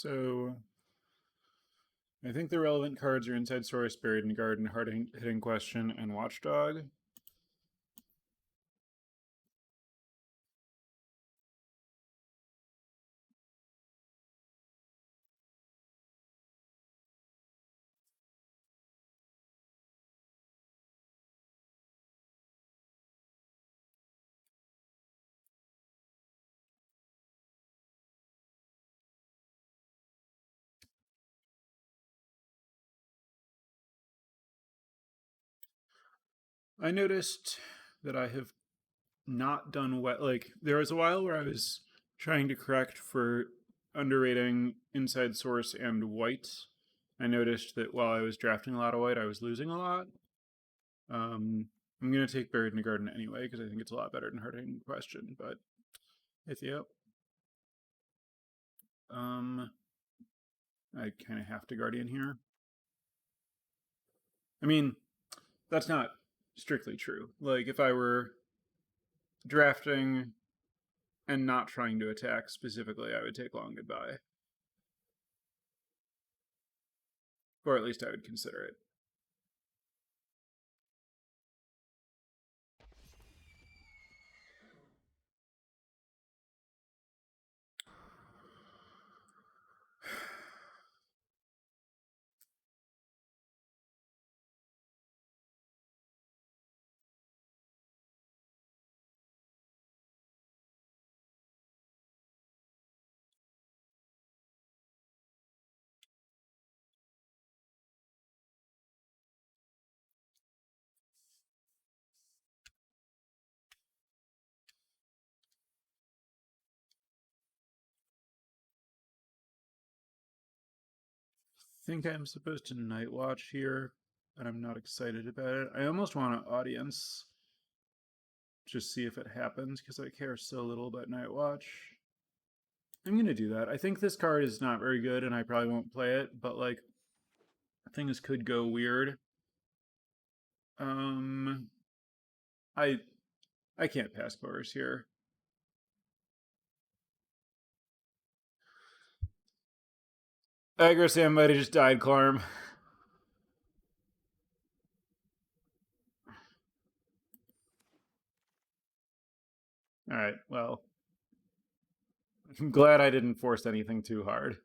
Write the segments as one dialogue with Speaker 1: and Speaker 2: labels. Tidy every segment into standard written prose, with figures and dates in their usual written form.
Speaker 1: So I think the relevant cards are Inside Source, Buried in Garden, Hard-Hitting Question, and Watchdog. I noticed that I have not done well. Like, there was a while where I was trying to correct for underrating Inside Source and White. I noticed that while I was drafting a lot of White, I was losing a lot. I'm going to take Buried in the Garden anyway, because I think it's a lot better than Hard-Hitting Question, but yep. I kind of have to Guardian here. I mean, that's not strictly true. Like, if I were drafting and not trying to attack specifically, I would take Long Goodbye. Or at least I would consider it. I think I'm supposed to Night Watch here, and I'm not excited about it. I almost want an audience. Just see if it happens, because I care so little about Night Watch. I'm going to do that. I think this card is not very good, and I probably won't play it, but, like, things could go weird. I can't pass Boris here. Aggro Sam might have just died, Clarm. Alright, well. I'm glad I didn't force anything too hard.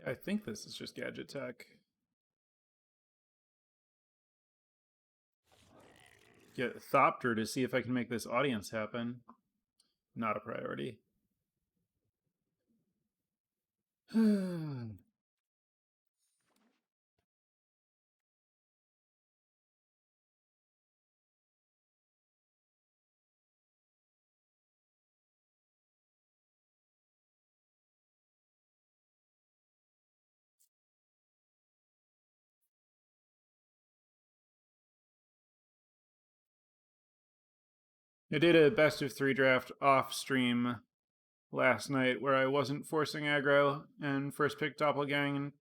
Speaker 1: I think this is just Gadget Tech. Get Thopter to see if I can make this audience happen. Not a priority. I did a best of 3 draft off stream last night where I wasn't forcing aggro and first picked Doppelgang and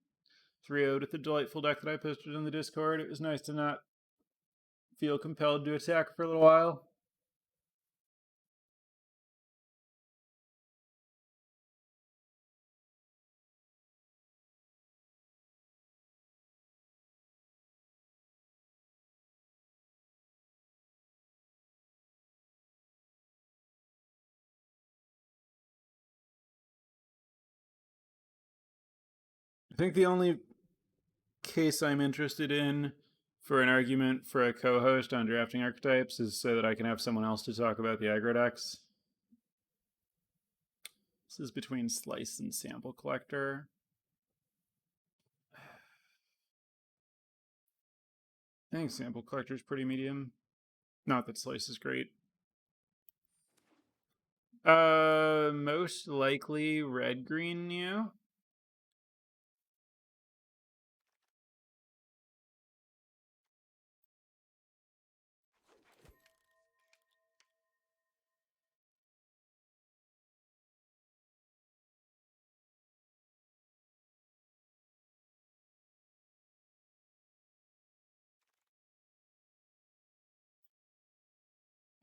Speaker 1: 3-0'd with the delightful deck that I posted in the Discord. It was nice to not feel compelled to attack for a little while. I think the only case I'm interested in for an argument for a co-host on drafting archetypes is so that I can have someone else to talk about the aggro decks. This is between Slice and Sample Collector. I think Sample Collector is pretty medium. Not that Slice is great. Most likely red-green Neo.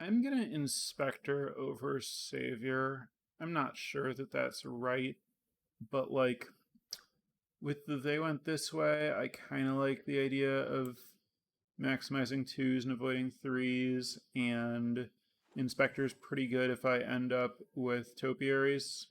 Speaker 1: I'm gonna Inspector over Savior. I'm not sure that that's right, but like with the they went this way, I kind of like the idea of maximizing twos and avoiding threes, and Inspector's pretty good if I end up with topiaries.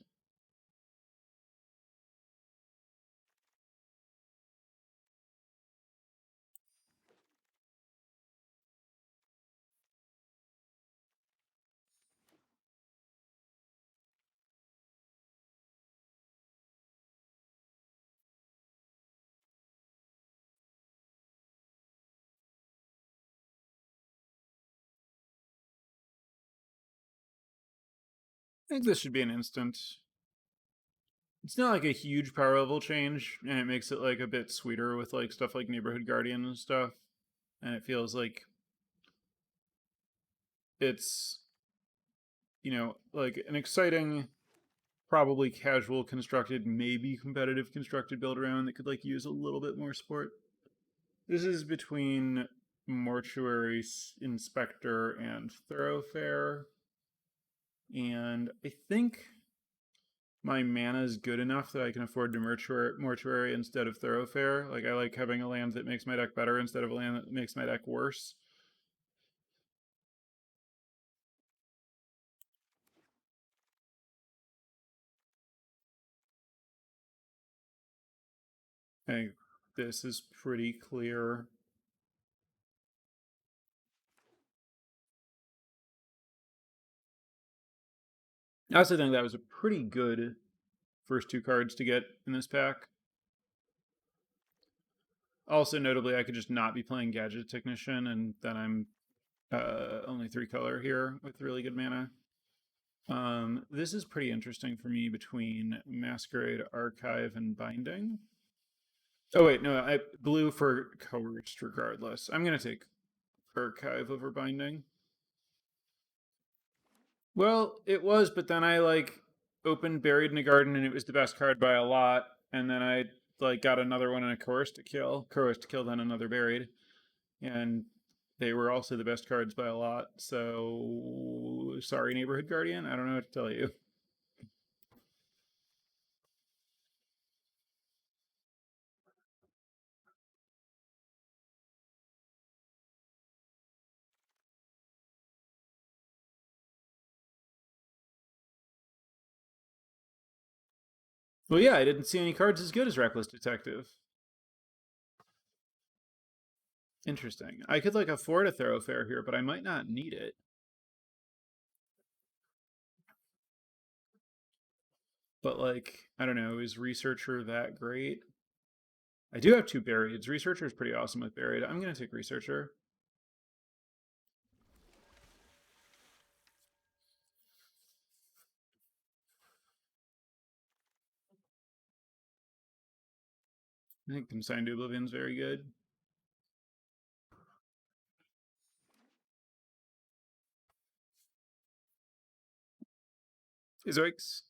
Speaker 1: I think this should be an instant. It's not like a huge power level change, and it makes it like a bit sweeter with like stuff like Neighborhood Guardian and stuff. And it feels like it's, you know, like an exciting, probably casual constructed, maybe competitive constructed build around that could like use a little bit more support. This is between Mortuary Inspector and Thoroughfare. And I think my mana is good enough that I can afford to mortuary instead of Thoroughfare. Like I like having a land that makes my deck better instead of a land that makes my deck worse. I think this is pretty clear. I also think that was a pretty good first two cards to get in this pack. Also, notably, I could just not be playing Gadget Technician, and then I'm only 3-color here with really good mana. This is pretty interesting for me between Masquerade, Archive, and Binding. Oh wait, no, I blue for Coerced regardless. I'm gonna take Archive over Binding. Well, it was, but then I like opened Buried in a Garden and it was the best card by a lot, and then I like got another one and a Coerced to kill, then another Buried, and they were also the best cards by a lot. So sorry, Neighborhood Guardian. I don't know what to tell you. Well, yeah, I didn't see any cards as good as Reckless Detective. Interesting. I could like afford a Thoroughfare here, but I might not need it. But like, I don't know, is Researcher that great? I do have 2 Burieds. Researcher is pretty awesome with Buried. I'm gonna take Researcher. I think Consigned to Oblivion is very good. Zoiks.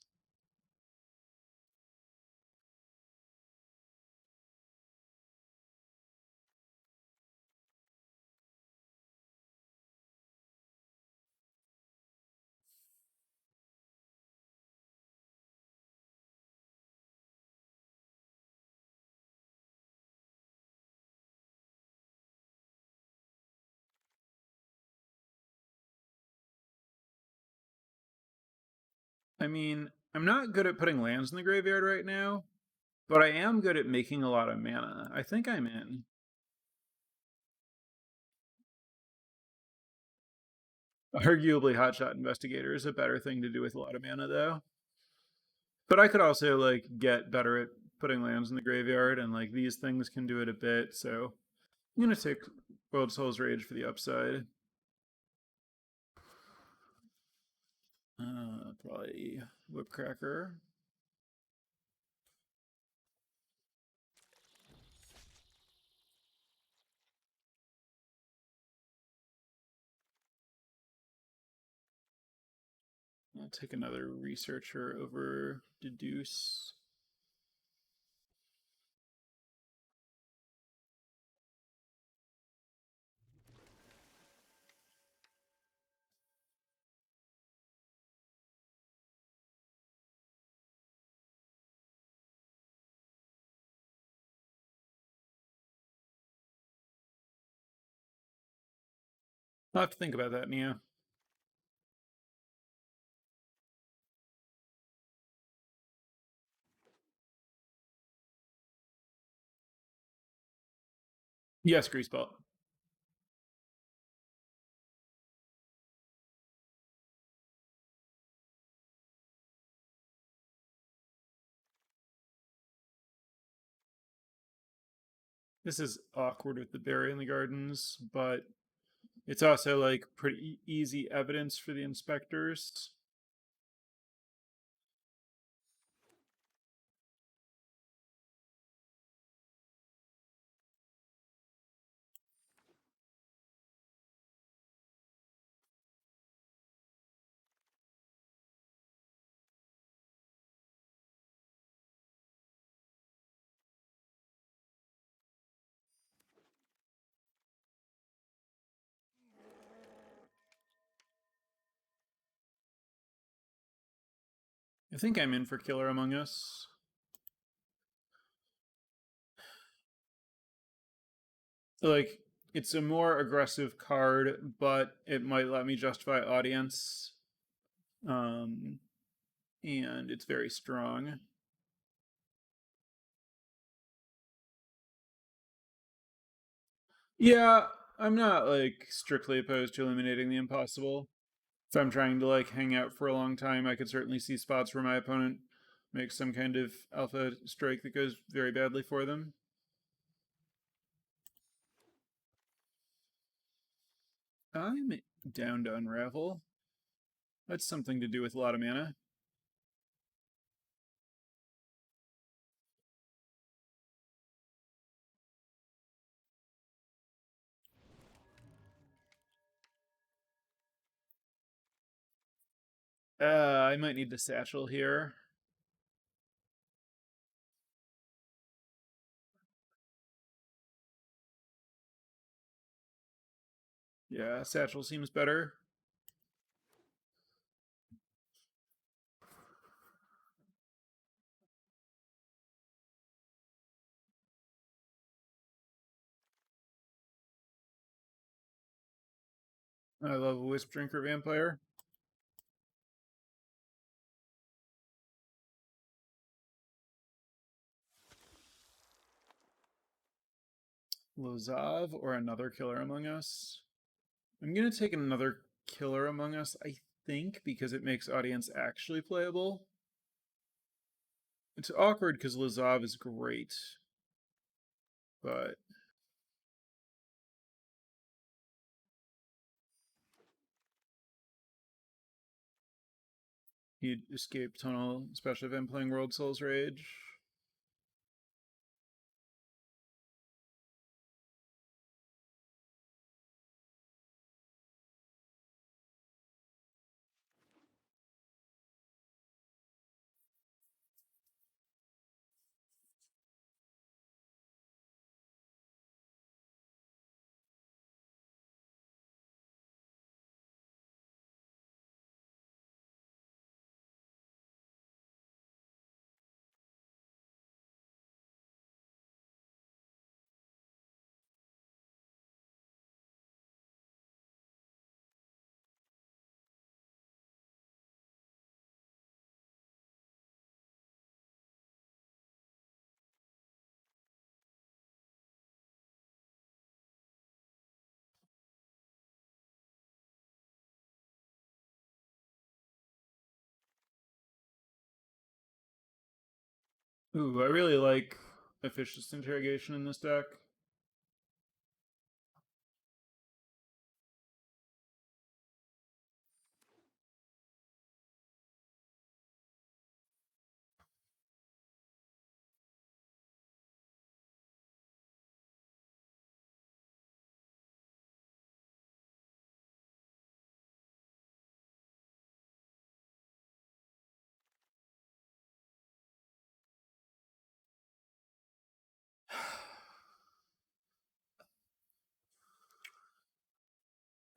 Speaker 1: I mean, I'm not good at putting lands in the graveyard right now, but I am good at making a lot of mana. I think I'm in. Arguably, Hotshot Investigator is a better thing to do with a lot of mana, though. But I could also like get better at putting lands in the graveyard, and like these things can do it a bit. So I'm gonna take World Soul's Rage for the upside. Probably Whipcracker. I'll take another Researcher over Deduce. I'll have to think about that, Nia. Yes, Greaseball. This is awkward with the berry in the gardens, but it's also like pretty easy evidence for the inspectors. I think I'm in for Killer Among Us. Like, it's a more aggressive card, but it might let me justify audience. And it's very strong. Yeah, I'm not like strictly opposed to eliminating the impossible. If I'm trying to like hang out for a long time, I could certainly see spots where my opponent makes some kind of alpha strike that goes very badly for them. I'm down to Unravel. That's something to do with a lot of mana. I might need the satchel here. Yeah, satchel seems better. I love a Wisp Drinker Vampire. Lozav or another Killer Among Us. I'm gonna take another Killer Among Us, I think, because it makes audience actually playable. It's awkward because Lazav is great, but he'd escape tunnel, especially if I'm playing World Souls Rage. Ooh, I really like Officious Interrogation in this deck.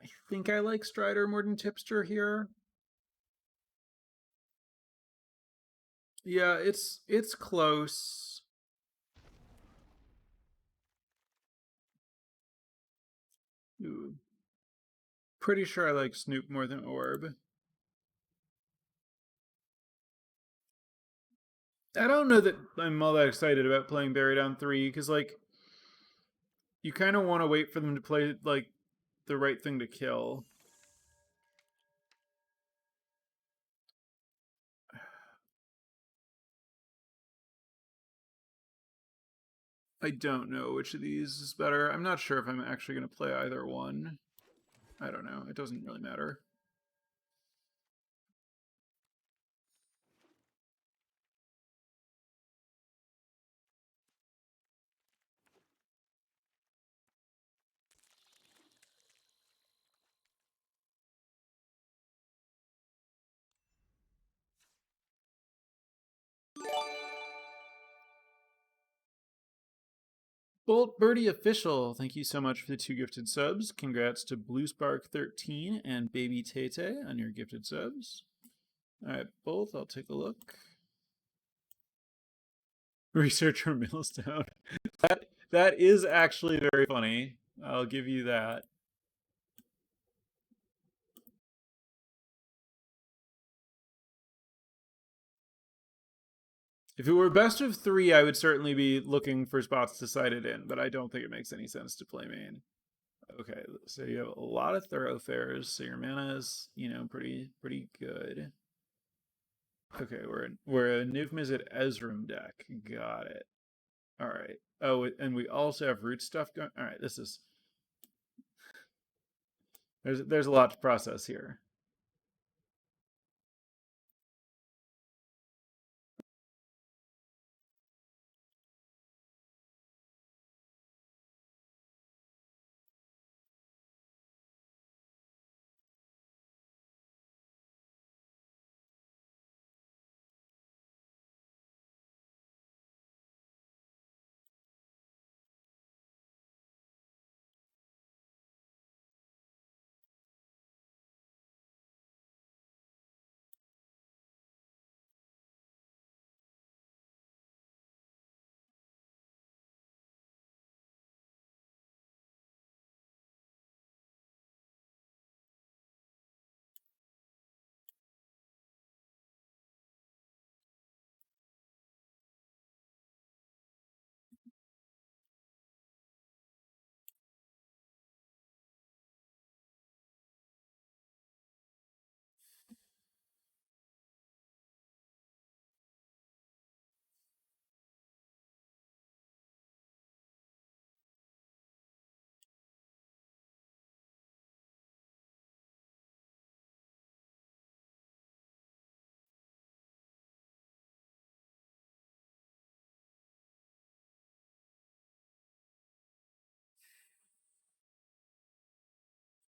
Speaker 1: I think I like Strider more than Tipster here. Yeah, it's close. Ooh. Pretty sure I like Snoop more than Orb. I don't know that I'm all that excited about playing Buried on 3, because, like, you kind of want to wait for them to play, like, the right thing to kill. I don't know which of these is better. I'm not sure if I'm actually going to play either one. I don't know. It doesn't really matter. Bolt Birdie Official, thank you so much for the 2 gifted subs. Congrats to Blue Spark 13 and Baby Tete on your gifted subs. All right, both. I'll take a look. Researcher Millstone. that is actually very funny. I'll give you that. If it were best of 3, I would certainly be looking for spots to side it in, but I don't think it makes any sense to play main. Okay, so you have a lot of thoroughfares, so your mana is, pretty good. Okay, we're a Niv Mizzet Ezram deck. Got it. All right. Oh, and we also have root stuff going. All right, there's a lot to process here.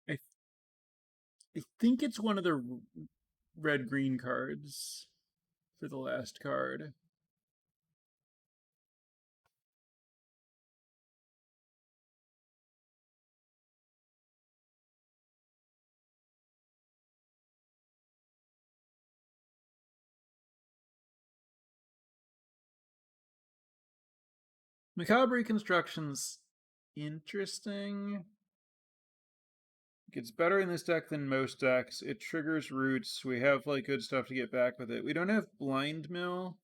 Speaker 1: I, I think it's one of the red green cards for the last card. Macabre Reconstruction's interesting. It gets better in this deck than most decks. It triggers roots. We have like good stuff to get back with it. We don't have Blind Mill,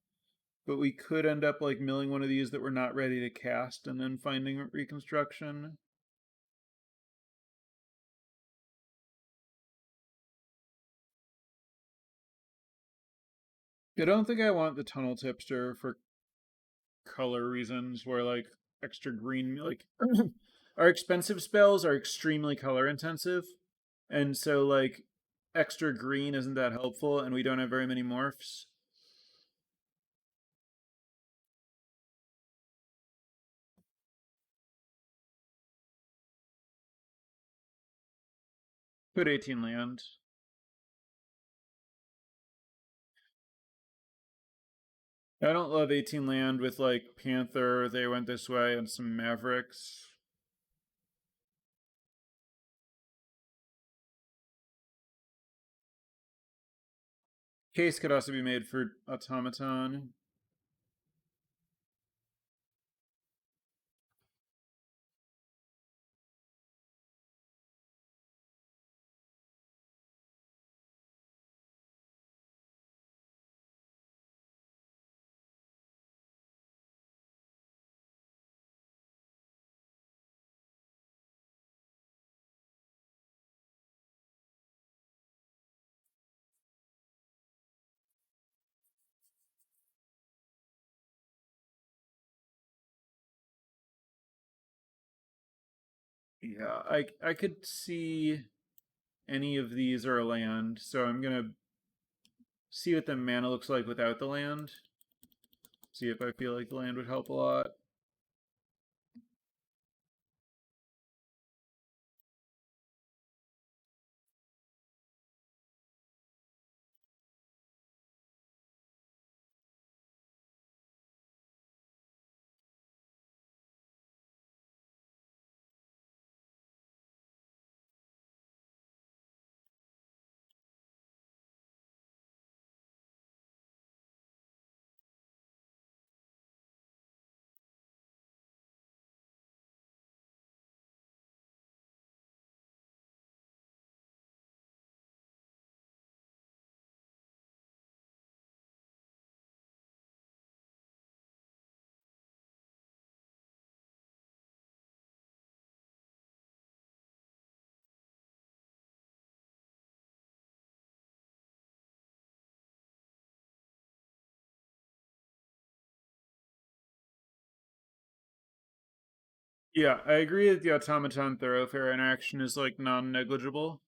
Speaker 1: but we could end up like milling one of these that we're not ready to cast and then finding Reconstruction. I don't think I want the Tunnel Tipster for color reasons where like extra green, like our expensive spells are extremely color intensive, and so like extra green isn't that helpful, and we don't have very many morphs. Put 18 land. I don't love 18 land with like Panther, They Went This Way, and some Mavericks. Case could also be made for Automaton. Yeah, I could see any of these are a land, so I'm gonna see what the mana looks like without the land. See if I feel like the land would help a lot. Yeah, I agree that the automaton thoroughfare interaction is like non-negligible.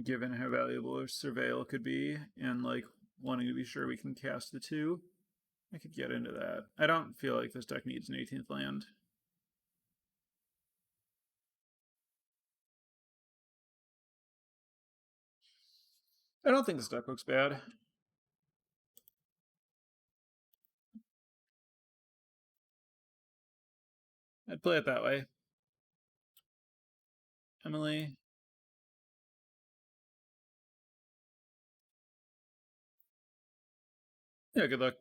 Speaker 1: Given how valuable a surveil could be, and like wanting to be sure we can cast the two, I could get into that. I don't feel like this deck needs an 18th land. I don't think this deck looks bad. I'd play it that way. Emily. Yeah, good luck.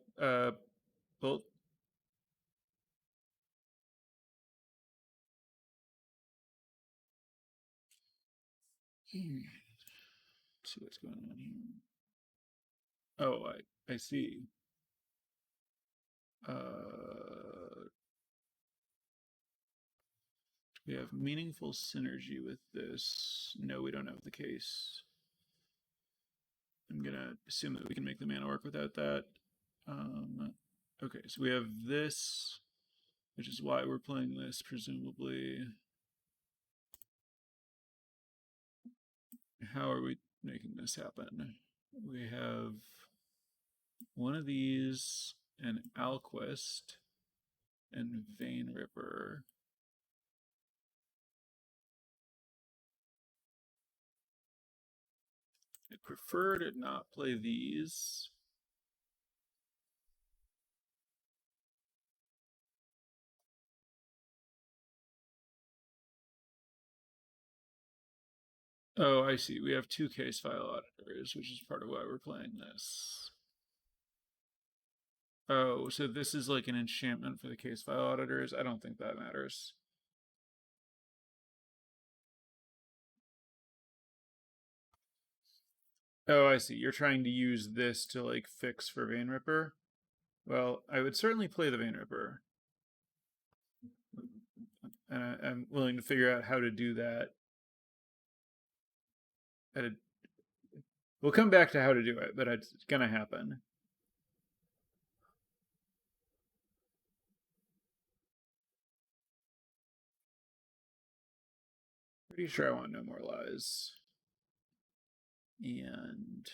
Speaker 1: Bolt. See what's going on here. Oh, I see. We have meaningful synergy with this. No, we don't have the case. I'm gonna assume that we can make the mana work without that. Okay, so we have this, which is why we're playing this, presumably. How are we making this happen? We have one of these, an Alquist, and Vein Ripper. I'd prefer to not play these. Oh, I see. We have two case file auditors, which is part of why we're playing this. Oh, so this is like an enchantment for the case file auditors? I don't think that matters. Oh, I see. You're trying to use this to like fix for Vein Ripper? Well, I would certainly play the Vein Ripper. And I'm willing to figure out how to do that. We'll come back to how to do it, but it's gonna happen. Pretty sure I want No More Lies. And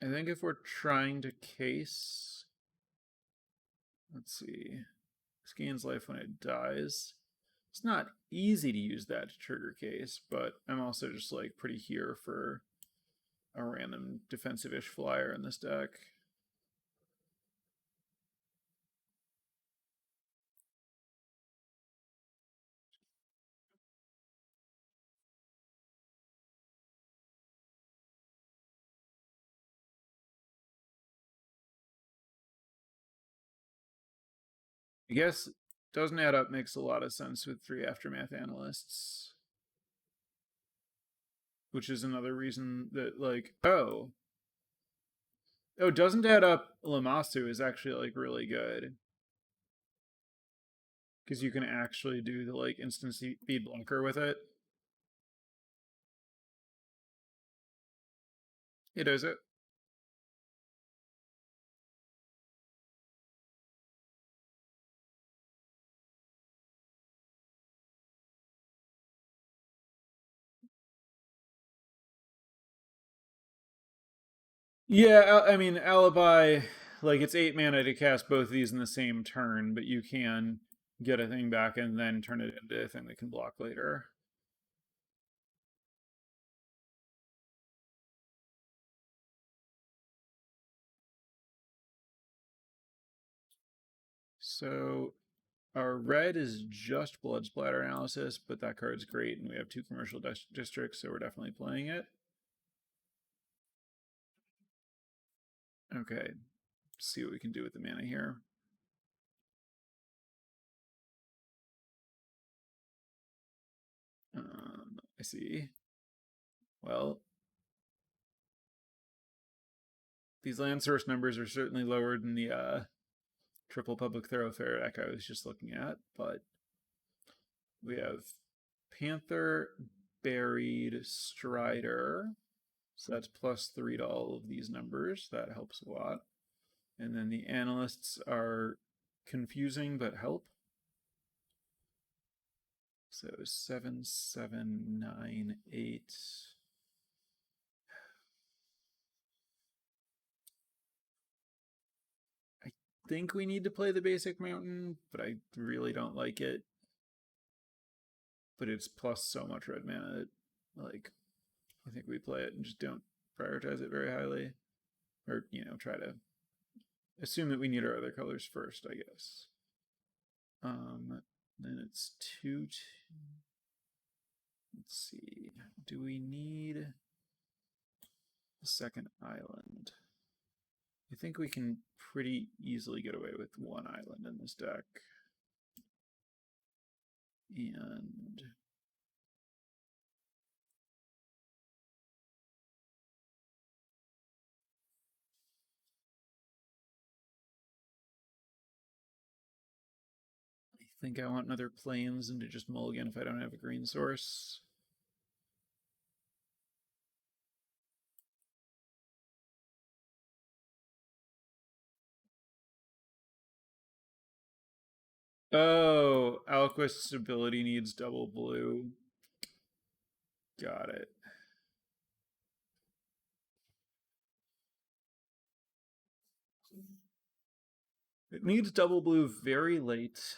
Speaker 1: I think if we're trying to case, let's see, this gains life when it dies. It's not easy to use that to trigger case, but I'm also just like pretty here for a random defensive-ish flyer in this deck. I guess Doesn't add up makes a lot of sense with 3 aftermath analysts. Which is another reason that, like, oh, doesn't add up Lamasu is actually, like, really good. Because you can actually do the, like, instant speed blocker with it. It does it. Yeah, I mean, Alibi, like, it's 8 mana to cast both of these in the same turn, but you can get a thing back and then turn it into a thing that can block later. So our red is just Blood Splatter Analysis, but that card's great, and we have 2 commercial districts, so we're definitely playing it. Okay, let's see what we can do with the mana here. I see. Well, these land source numbers are certainly lower than the triple public thoroughfare deck I was just looking at, but we have Panther, Buried, Strider. So that's +3 to all of these numbers. That helps a lot. And then the analysts are confusing but help. So 7, 7, 9, 8. I think we need to play the basic mountain, but I really don't like it. But it's plus so much red mana that, like, I think we play it and just don't prioritize it very highly. Or, you know, try to assume that we need our other colors first, I guess. Then it's 2, 2. Let's see. Do we need a second island? I think we can pretty easily get away with 1 island in this deck. And I think I want another plains and to just mulligan if I don't have a green source. Oh, Alquist's ability needs double blue. Got it. It needs double blue very late,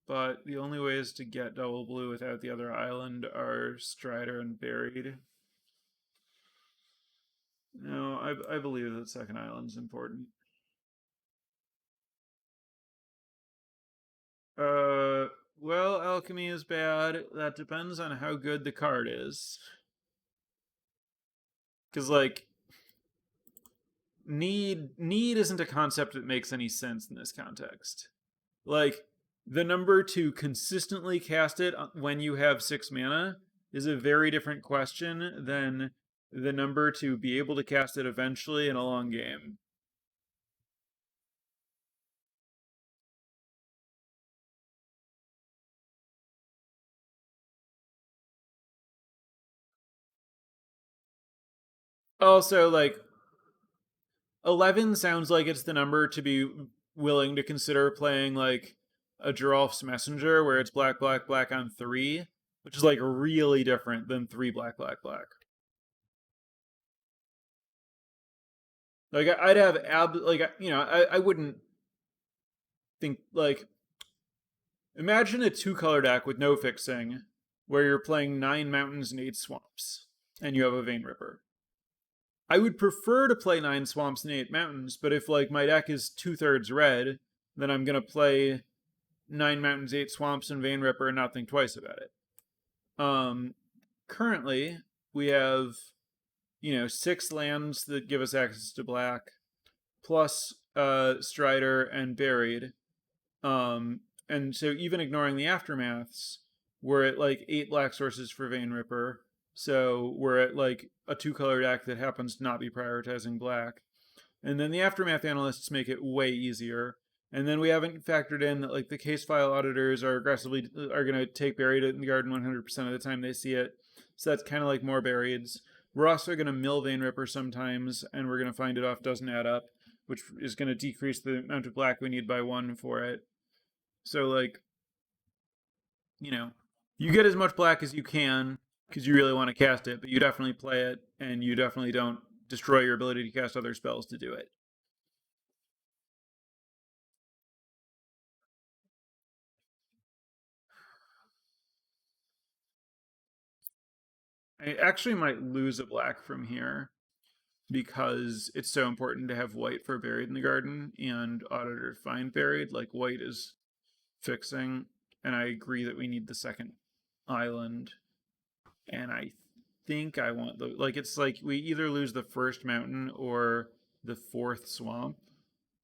Speaker 1: but the only ways to get double blue without the other island are Strider and Buried. No, I believe that second island's important. Well, alchemy is bad. That depends on how good the card is. Because, like, need isn't a concept that makes any sense in this context. Like, the number to consistently cast it when you have 6 mana is a very different question than the number to be able to cast it eventually in a long game. Also, like, 11 sounds like it's the number to be willing to consider playing, like, a Geralf's Messenger where it's black, black, black on 3, which is, like, really different than 3 black, black, black. Like, I'd have I wouldn't think, like, imagine a 2-color deck with no fixing where you're playing 9 mountains and 8 swamps and you have a Vein Ripper. I would prefer to play 9 swamps and 8 mountains, but if, like, my deck is 2/3 red, then I'm gonna play 9 mountains, 8 swamps, and Vein Ripper and not think twice about it. Currently, we have, 6 lands that give us access to black, plus Strider and Buried. and so even ignoring the aftermaths, we're at like 8 black sources for Vein Ripper. So we're at like a 2 color deck that happens to not be prioritizing black. And then the aftermath analysts make it way easier. And then we haven't factored in that like the case file auditors are going to take Buried in the Garden 100% of the time they see it. So that's kind of like more Burieds. We're also going to mill Vein Ripper sometimes, and we're going to find it off doesn't add up, which is going to decrease the amount of black we need by 1 for it. So like, you know, you get as much black as you can because you really want to cast it, but you definitely play it, and you definitely don't destroy your ability to cast other spells to do it. I actually might lose a black from here because it's so important to have white for Buried in the Garden and Auditor find Buried. Like white is fixing, and I agree that we need the second island. And I think I want the like it's like we either lose the first mountain or the fourth swamp.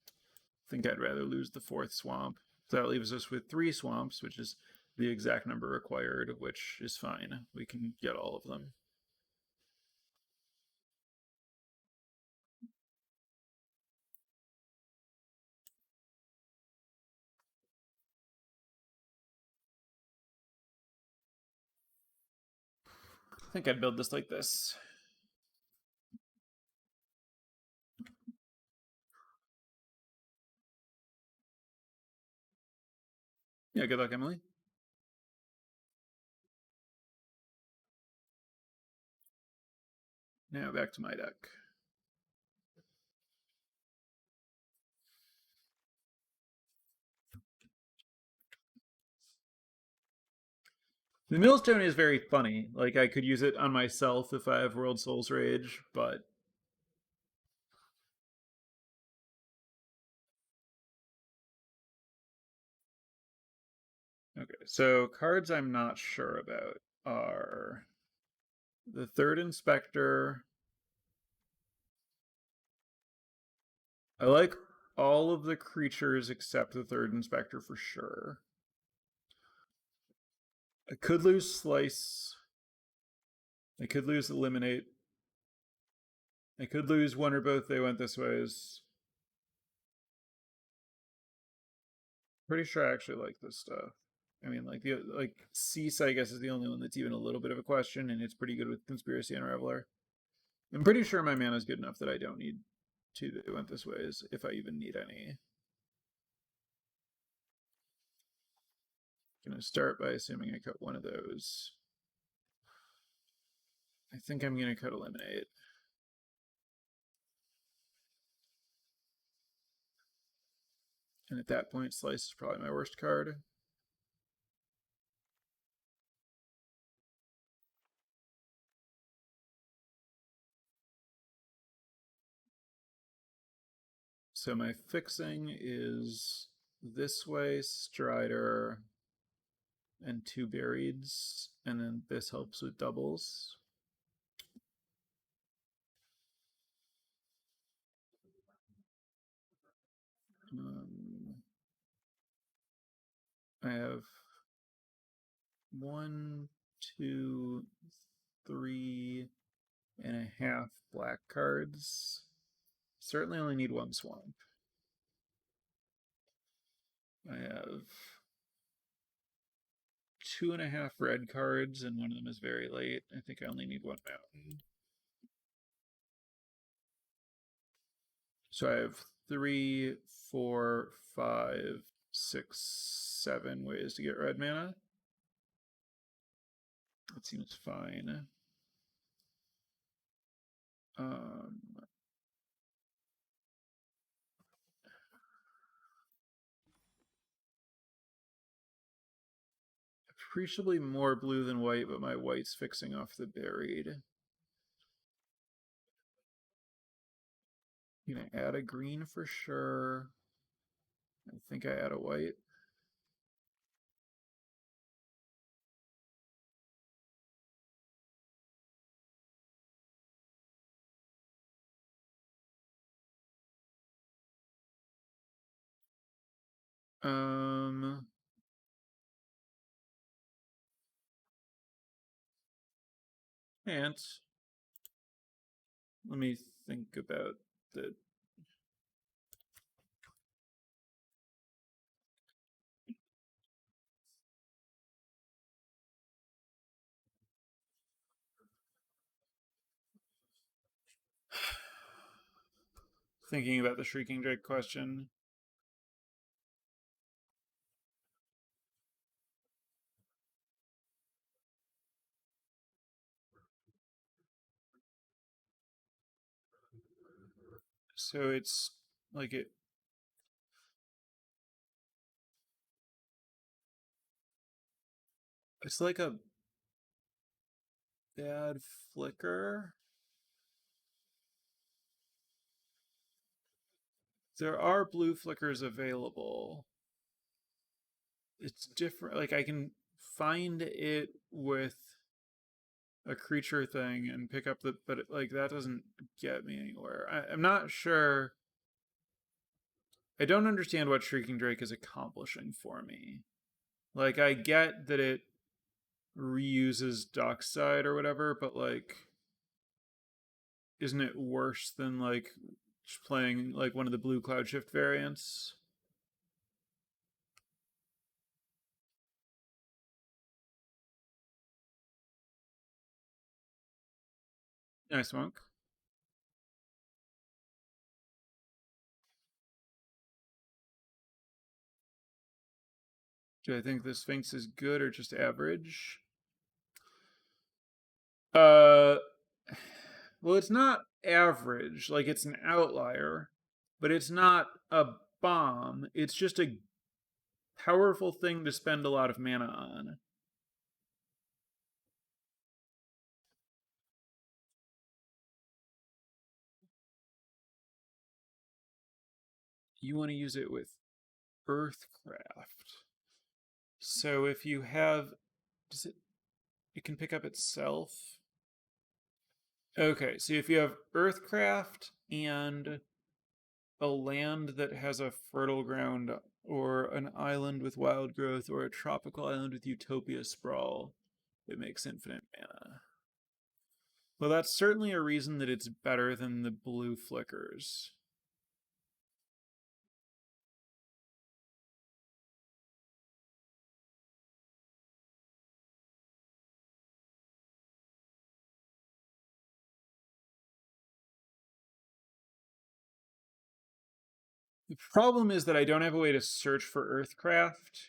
Speaker 1: I think I'd rather lose the fourth swamp. So that leaves us with 3 swamps, which is the exact number required, which is fine. We can get all of them. I think I'd build this like this. Yeah, good luck, Emily. Now back to my deck. The millstone is very funny. Like I could use it on myself if I have World Souls Rage, but okay. So cards I'm not sure about are the Third Inspector. I like all of the creatures except the Third Inspector for sure. I could lose Slice. I could lose Eliminate. I could lose one or both they went this ways. Pretty sure I actually like this stuff. I mean, like the like Cease, I guess, is the only one that's even a little bit of a question, and it's pretty good with Conspiracy Unraveler. I'm pretty sure my mana is good enough that I don't need 2 that went this ways, if I even need any. Gonna start by assuming I cut one of those. I think I'm gonna cut Eliminate. And at that point, Slice is probably my worst card. So my fixing is this way, Strider, and 2 Burieds, and then this helps with doubles. I have 1, 2, 3.5 black cards. Certainly only need 1 swamp. I have 2.5 red cards, and one of them is very late. I think I only need 1 mountain. So I have 3, 4, 5, 6, 7 ways to get red mana. That seems fine. Um, appreciably more blue than white, but my white's fixing off the Buried. I'm gonna add a green for sure. I think I add a white. Um, And let me think about the. Thinking about the Shrieking Drake question. So it's like it. It's like a bad flicker. There are blue flickers available. It's different. Like I can find it with a creature thing and pick up the, but like that doesn't get me anywhere. I'm not sure. I don't understand what Shrieking Drake is accomplishing for me. Like I get that it reuses Dockside or whatever, but like, isn't it worse than like playing like one of the blue Cloud Shift variants? Nice monk. Do I think the Sphinx is good or just average? Uh, well, it's not average. Like it's an outlier, but it's not a bomb. It's just a powerful thing to spend a lot of mana on. You want to use it with Earthcraft. So if you have, does it? It can pick up itself. Okay, so if you have Earthcraft and a land that has a fertile ground, or an island with wild growth, or a tropical island with Utopia Sprawl, it makes infinite mana. Well, that's certainly a reason that it's better than the blue flickers. The problem is that I don't have a way to search for Earthcraft.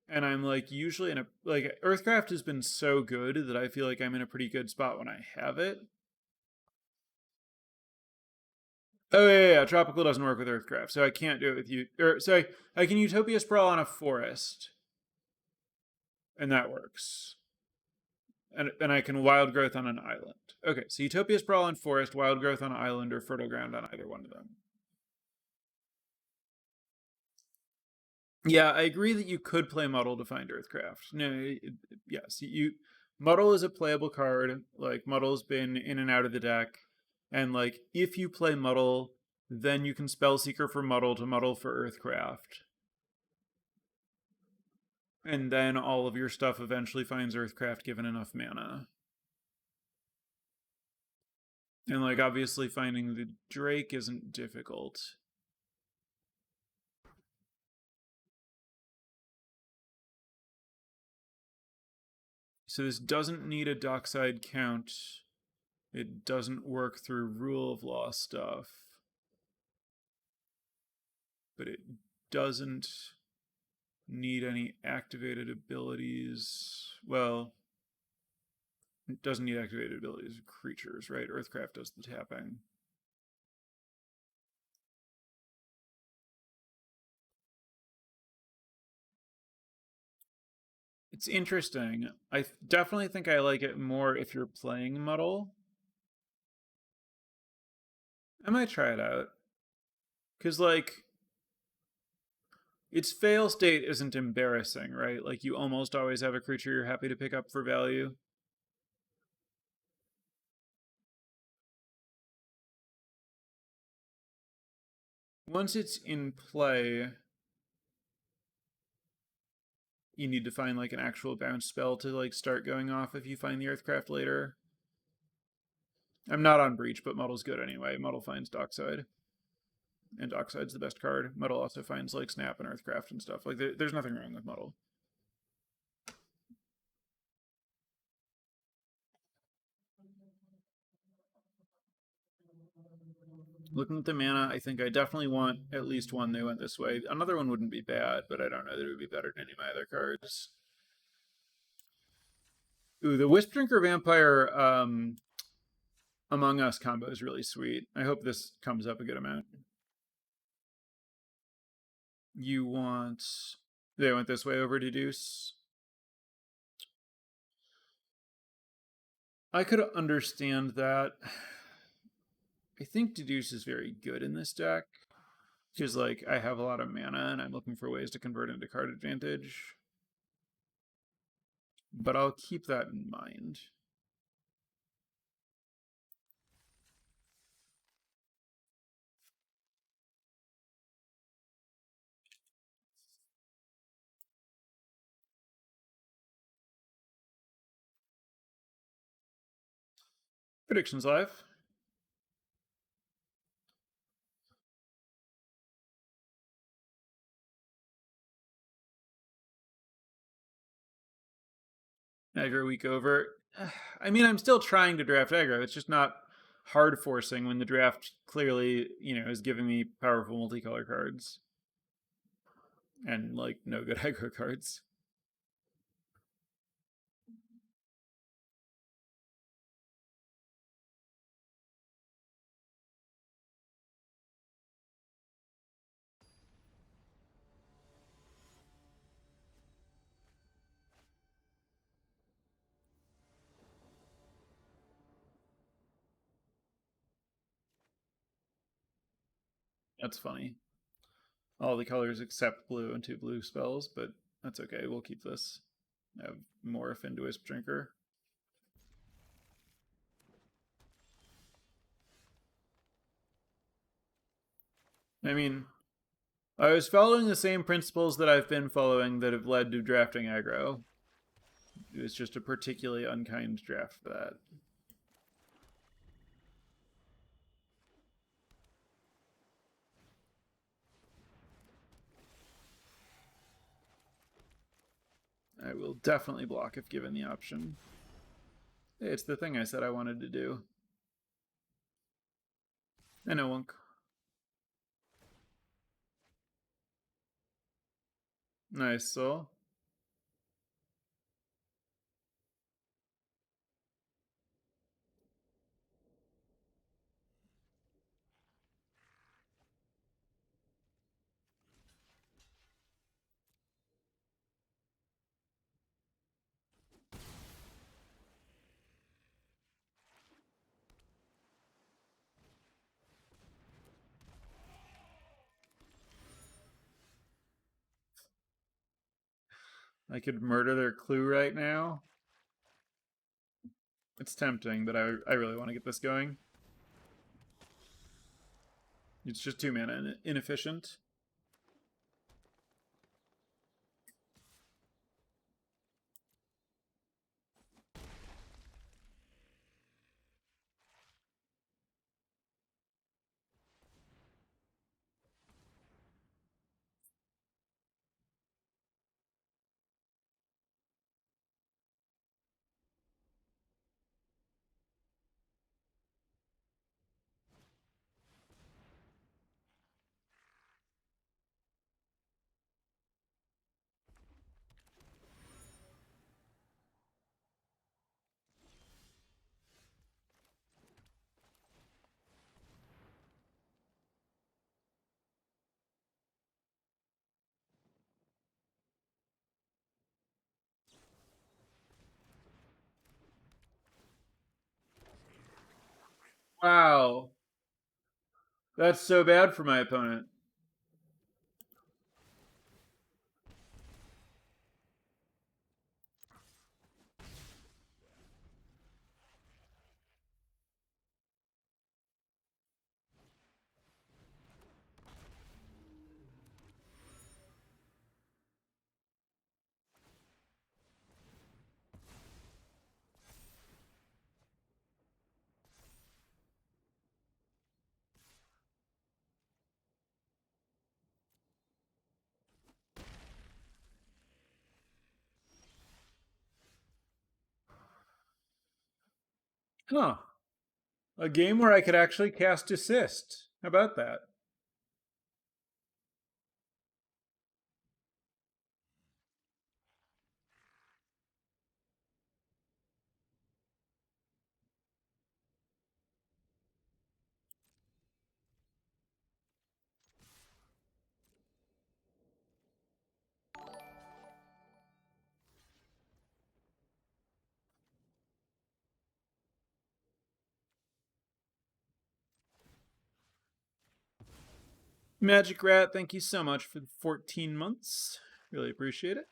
Speaker 1: And I'm like usually in a like Earthcraft has been so good that I feel like I'm in a pretty good spot when I have it. Oh yeah. Tropical doesn't work with Earthcraft, so I can't do it with you. Or so I can Utopia Sprawl on a forest, and that works. And I can Wild Growth on an island. Okay, so Utopia Sprawl on forest, Wild Growth on island, or Fertile Ground on either one of them. Yeah, I agree that you could play Muddle to find Earthcraft. No, yes, you Muddle is a playable card. Like Muddle's been in and out of the deck, and like if you play Muddle, then you can spell Seeker for Muddle to Muddle for Earthcraft, and then all of your stuff eventually finds Earthcraft given enough mana. And like obviously finding the Drake isn't difficult. So this doesn't need a dockside count. It doesn't work through rule of law stuff. But it doesn't need any activated abilities. Well, it doesn't need activated abilities of creatures, right? Earthcraft does the tapping. It's interesting. I definitely think I like it more if you're playing Muddle. I might try it out. Because, like, its fail state isn't embarrassing, right? Like, you almost always have a creature you're happy to pick up for value. Once it's in play, you need to find like an actual bounce spell to like start going off if you find the Earthcraft later. I'm not on Breach, but Muddle's good anyway. Muddle finds Dockside, and Dockside's the best card. Muddle also finds like Snap and Earthcraft and stuff. Like there's nothing wrong with Muddle. Looking at the mana, I think I definitely want at least one they went this way. Another one wouldn't be bad, but I don't know that it would be better than any of my other cards. Ooh, the Wisp Drinker Vampire Among Us combo is really sweet. I hope this comes up a good amount. You want... They went this way over Deduce. I could understand that. I think Deduce is very good in this deck. Because, like, I have a lot of mana and I'm looking for ways to convert into card advantage. But I'll keep that in mind. Predictions live. Aggro week over. I mean, I'm still trying to draft aggro. It's just not hard forcing when the draft clearly, is giving me powerful multicolor cards. And, like, no good aggro cards. That's funny. All the colors except blue and 2 blue spells, but that's okay. We'll keep this. I have Morph into Wisp Drinker. I mean, I was following the same principles that I've been following that have led to drafting aggro. It was just a particularly unkind draft for that. I will definitely block if given the option. It's the thing I said I wanted to do. I know, Wunk. Nice, Soul. I could murder their clue right now. It's tempting, but I really want to get this going. It's just 2 mana and inefficient. Wow. That's so bad for my opponent. Huh. A game where I could actually cast Assist. How about that? Magic Rat, thank you so much for the 14 months. Really appreciate it.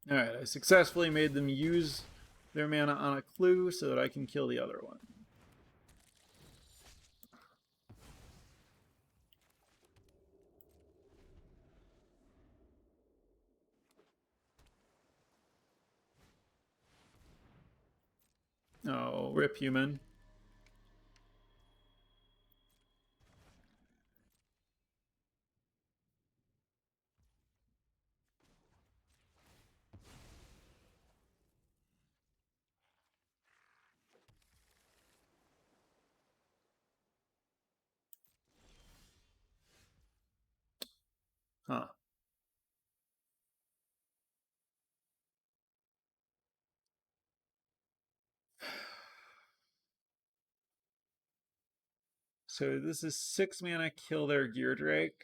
Speaker 1: Alright, I successfully made them use their mana on a clue so that I can kill the other one. Oh, rip human. Huh. So this is 6 mana, kill their Gear Drake.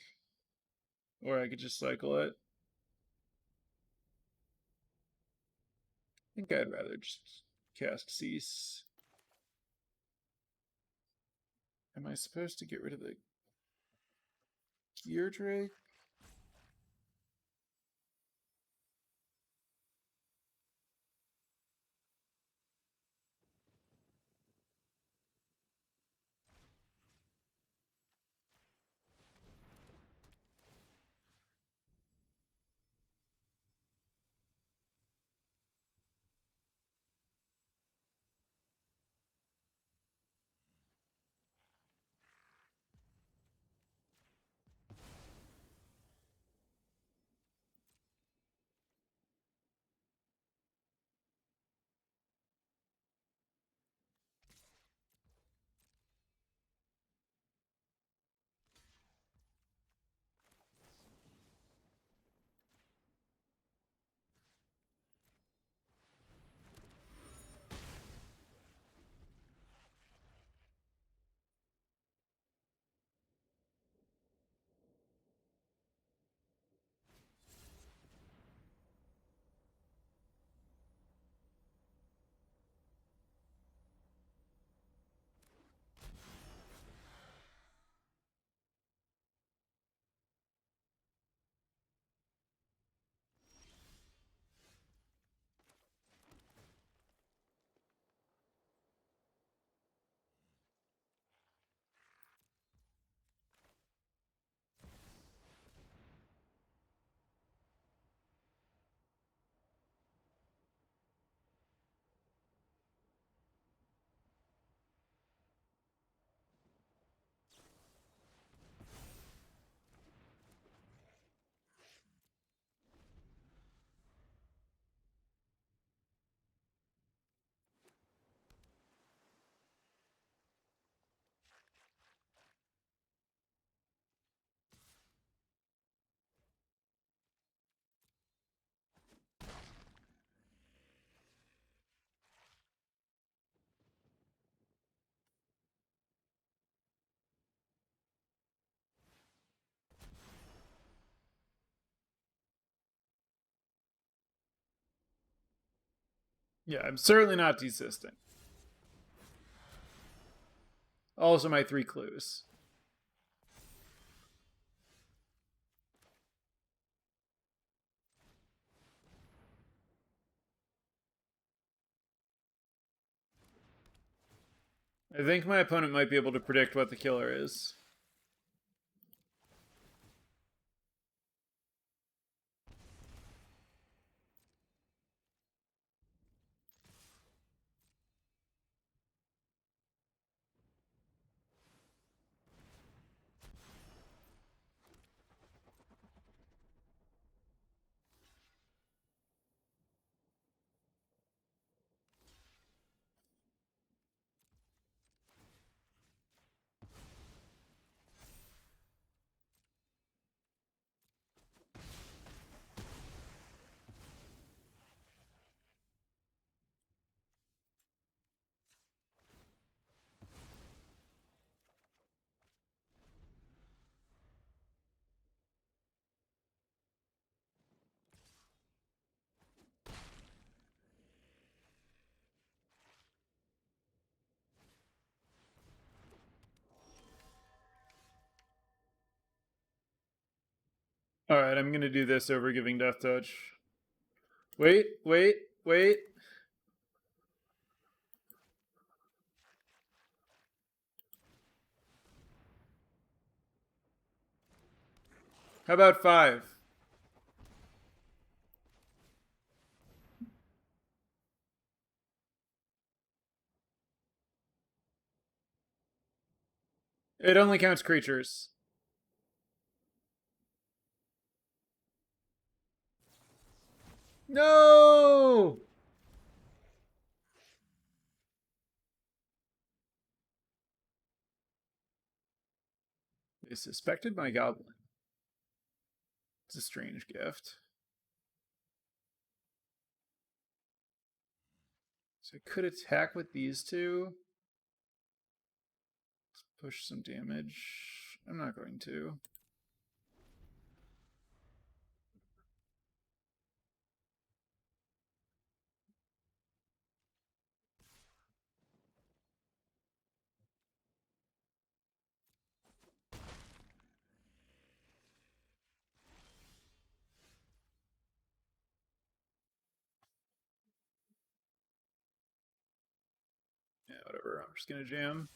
Speaker 1: Or I could just cycle it. I think I'd rather just cast Cease. Am I supposed to get rid of the Gear Drake? Yeah, I'm certainly not desisting. Also, my 3 clues. I think my opponent might be able to predict what the killer is. Alright, I'm gonna do this over giving Death Touch. Wait, wait, wait. How about 5? It only counts creatures. No! They suspected my goblin. It's a strange gift. So I could attack with these two. Let's push some damage. I'm not going to. Yeah, whatever. I'm just gonna jam.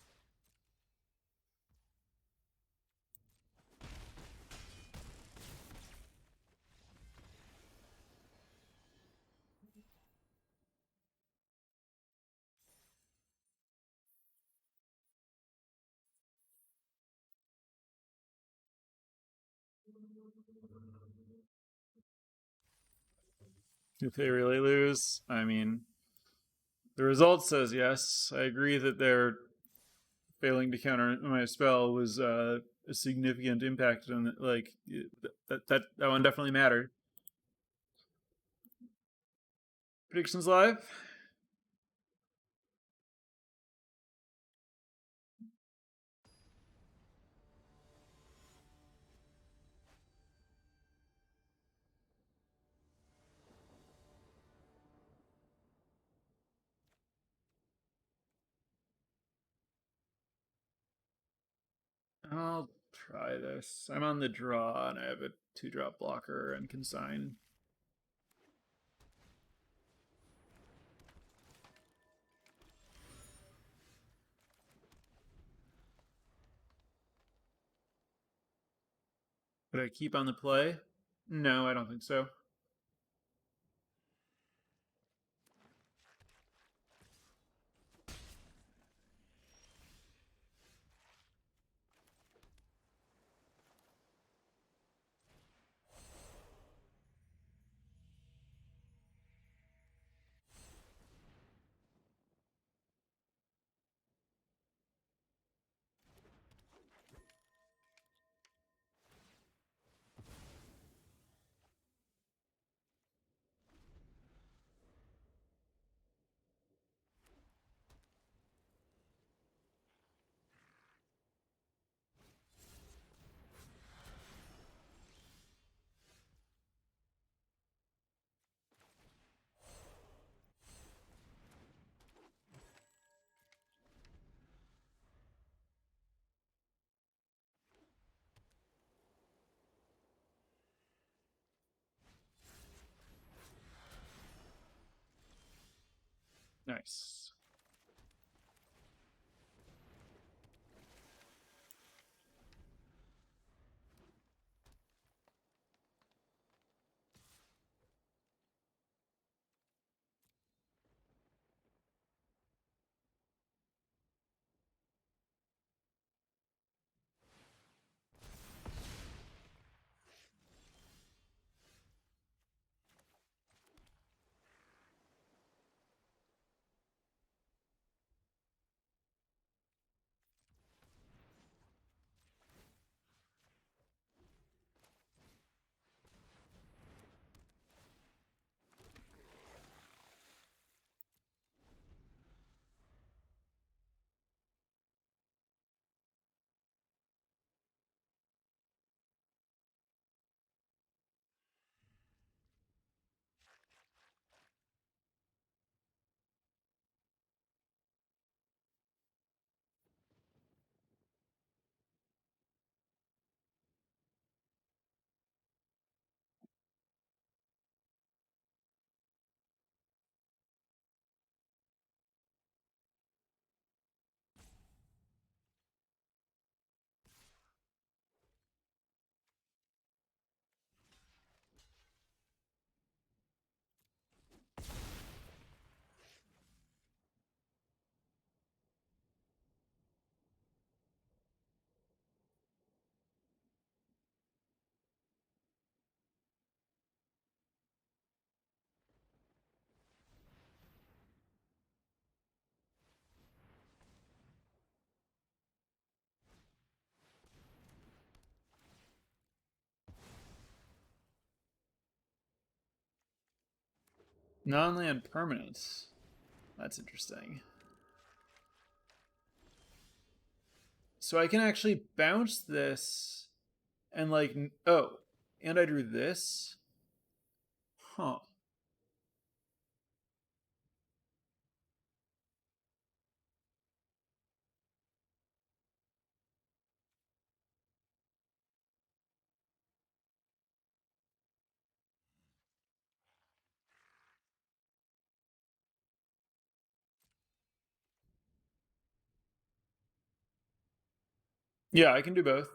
Speaker 1: If they really lose, I mean, the result says yes. I agree that their failing to counter my spell was a significant impact on it. Like that one definitely mattered. Predictions live. I'll try this. I'm on the draw and I have a 2-drop blocker and consign. Would I keep on the play? No, I don't think so. Nice. Non-land permanents. That's interesting. So I can actually bounce this and like, oh, and I drew this. Huh. Yeah, I can do both.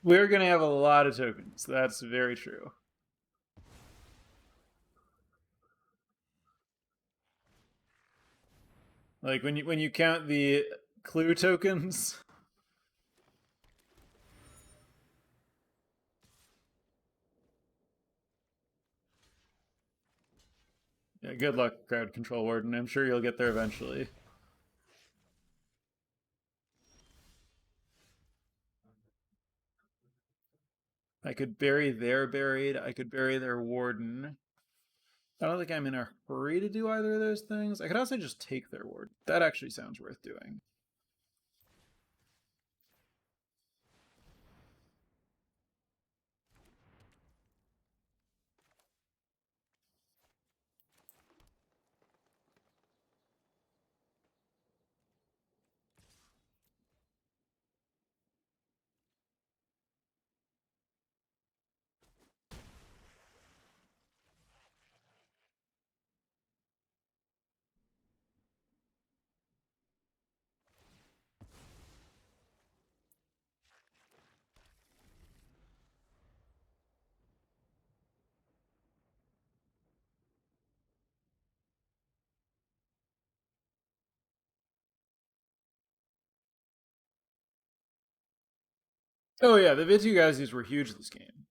Speaker 1: We're gonna have a lot of tokens. That's very true. Like when you count the clue tokens. Yeah, good luck, crowd control warden. I'm sure you'll get there eventually. I could bury their buried. I could bury their warden. I don't think I'm in a hurry to do either of those things. I could also just take their warden. That actually sounds worth doing. Oh yeah, the Vitugazis were huge this game.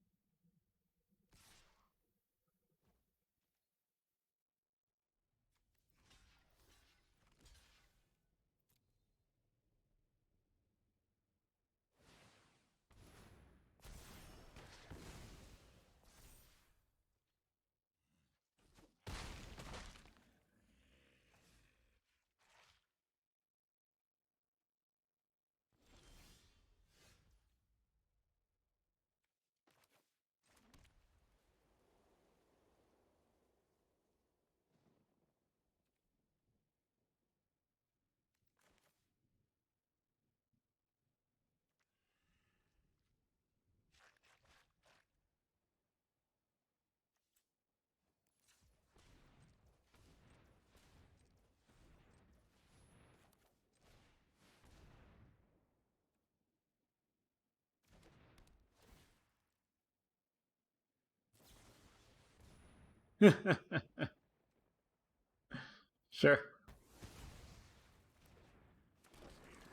Speaker 1: Sure.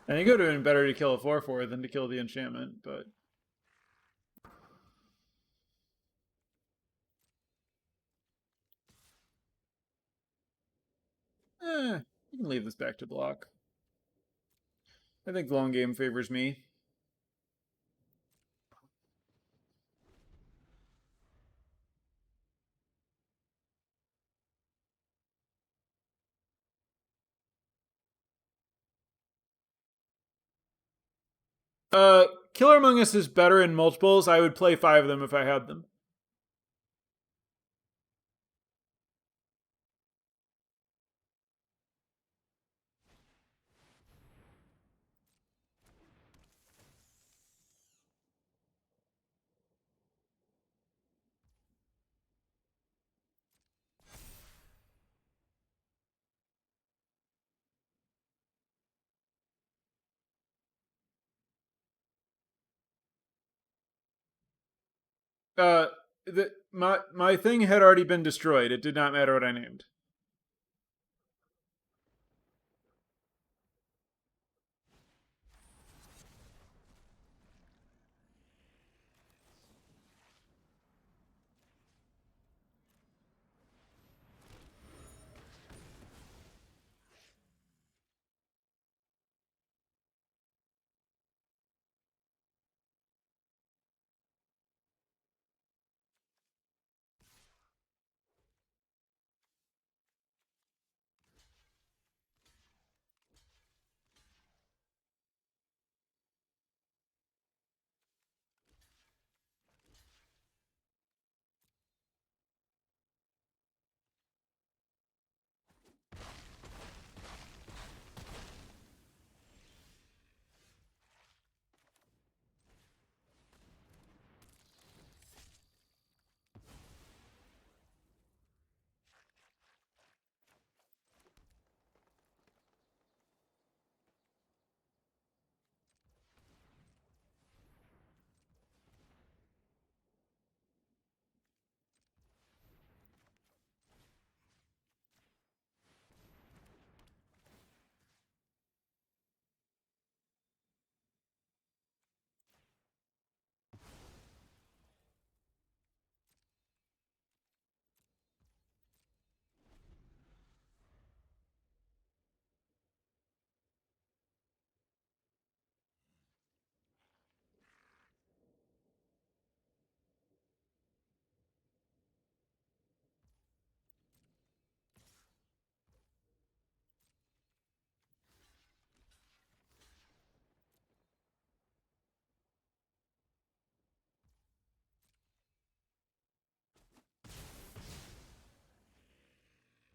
Speaker 1: I think it would have been better to kill a 4/4 than to kill the enchantment, but you can leave this back to block. I think long game favors me. Killer Among Us is better in multiples. I would play 5 of them if I had them. Uh, my thing had already been destroyed. It did not matter what I named.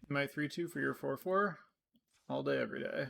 Speaker 1: My 3/2 for your 4/4 all day, every day.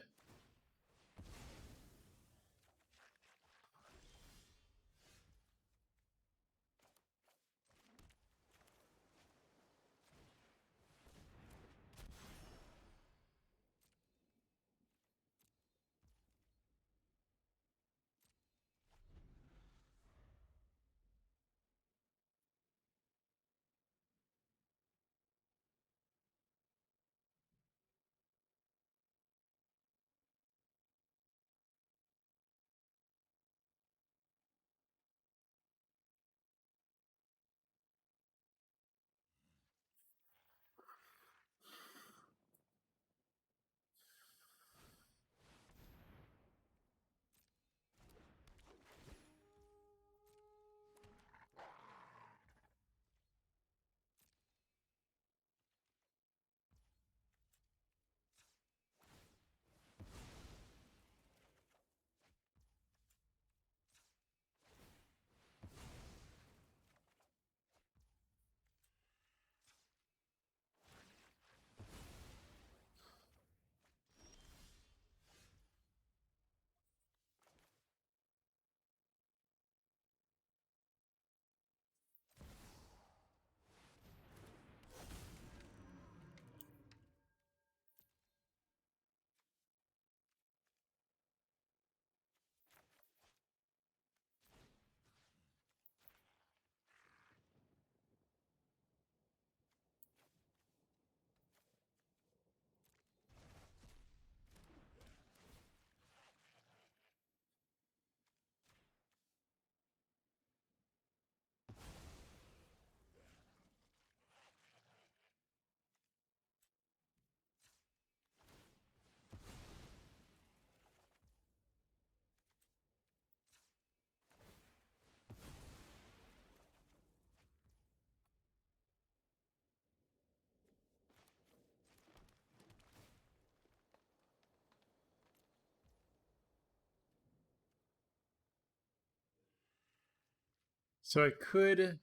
Speaker 1: So I could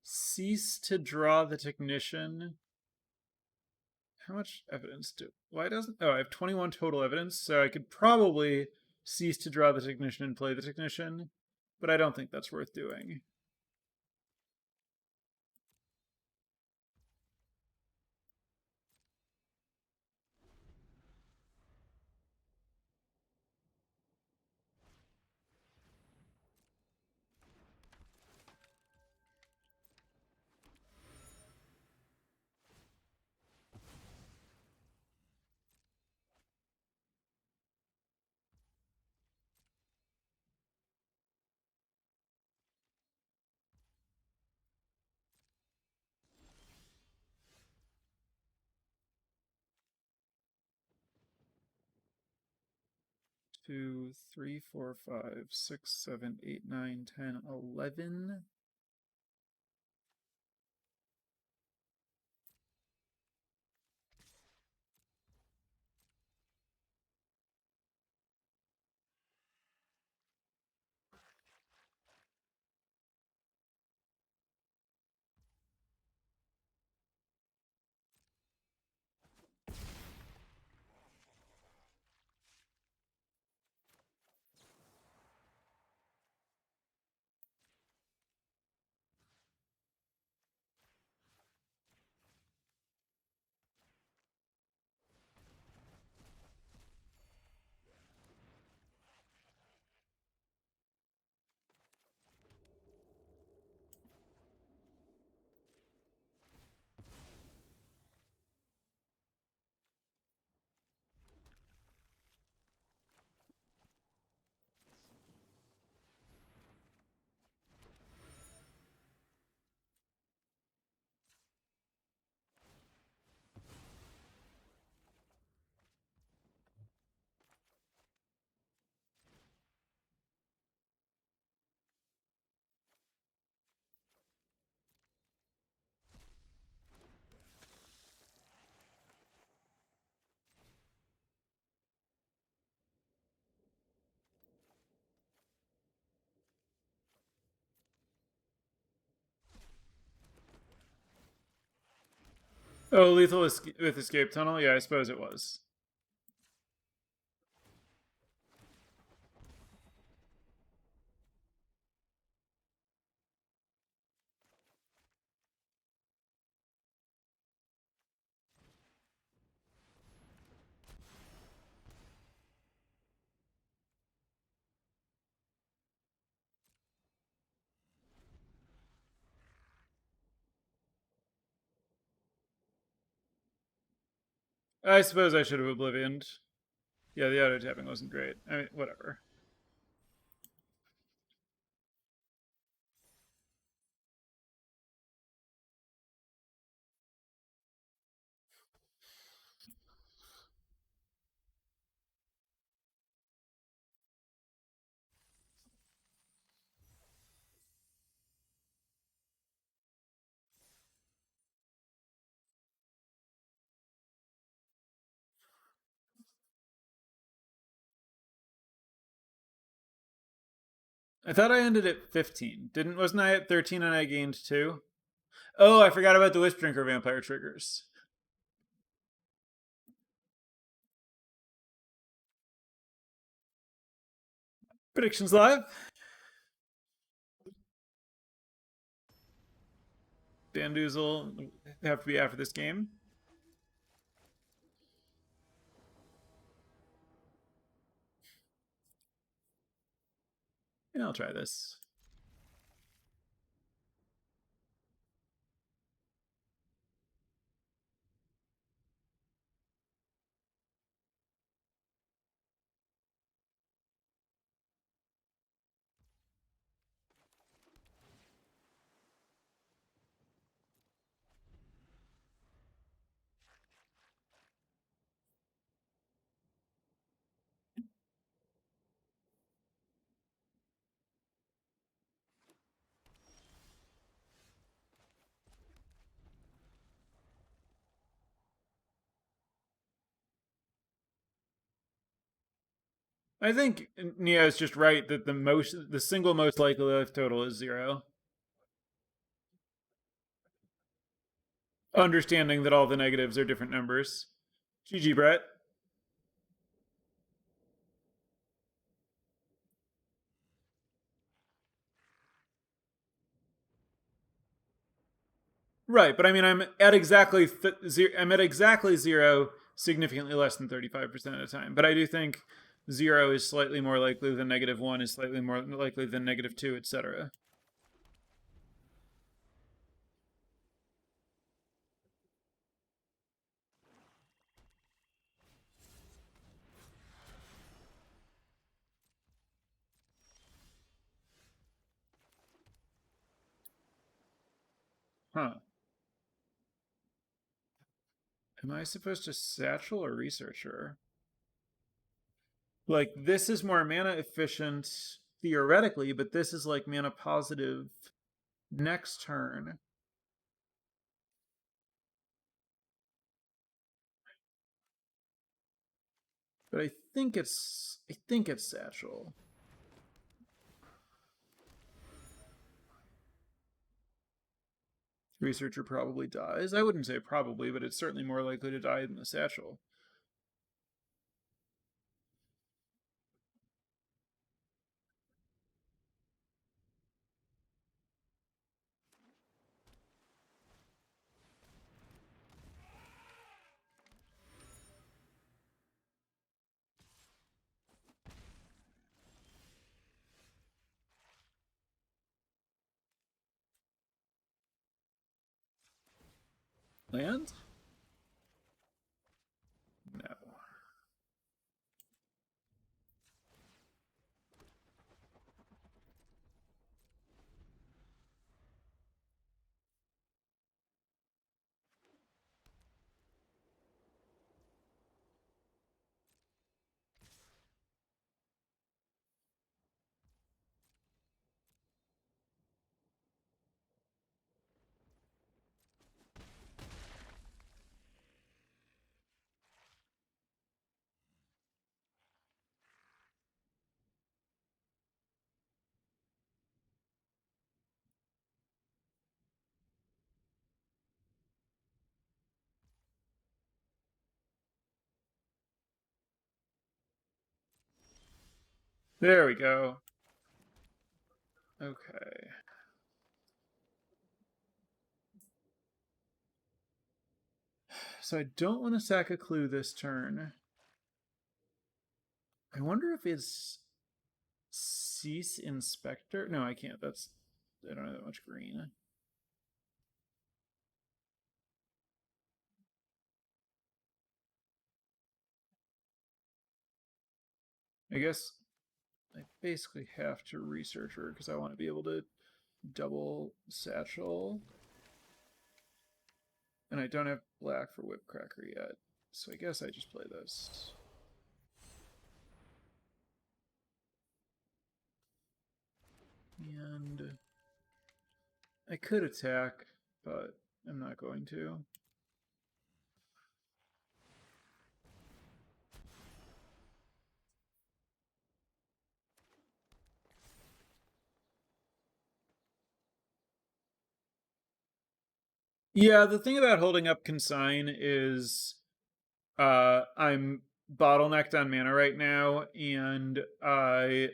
Speaker 1: cease to draw the technician. How much evidence do? Why doesn't? Oh, I have 21 total evidence, so I could probably cease to draw the technician and play the technician, but I don't think that's worth doing. 2, 3, 4, 5, 6, 7, 8, 9, 10, 11. Oh, lethal with escape tunnel? Yeah, I suppose it was. I suppose I should have oblivioned. Yeah, the auto tapping wasn't great. I mean, whatever. I thought I ended at 15. Wasn't I at 13 and I gained 2? Oh, I forgot about the Wisp Drinker vampire triggers. Predictions live. Bandoozle have to be after this game. Yeah, I'll try this. I think Nia is just right that the single most likely life total is 0. Understanding that all the negatives are different numbers. GG, Brett. Right, but I mean, I'm at exactly 0, significantly less than 35% of the time. But I do think 0 is slightly more likely than -1 is slightly more likely than -2, etc. Huh. Am I supposed to satchel or researcher? Like, this is more mana efficient theoretically, but this is like mana positive next turn. But I think it's satchel. Researcher probably dies. I wouldn't say probably, but it's certainly more likely to die than the satchel. Land? No. There we go. Okay. So I don't want to sack a clue this turn. I wonder if it's Cease Inspector. No, I can't. I don't have that much green. I guess I basically have to research her because I want to be able to double satchel. And I don't have black for Whipcracker yet. So I guess I just play this. And I could attack, but I'm not going to. Yeah, the thing about holding up Consign is I'm bottlenecked on mana right now, and I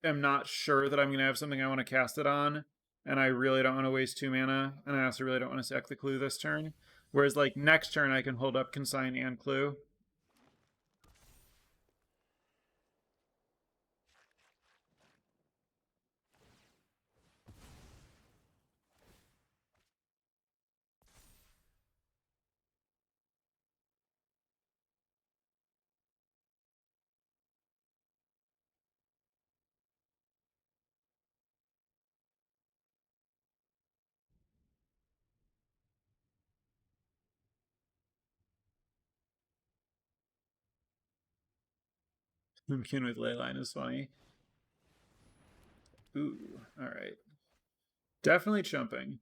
Speaker 1: am not sure that I'm going to have something I want to cast it on, and I really don't want to waste 2 mana, and I also really don't want to sack the Clue this turn. Whereas, like, next turn I can hold up Consign and Clue. Mimkin with Leyline is funny. Ooh, alright. Definitely chumping.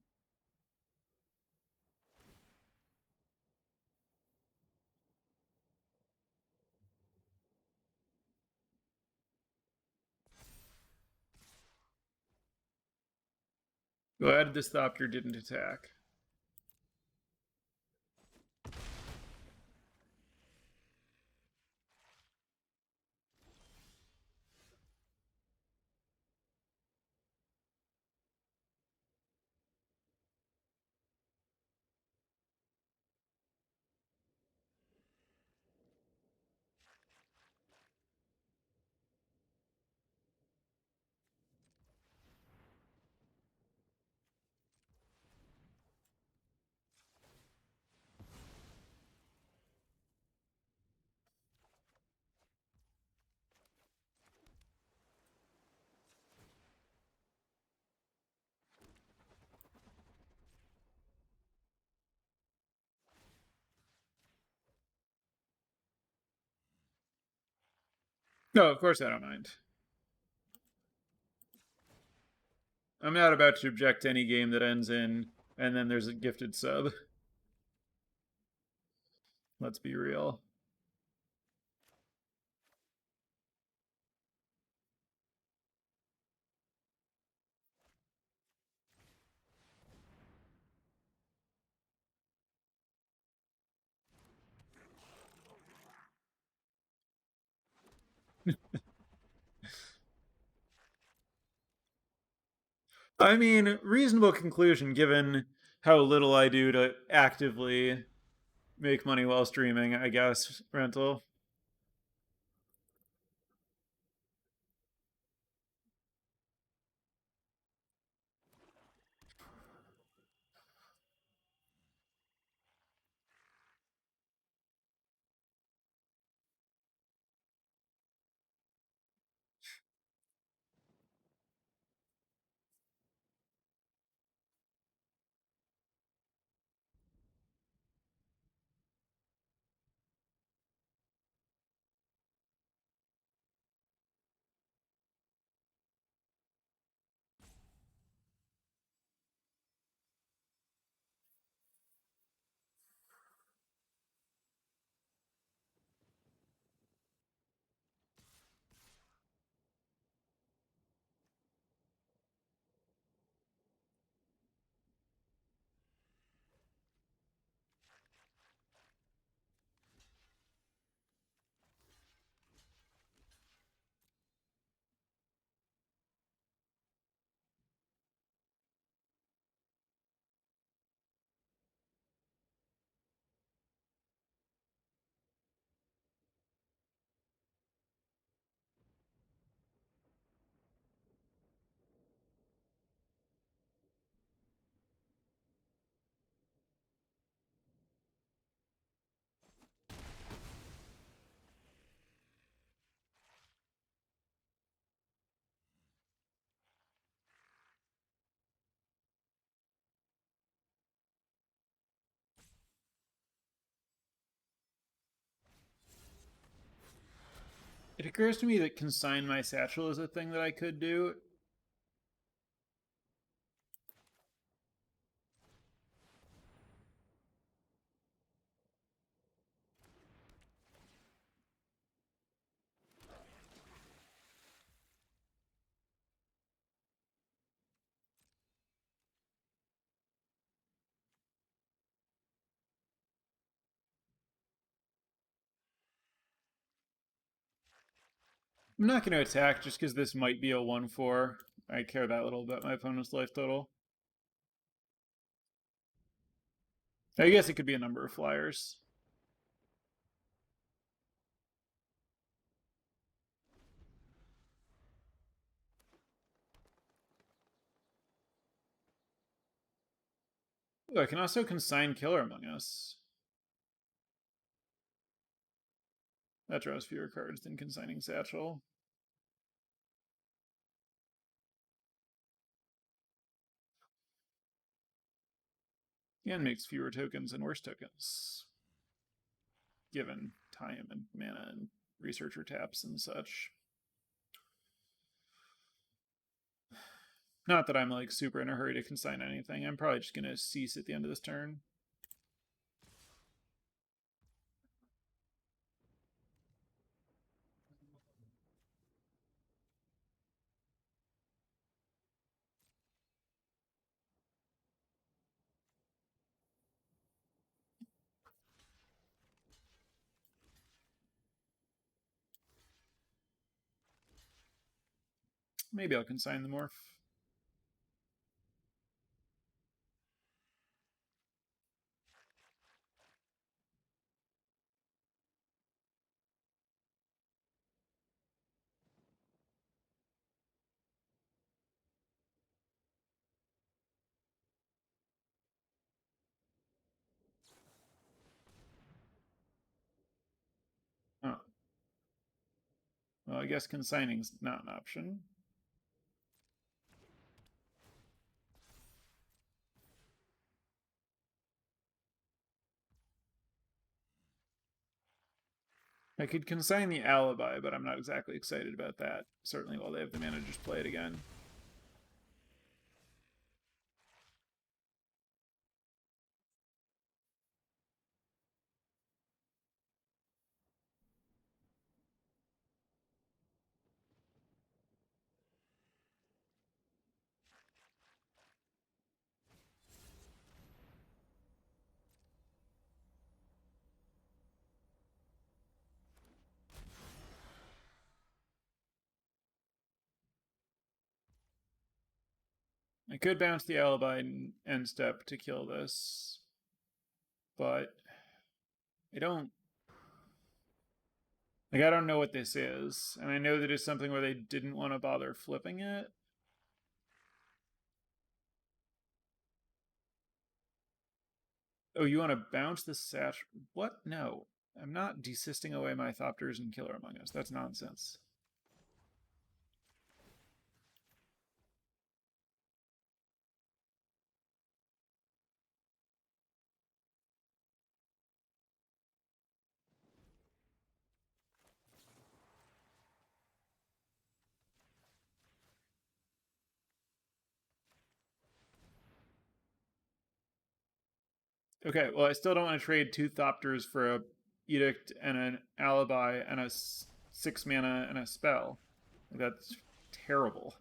Speaker 1: Glad this Thopter didn't attack. No, of course I don't mind. I'm not about to object to any game that ends in, and then there's a gifted sub. Let's be real. I mean, reasonable conclusion given how little I do to actively make money while streaming, I guess, Rental. It occurs to me that consign my satchel is a thing that I could do. I'm not going to attack just because this might be a 1-4. I care that little about my opponent's life total. I guess it could be a number of flyers. Ooh, I can also consign Killer Among Us. That draws fewer cards than consigning Satchel. And makes fewer tokens and worse tokens. Given time and mana and researcher taps and such. Not that I'm like super in a hurry to consign anything. I'm probably just going to cease at the end of this turn. Maybe I'll consign the morph. Oh. Well, I guess consigning's not an option. I could consign the alibi, but I'm not exactly excited about that. Certainly while they have the mana, just play it again. I could bounce the alibi and end step to kill this, but I don't. Like, I don't know what this is, and I know that it's something where they didn't want to bother flipping it. Oh, you want to bounce the sash? What? No. I'm not desisting away my Thopters and Killer Among Us. That's nonsense. Okay, well, I still don't want to trade 2 Thopters for a Edict and an Alibi and a 6 mana and a spell. That's terrible.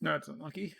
Speaker 1: No, it's unlucky.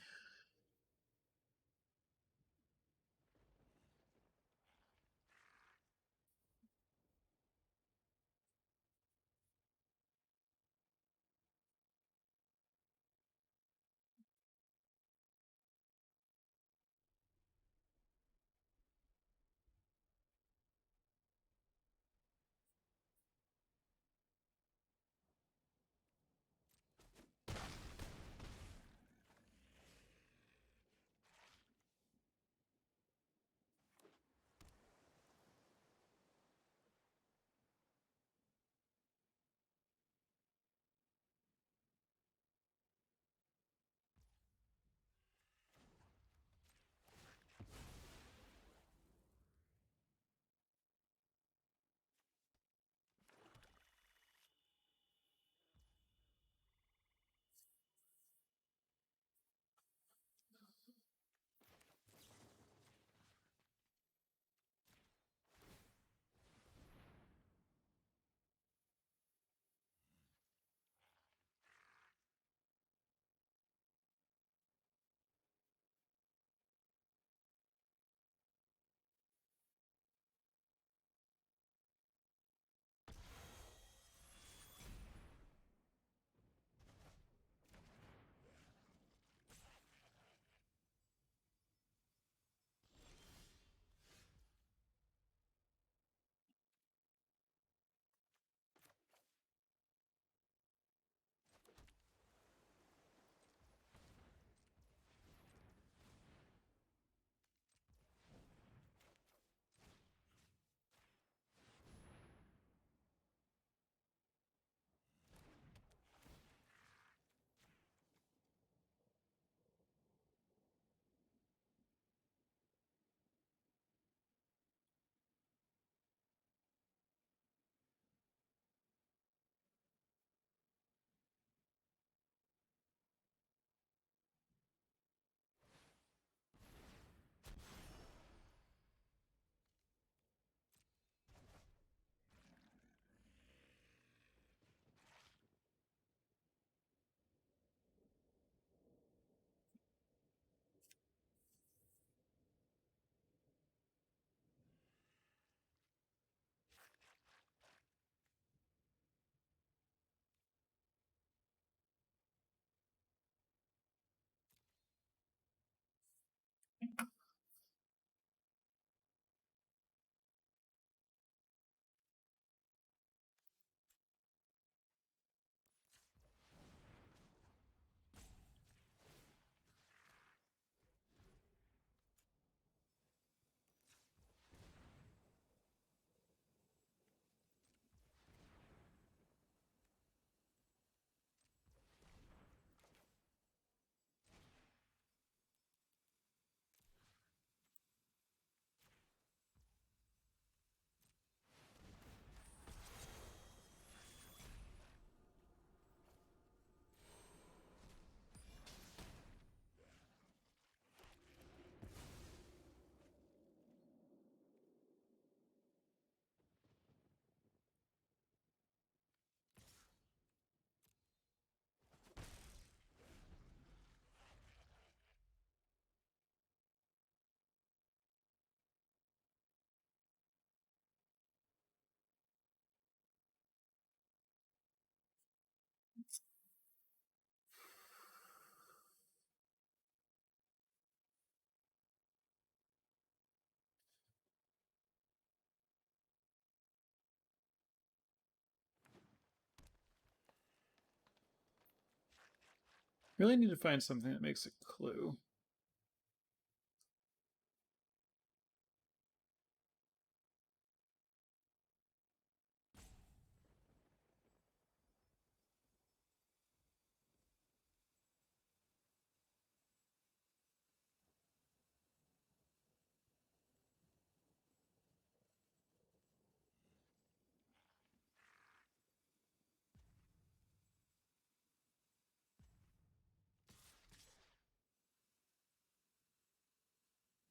Speaker 1: Really need to find something that makes a clue.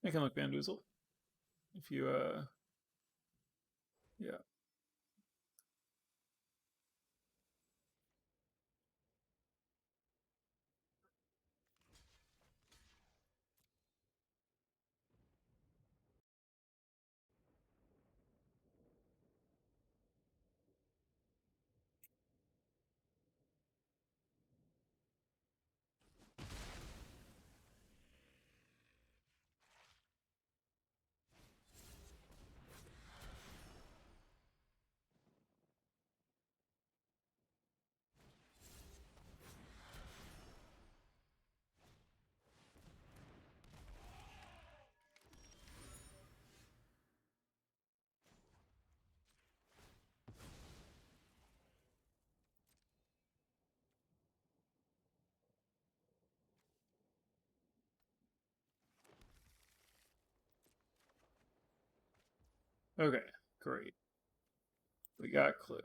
Speaker 1: I can look bamboozle. If you yeah. Okay, great. We got clue.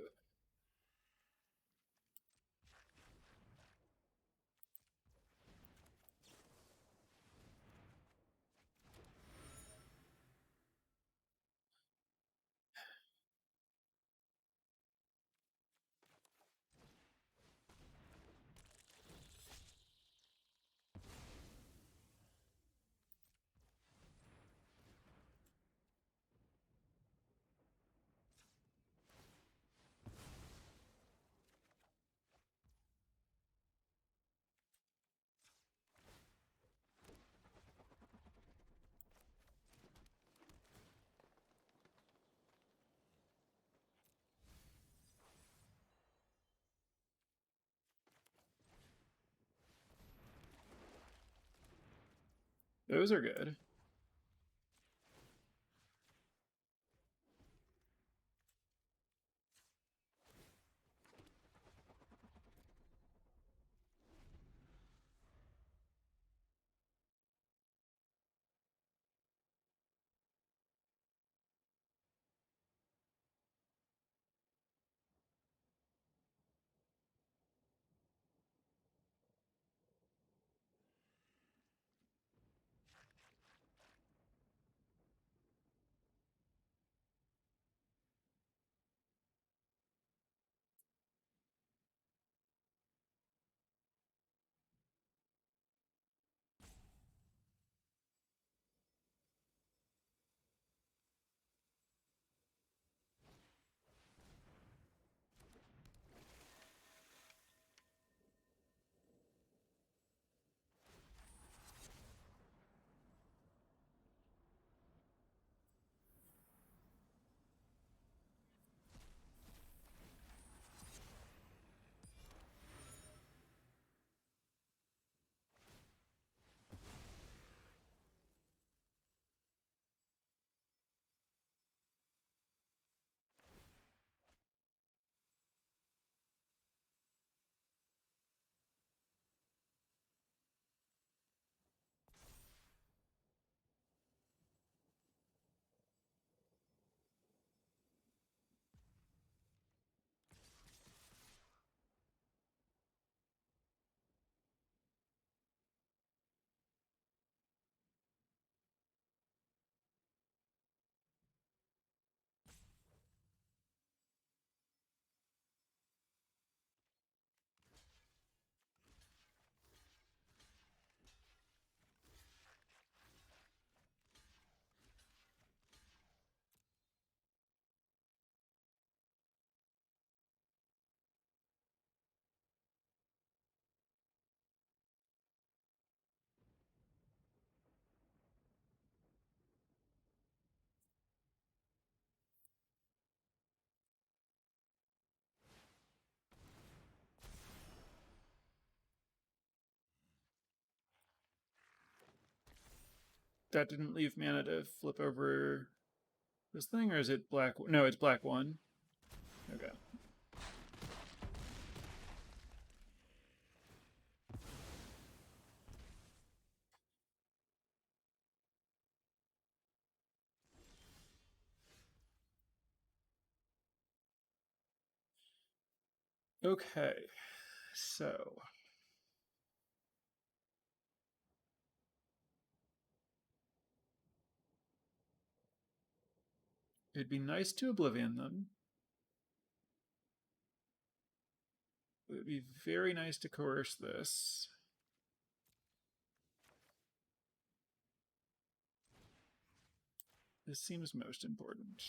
Speaker 1: Those are good. That didn't leave mana to flip over this thing, or is it black? No, it's black one. Okay. Okay. So it'd be nice to oblivion them. It would be very nice to coerce this. This seems most important.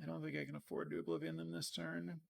Speaker 1: I don't think I can afford to oblivion them this turn.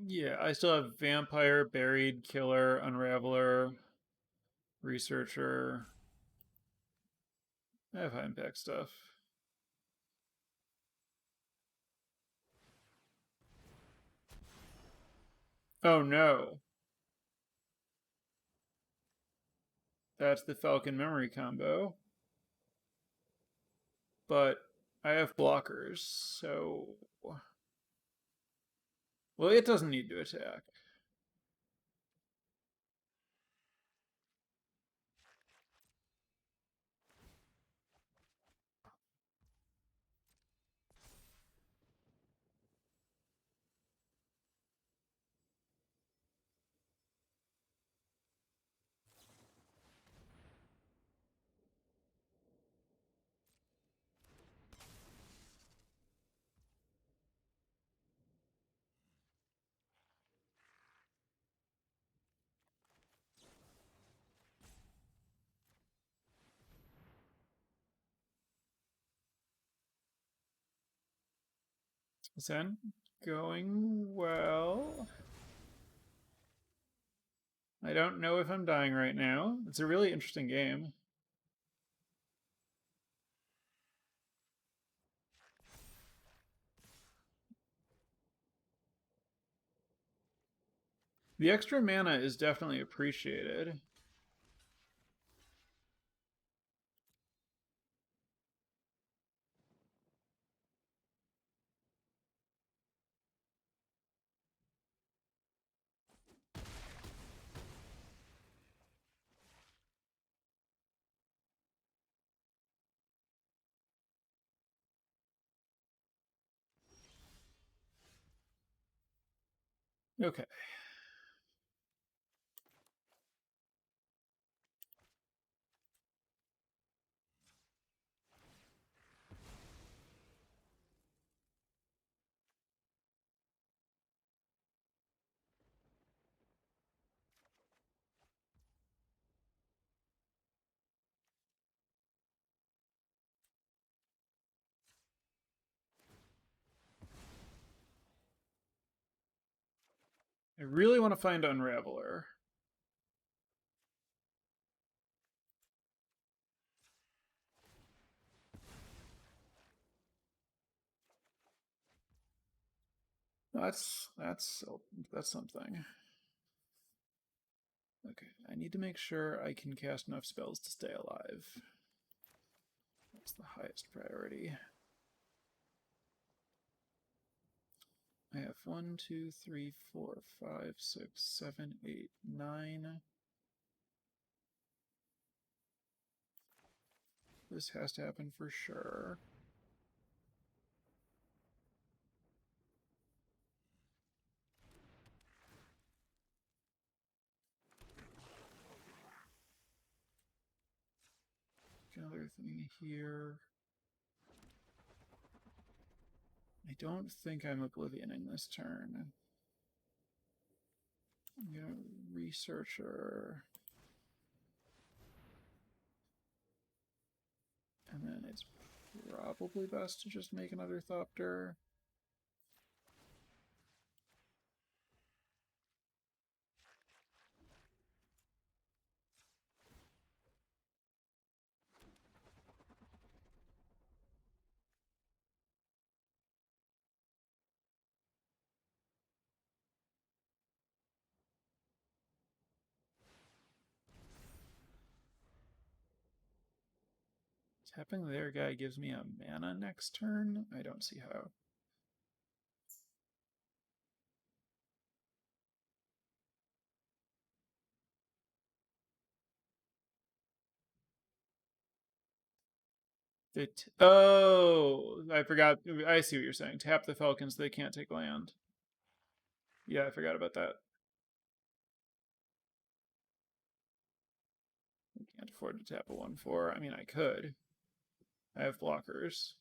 Speaker 1: Yeah, I still have Vampire, Buried, Killer, Unraveler, Researcher. I have high impact stuff. Oh no. That's the Falcon memory combo. But I have blockers, so. Well, it doesn't need to attack. Zen going well. I don't know if I'm dying right now. It's a really interesting game. The extra mana is definitely appreciated. Okay. I really want to find Unraveler. That's something. Okay, I need to make sure I can cast enough spells to stay alive. That's the highest priority. I have 1, 2, 3, 4, 5, 6, 7, 8, 9. This has to happen for sure. Another thing here. I don't think I'm Oblivioning this turn. I'm gonna Researcher. And then it's probably best to just make another Thopter. Tapping their guy gives me a mana next turn? I don't see how. Oh, I forgot. I see what you're saying. Tap the Falcons, they can't take land. Yeah, I forgot about that. I can't afford to tap a 1/4. I mean, I could. I have blockers.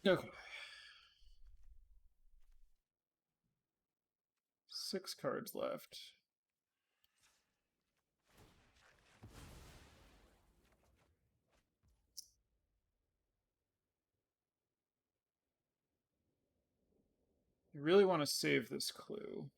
Speaker 1: Okay. 6 cards left. I really want to save this clue.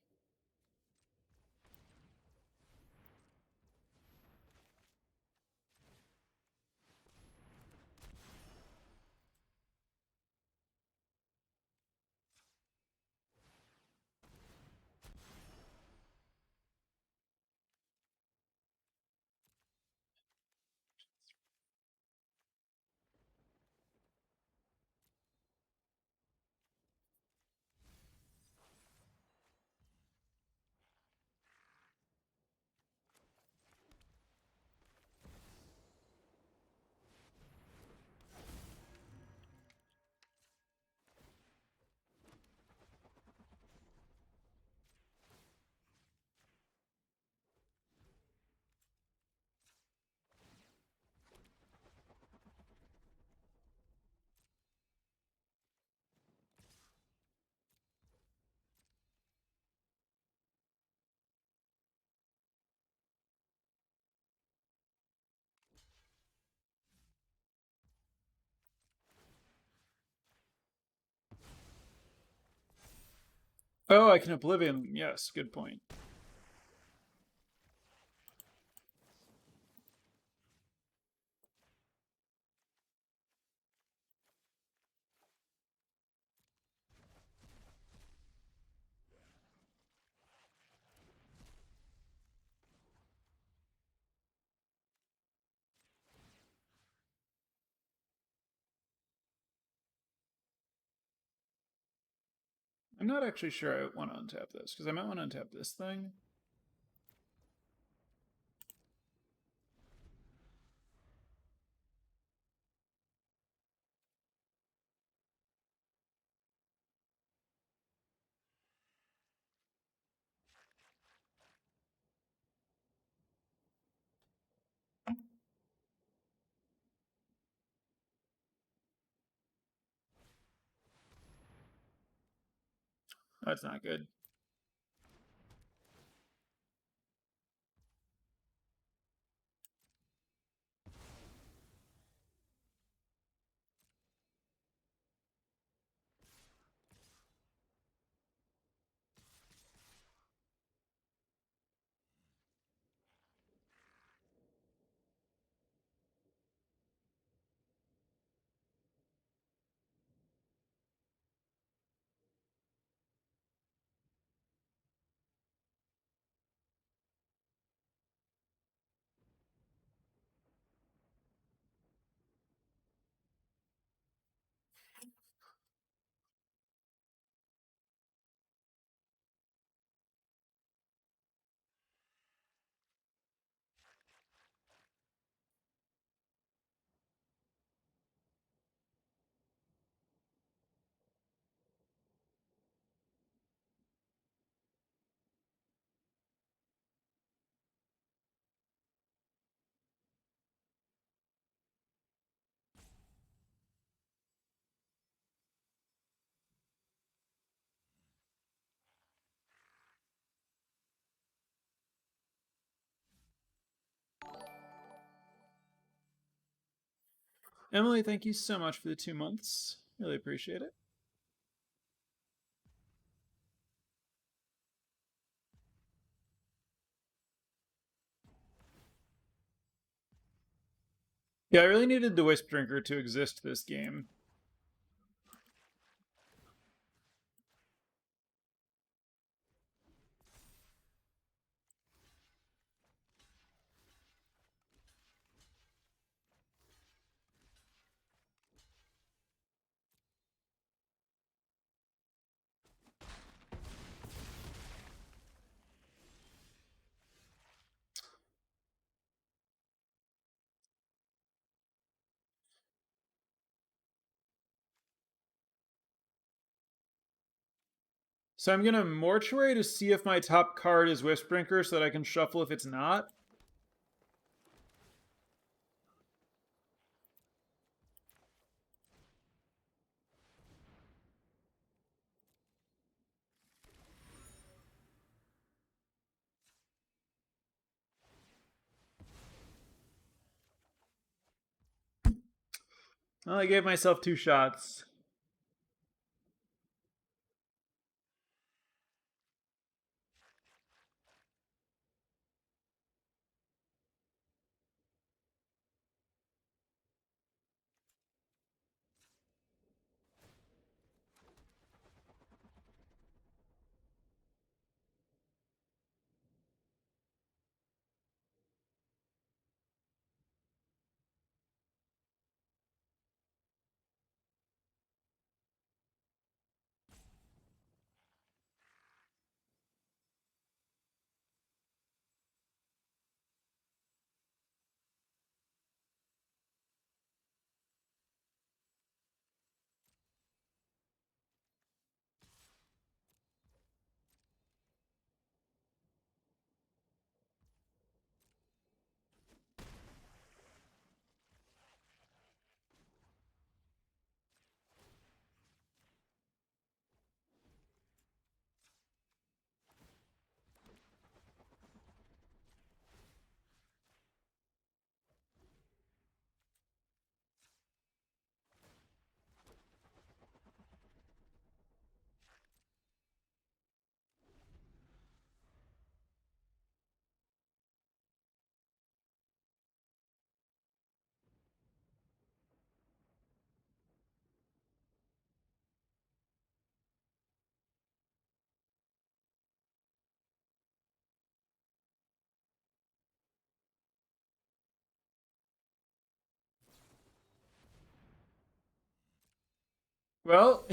Speaker 1: Oh, I can Oblivion. Yes, good point. I'm not actually sure I want to untap this, because I might want to untap this thing. That's not good. Emily, thank you so much for the 2 months. Really appreciate it. Yeah, I really needed the Wisp Drinker to exist this game. So I'm gonna Mortuary to see if my top card is Wisp-Drinker so that I can shuffle if it's not. Well, I gave myself 2 shots. Well,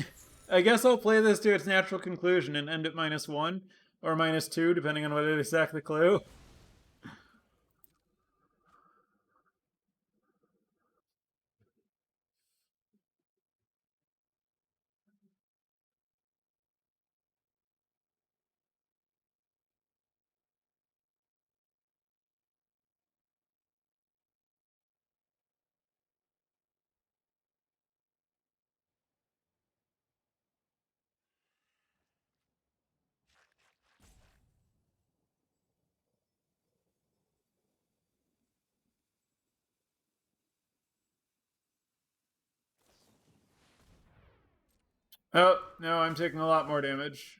Speaker 1: I guess I'll play this to its natural conclusion and end at -1 or -2, depending on whether they sack the clue. Oh, no, I'm taking a lot more damage.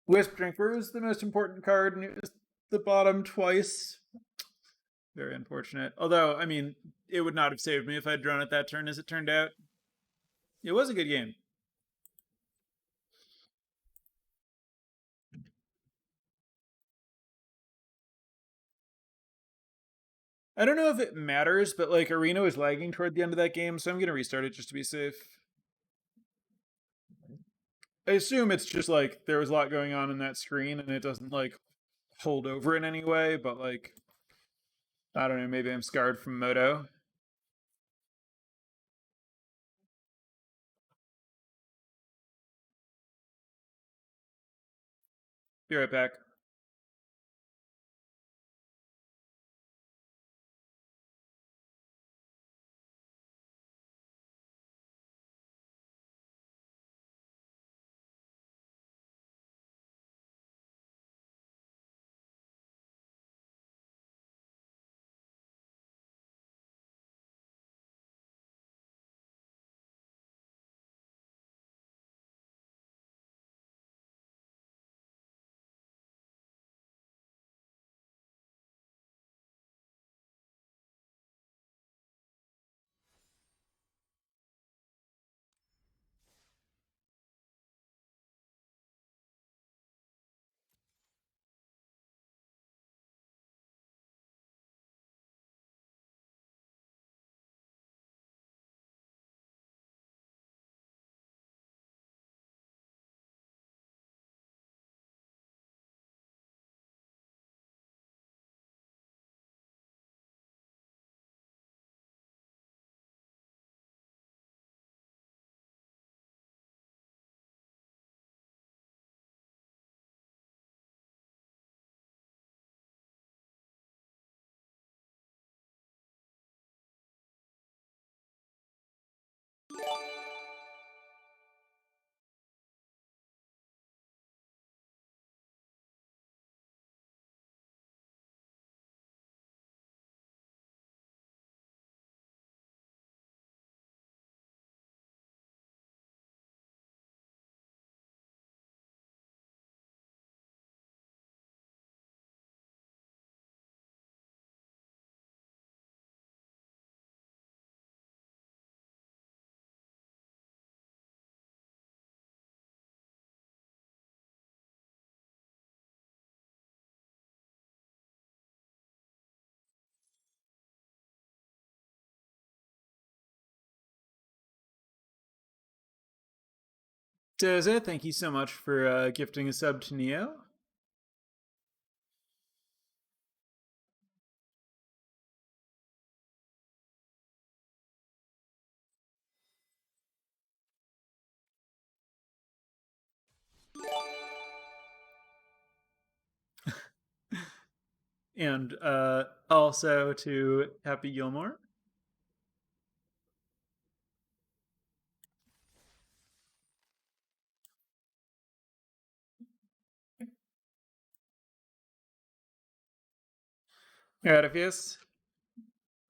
Speaker 1: Wisp Drinker is the most important card, and it was the bottom twice. Very unfortunate. Although, I mean, it would not have saved me if I'd drawn it that turn, as it turned out. It was a good game. I don't know if it matters, but like Arena was lagging toward the end of that game, so I'm gonna restart it just to be safe. I assume it's just like there was a lot going on in that screen and it doesn't like hold over in any way, but like I don't know, maybe I'm scarred from Moto. Be right back. Doza, thank you so much for gifting a sub to Neo. And also to Happy Gilmore. Gratifius.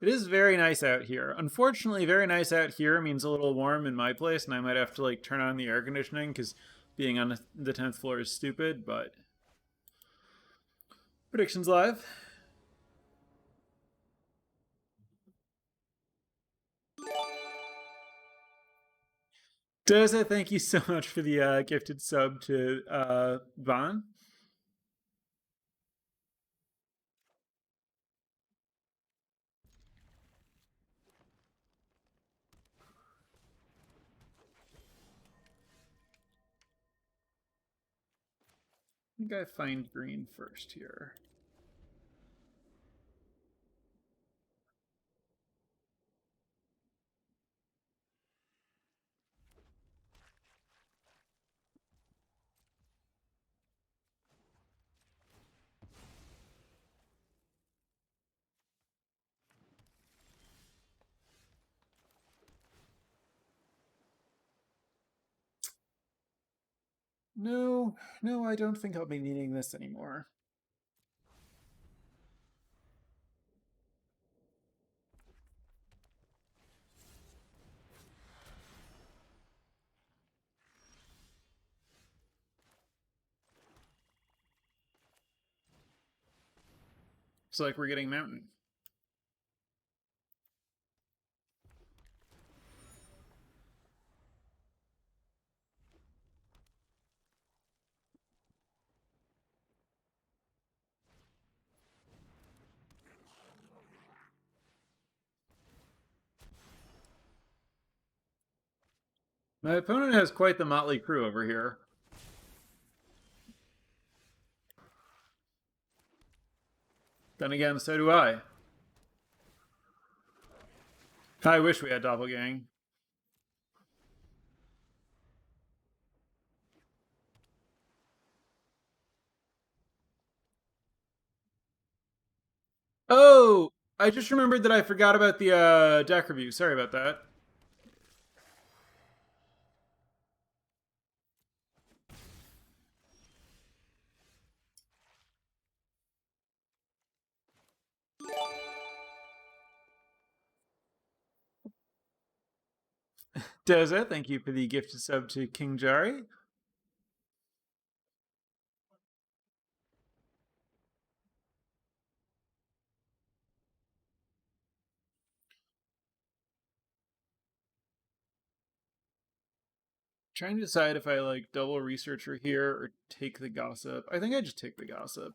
Speaker 1: It is very nice out here. Unfortunately, very nice out here means a little warm in my place, and I might have to like turn on the air conditioning because being on the 10th floor is stupid, but predictions live. Doza, thank you so much for the gifted sub to Vaughn. I think I find green first here. No, no, I don't think I'll be needing this anymore. It's like we're getting mountain. My opponent has quite the motley crew over here. Then again, so do I. I wish we had Doppelgang. Oh, I just remembered that I forgot about the deck review. Sorry about that. Deza, thank you for the gifted sub to King Jari. Trying to decide if I like double researcher here or take the gossip. I think I just take the gossip.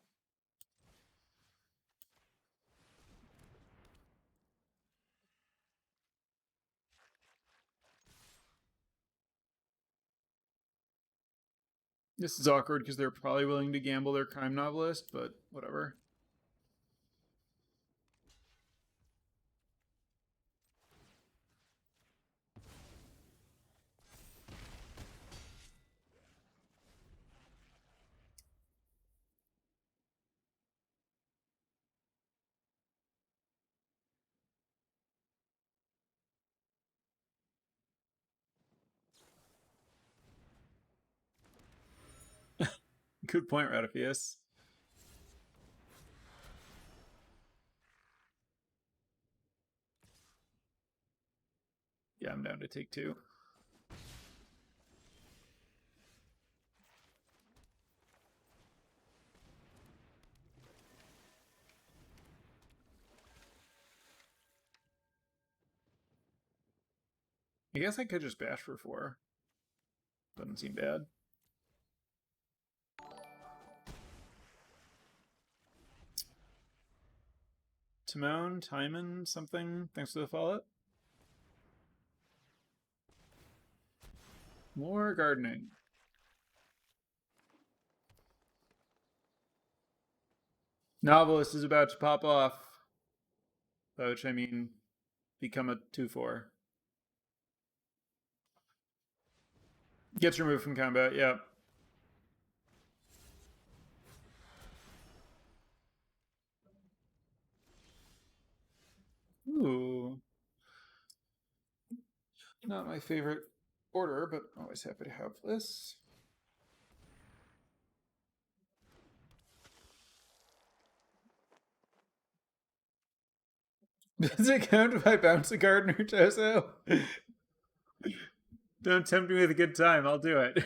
Speaker 1: This is awkward because they're probably willing to gamble their crime novelist, but whatever. Good point, Ratifius. Yeah, I'm down to take two. I guess I could just bash for 4. Doesn't seem bad. Timon, Timon, something. Thanks for the follow-up. More gardening. Novelist is about to pop off, by which I mean become a 2/4. Gets removed from combat, yeah. Ooh. Not my favorite order, but always happy to have this. Does it count if I bounce a gardener, Tozo? Don't tempt me with a good time. I'll do it.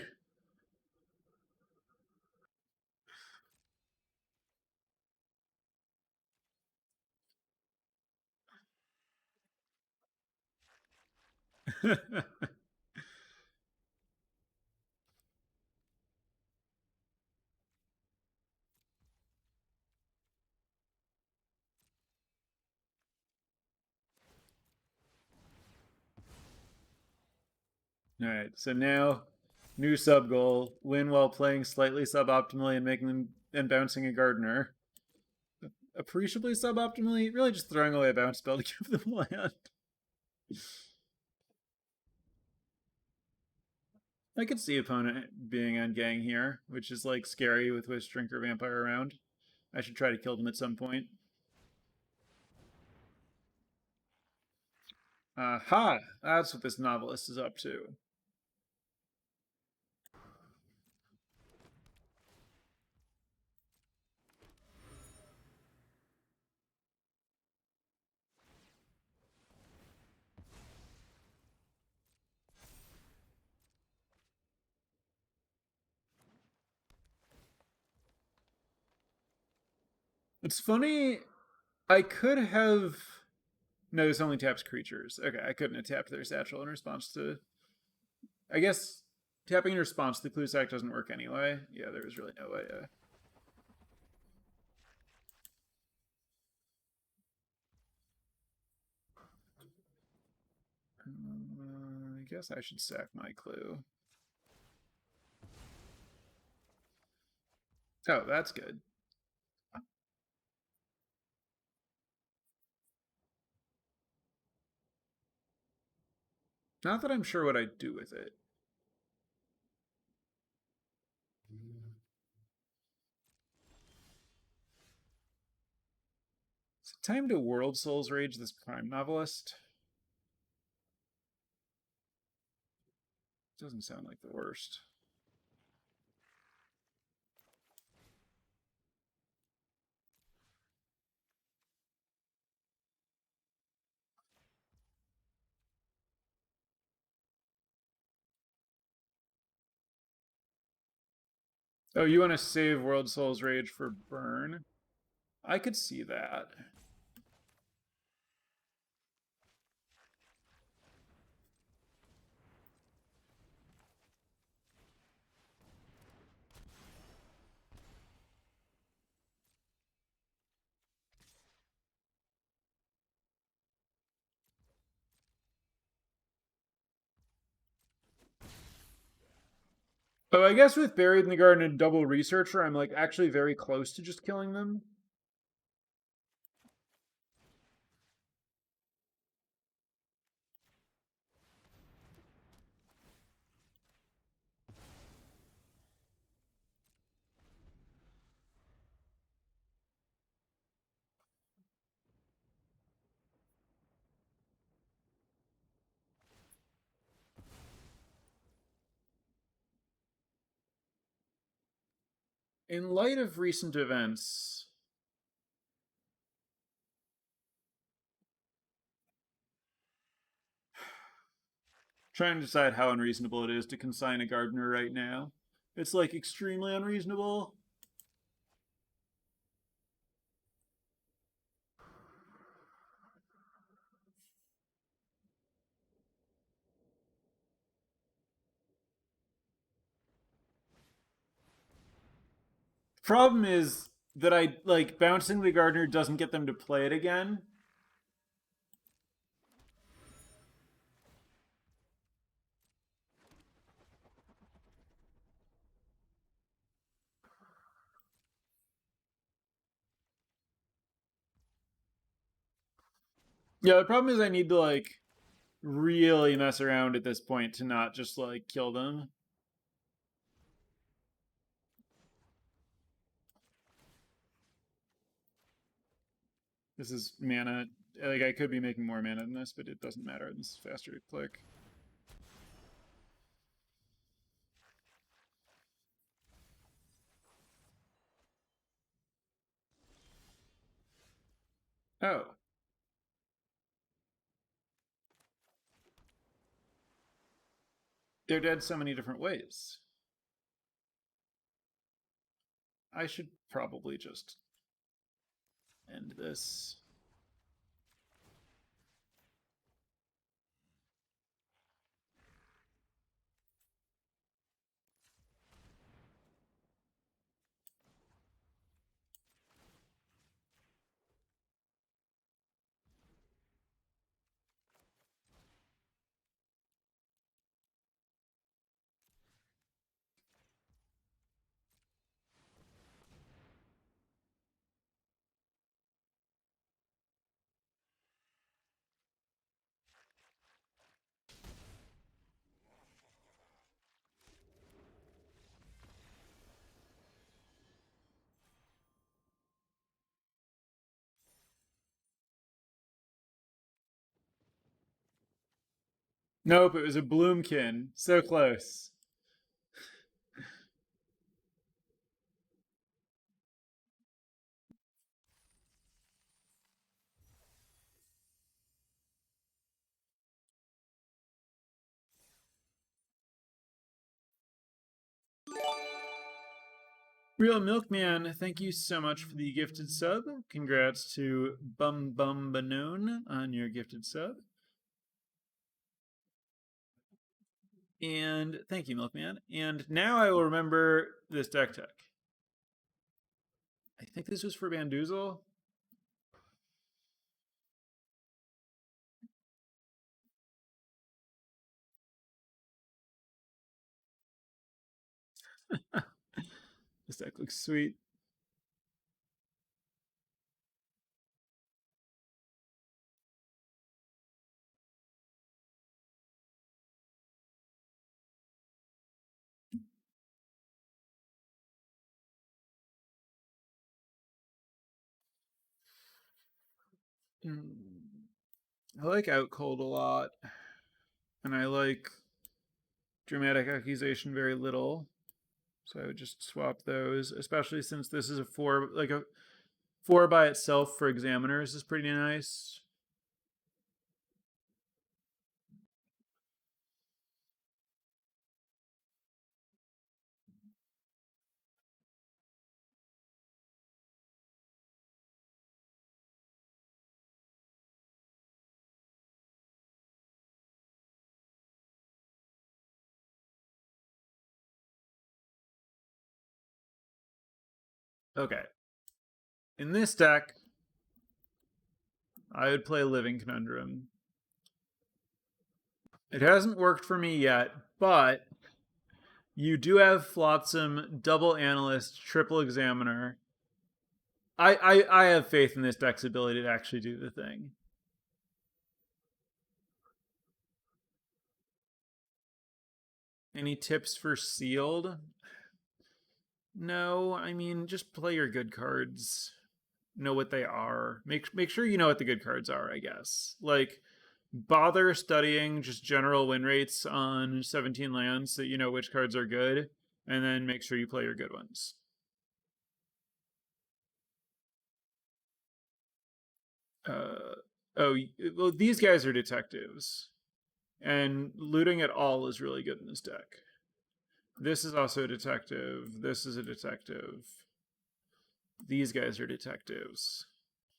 Speaker 1: All right, so now new sub goal: win while playing slightly suboptimally and making them and bouncing a gardener. Appreciably suboptimally, really just throwing away a bounce spell to give them land. I could see opponent being on gang here, which is like scary with Wish Drinker Vampire around. I should try to kill them at some point. Aha! That's what this novelist is up to. It's funny. I could have. No, this only taps creatures. Okay, I couldn't have tapped their satchel in response to. I guess tapping in response to the clue sack doesn't work anyway. Yeah, there was really no way. I guess I should sack my clue. Oh, that's good. Not that I'm sure what I'd do with it. Is it time to World Souls Rage this Prime Novelist? Doesn't sound like the worst. Oh, you want to save World Souls Rage for burn? I could see that. Oh, I guess with Buried in the Garden and Double Researcher, I'm like actually very close to just killing them. In light of recent events, trying to decide how unreasonable it is to consign a gardener right now. It's like extremely unreasonable. Problem is that I like bouncing the gardener doesn't get them to play it again. Yeah, the problem is I need to like really mess around at this point to not just like kill them. This is mana. Like I could be making more mana than this, but it doesn't matter. This is faster to click. Oh. They're dead so many different ways. I should probably just end this. Nope, it was a Bloomkin. So close. Real Milkman, thank you so much for the gifted sub. Congrats to Bum Bum Banone on your gifted sub. And thank you, Milkman. And now I will remember this deck tech. I think this was for Bandoozle. This deck looks sweet. I like Out Cold a lot. And I like Dramatic Accusation very little. So I would just swap those, especially since this is a 4, like a 4 by itself for Examiners is pretty nice. Okay. In this deck, I would play Living Conundrum. It hasn't worked for me yet, but you do have Flotsam, Double Analyst, Triple Examiner. I have faith in this deck's ability to actually do the thing. Any tips for Sealed? No, I mean just play your good cards. Know what they are. Make sure you know what the good cards are, I guess. Like bother studying just general win rates on 17 lands so you know which cards are good, and then make sure you play your good ones. Oh, well, these guys are detectives, and looting at all is really good in this deck. This is also a detective. This is a detective. These guys are detectives.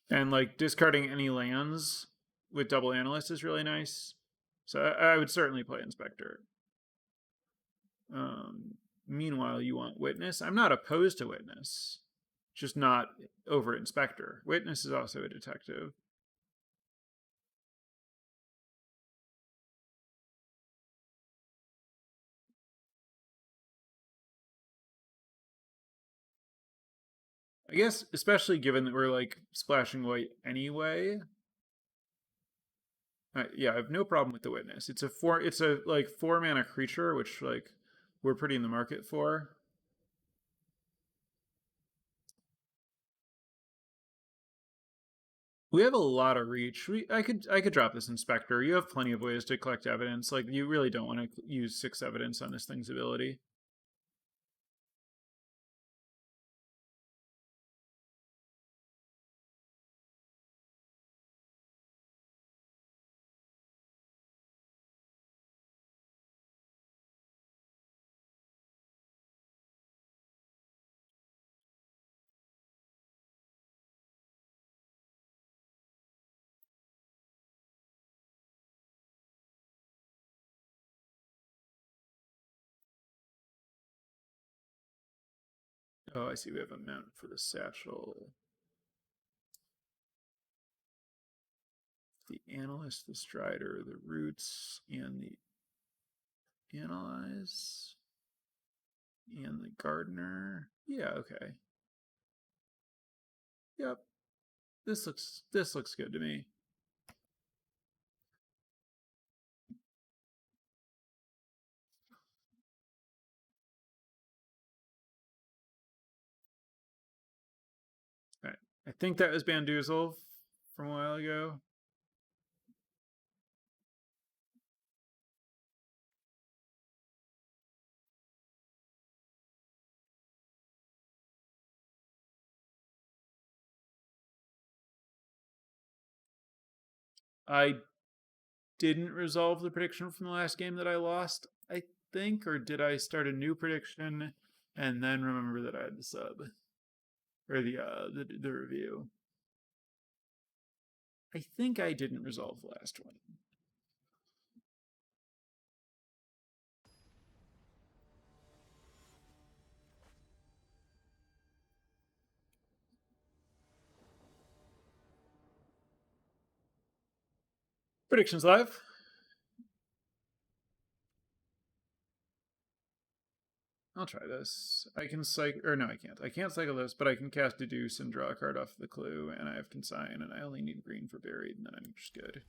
Speaker 1: And like discarding any lands with double analyst is really nice. So I would certainly play Inspector. Meanwhile, you want Witness. I'm not opposed to Witness, just not over Inspector. Witness is also a detective. I guess, especially given that we're like splashing white anyway, Yeah, I have no problem with the witness. It's a like 4 mana creature, which like we're pretty in the market for. We have a lot of reach. I could drop this inspector. You have plenty of ways to collect evidence. Like you really don't want to use 6 evidence on this thing's ability. Oh, I see. We have a mount for the satchel. The analyst, the strider, the roots, and the analyze, and the gardener. Yeah, okay. Yep. This looks good to me. All right. I think that was Bandoozle from a while ago. I didn't resolve the prediction from the last game that I lost, I think, or did I start a new prediction and then remember that I had the sub or the review? I think I didn't resolve the last one. Predictions live. I'll try this. I can cycle, or no, I can't. I can't cycle this, but I can cast Deduce and draw a card off the clue, and I have Consign, and I only need green for Buried, and then I'm just good.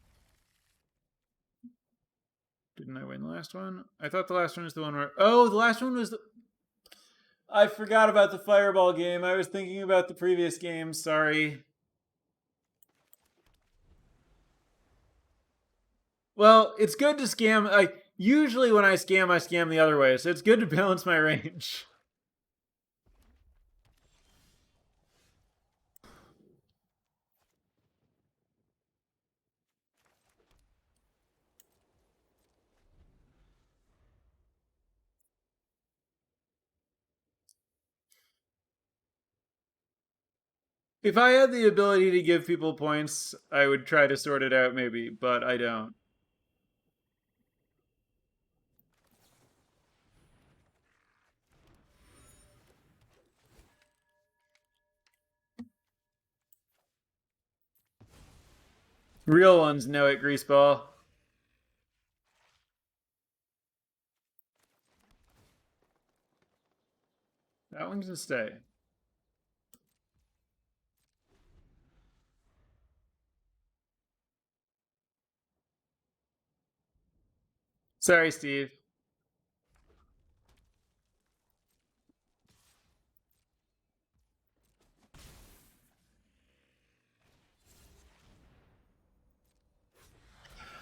Speaker 1: Didn't I win the last one? I thought the last one was the one where... Oh, the last one was the... I forgot about the Fireball game. I was thinking about the previous game. Sorry. Well, it's good to scam. Usually when I scam the other way, so it's good to balance my range. If I had the ability to give people points, I would try to sort it out maybe, but I don't. Real ones know it, Greaseball. That one can stay. Sorry, Steve.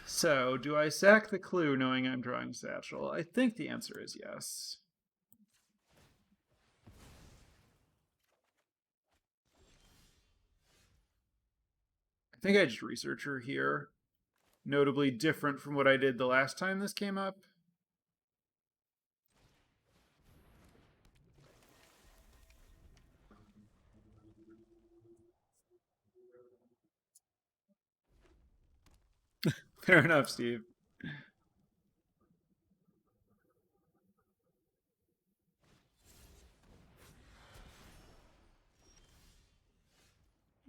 Speaker 1: So, do I sack the clue knowing I'm drawing Satchel? I think the answer is yes. I think I just Researcher here. Notably different from what I did the last time this came up. Fair enough, Steve.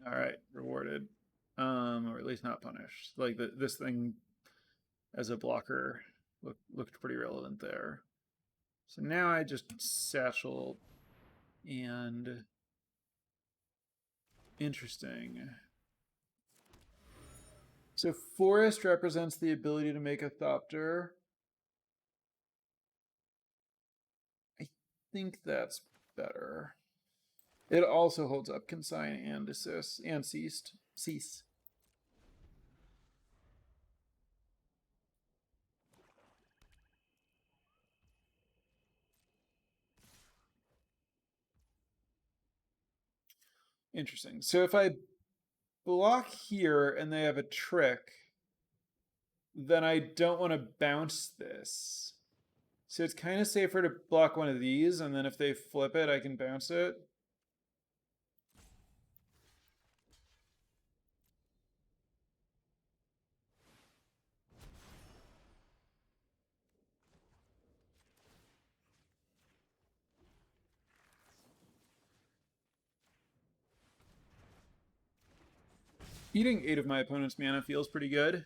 Speaker 1: All right, rewarded. Or at least not punished. Like this thing as a blocker looked pretty relevant there. So now I just satchel and interesting. So forest represents the ability to make a thopter. I think that's better. It also holds up consign and desist and cease. Interesting. So if I block here and they have a trick, then I don't want to bounce this. So it's kind of safer to block one of these, and then if they flip it, I can bounce it. Eating 8 of my opponent's mana feels pretty good.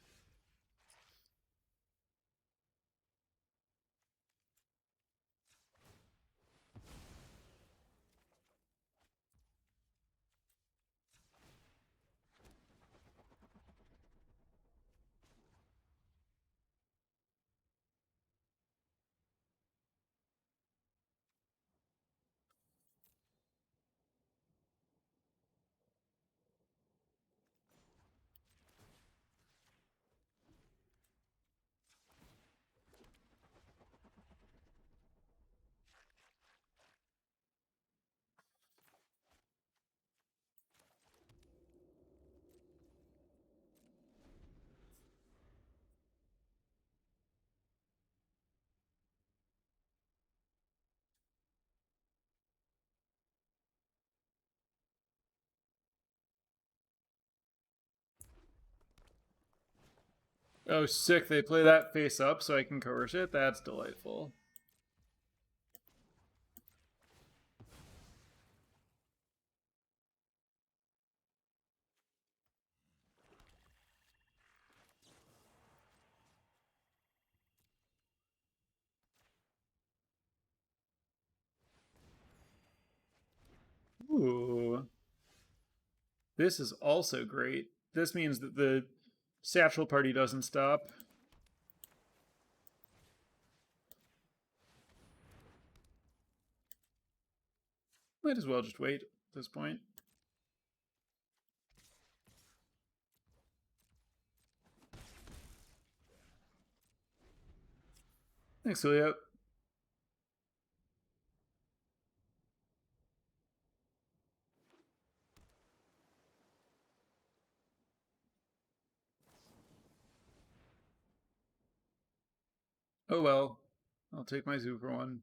Speaker 1: Oh, sick. They play that face up so I can coerce it. That's delightful. Ooh. This is also great. This means that the satchel party doesn't stop. Might as well just wait at this point. Thanks, Juliet. Oh well. I'll take my zoo for one.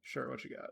Speaker 1: Sure, what you got?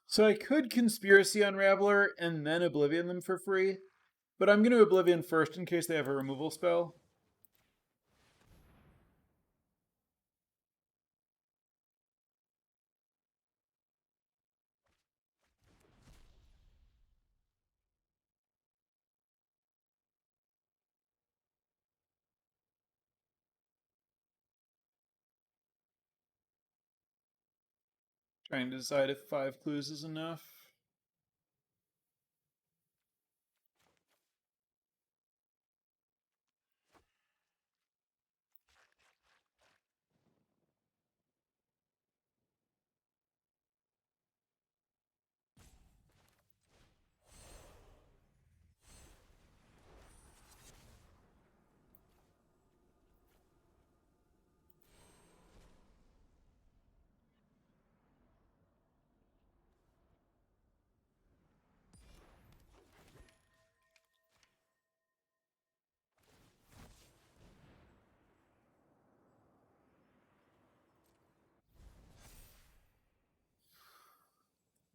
Speaker 1: So I could Conspiracy Unraveler and then Oblivion them for free, but I'm going to Oblivion first in case they have a removal spell. Trying to decide if 5 clues is enough.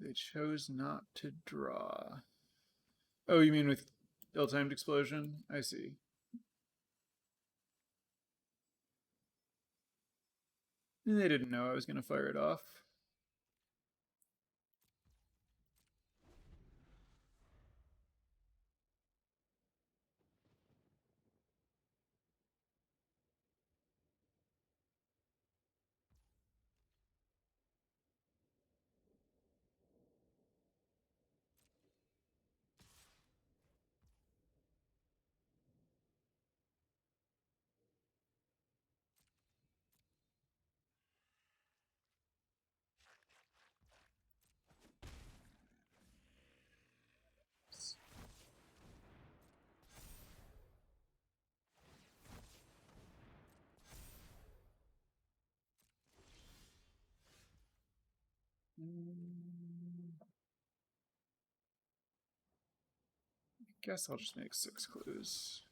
Speaker 1: they chose not to draw. Oh, you mean with ill-timed explosion? I see. And they didn't know I was going to fire it off. Guess I'll just make 6 clues.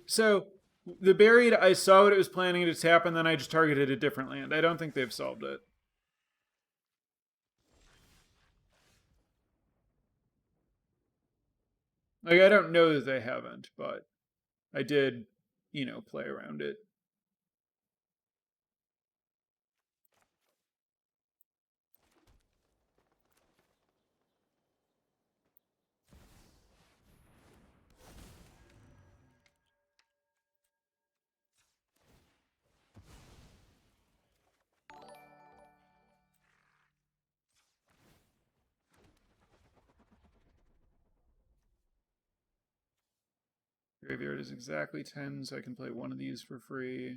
Speaker 1: So the buried, I saw what it was planning to tap, and then I just targeted a different land. I don't think they've solved it. Like, I don't know that they haven't, but I did, play around it. Graveyard is exactly 10, so I can play one of these for free.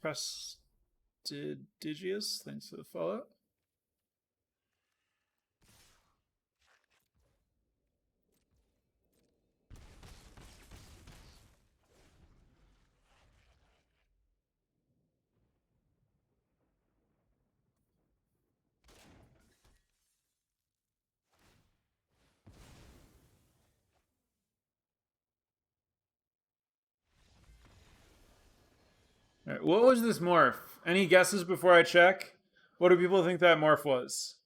Speaker 1: Prestigious, thanks for the follow. All right, what was this morph? Any guesses before I check? What do people think that morph was?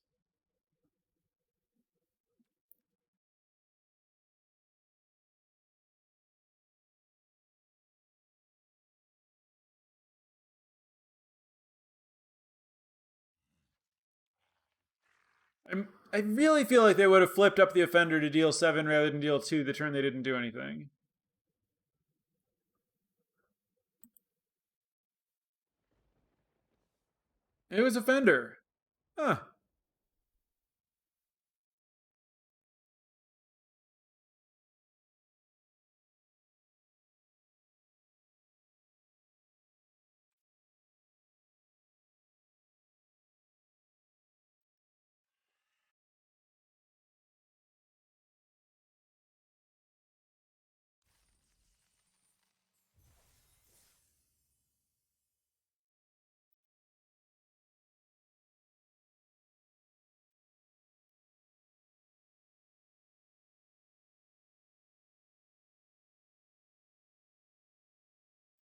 Speaker 1: I really feel like they would have flipped up the offender to deal 7 rather than deal 2 the turn they didn't do anything. It was offender. Huh.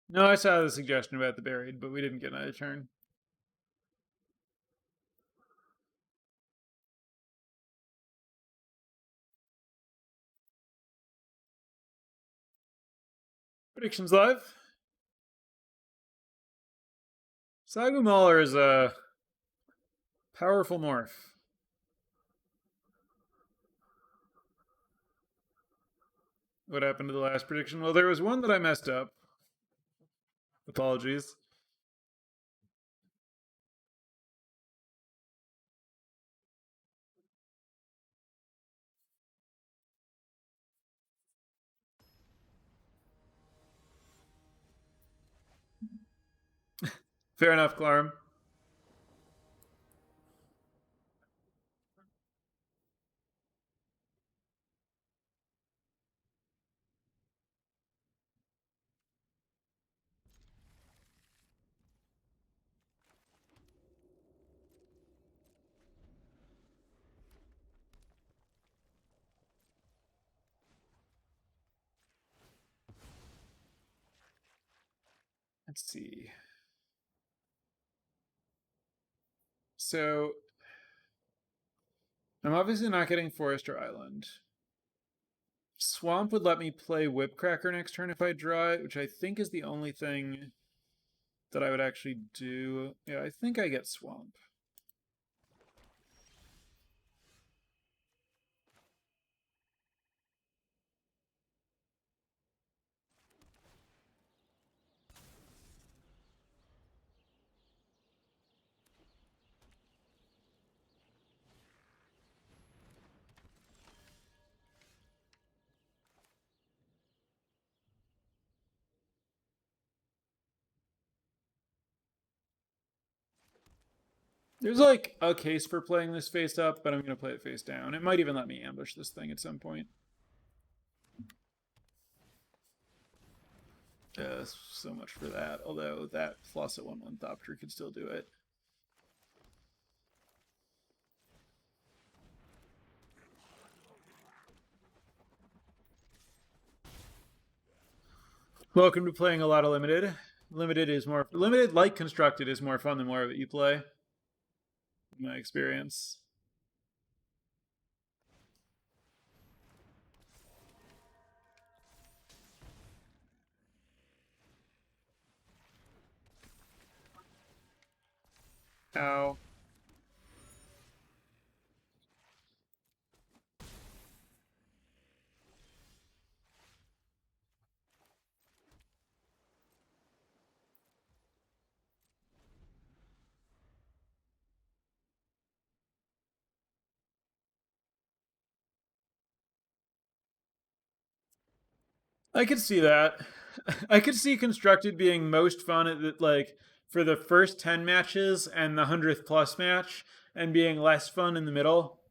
Speaker 1: No, I saw the suggestion about the buried, but we didn't get another turn. Predictions live. Sagu Mauler is a Powerful morph. What happened to the last prediction? Well, there was one that I messed up. Apologies. Fair enough, Clarm. Let's see. So I'm obviously not getting Forester Island. Swamp would let me play Whipcracker next turn if I draw it, which I think is the only thing that I would actually do. Yeah, I think I get Swamp. There's like a case for playing this face up, but I'm going to play it face down. It might even let me ambush this thing at some point. So much for that. Although that floss at 1/1 Thopter could still do it. Welcome to playing a lot of limited. Limited like constructed is more fun the more of it you play. In my experience. Ow. I could see that. I could see constructed being most fun at the, like for the first 10 matches and the 100th plus match, and being less fun in the middle.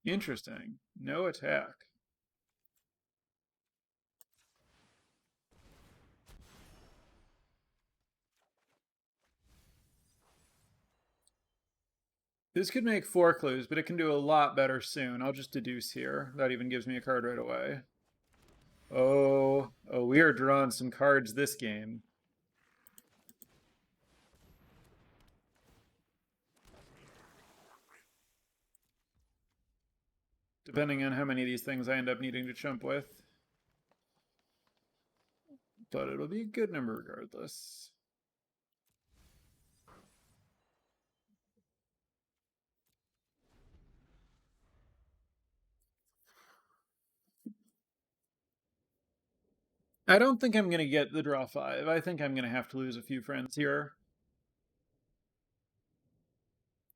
Speaker 1: Interesting. No attack. This could make 4 clues, but it can do a lot better soon. I'll just deduce here. That even gives me a card right away. Oh, we are drawing some cards this game. Depending on how many of these things I end up needing to chump with. But it'll be a good number regardless. I don't think I'm going to get the draw 5. I think I'm going to have to lose a few friends here.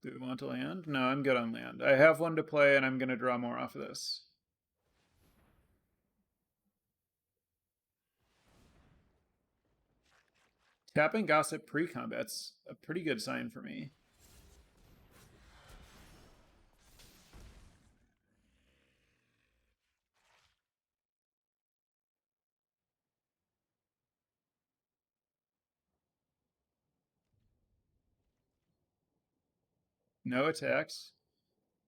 Speaker 1: Do we want to land? No, I'm good on land. I have one to play, and I'm going to draw more off of this. Tapping Gossip pre-combat's a pretty good sign for me. No attacks.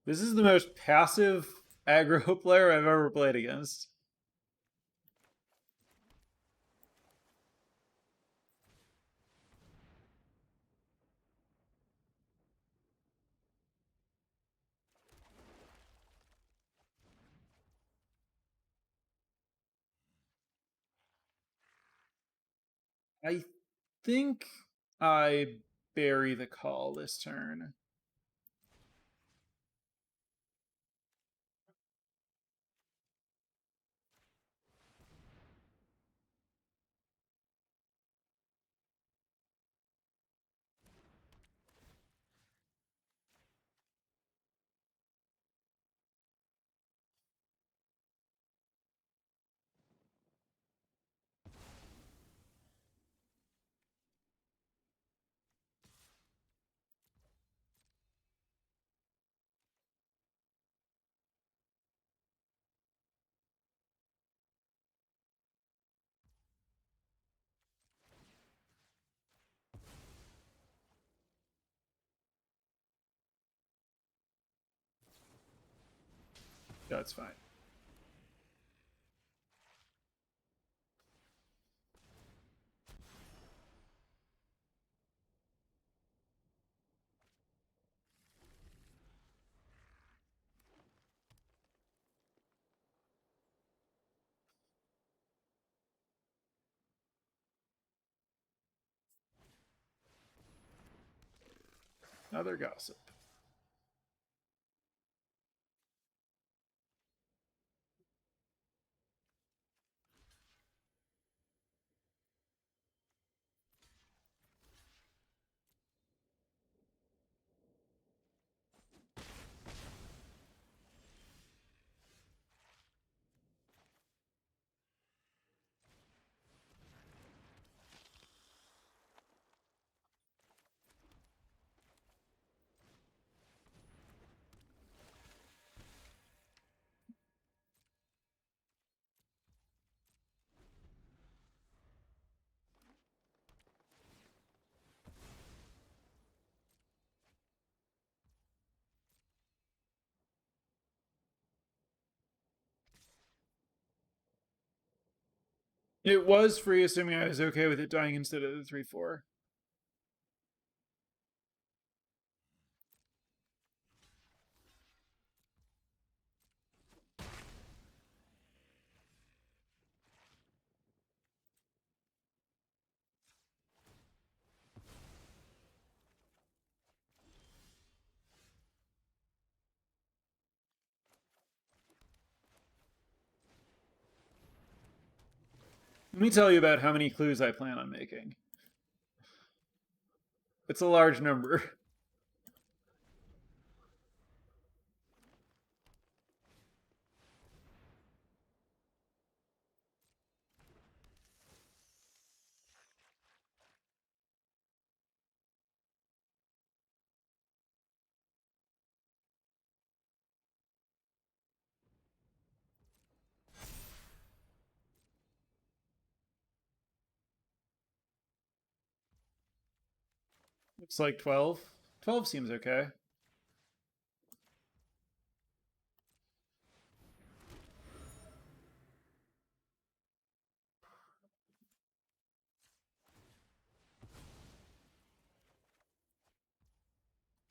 Speaker 1: This is the most passive aggro player I've ever played against. I think I bury the call this turn. That's fine. Another gossip. It was free, assuming I was okay with it dying instead of the 3/4. Let me tell you about how many clues I plan on making. It's a large number. Looks like 12. 12 seems okay.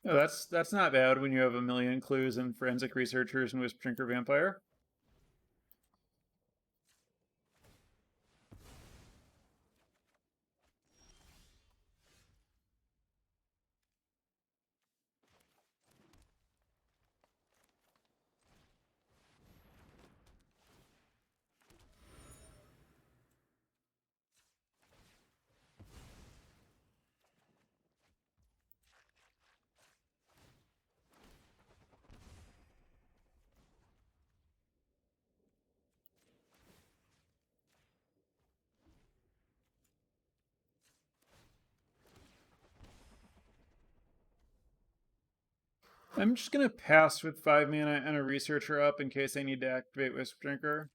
Speaker 1: Oh, that's not bad when you have a million clues and forensic researchers and wisp drinker vampire. I'm just gonna pass with 5 mana and a researcher up in case I need to activate wisp drinker.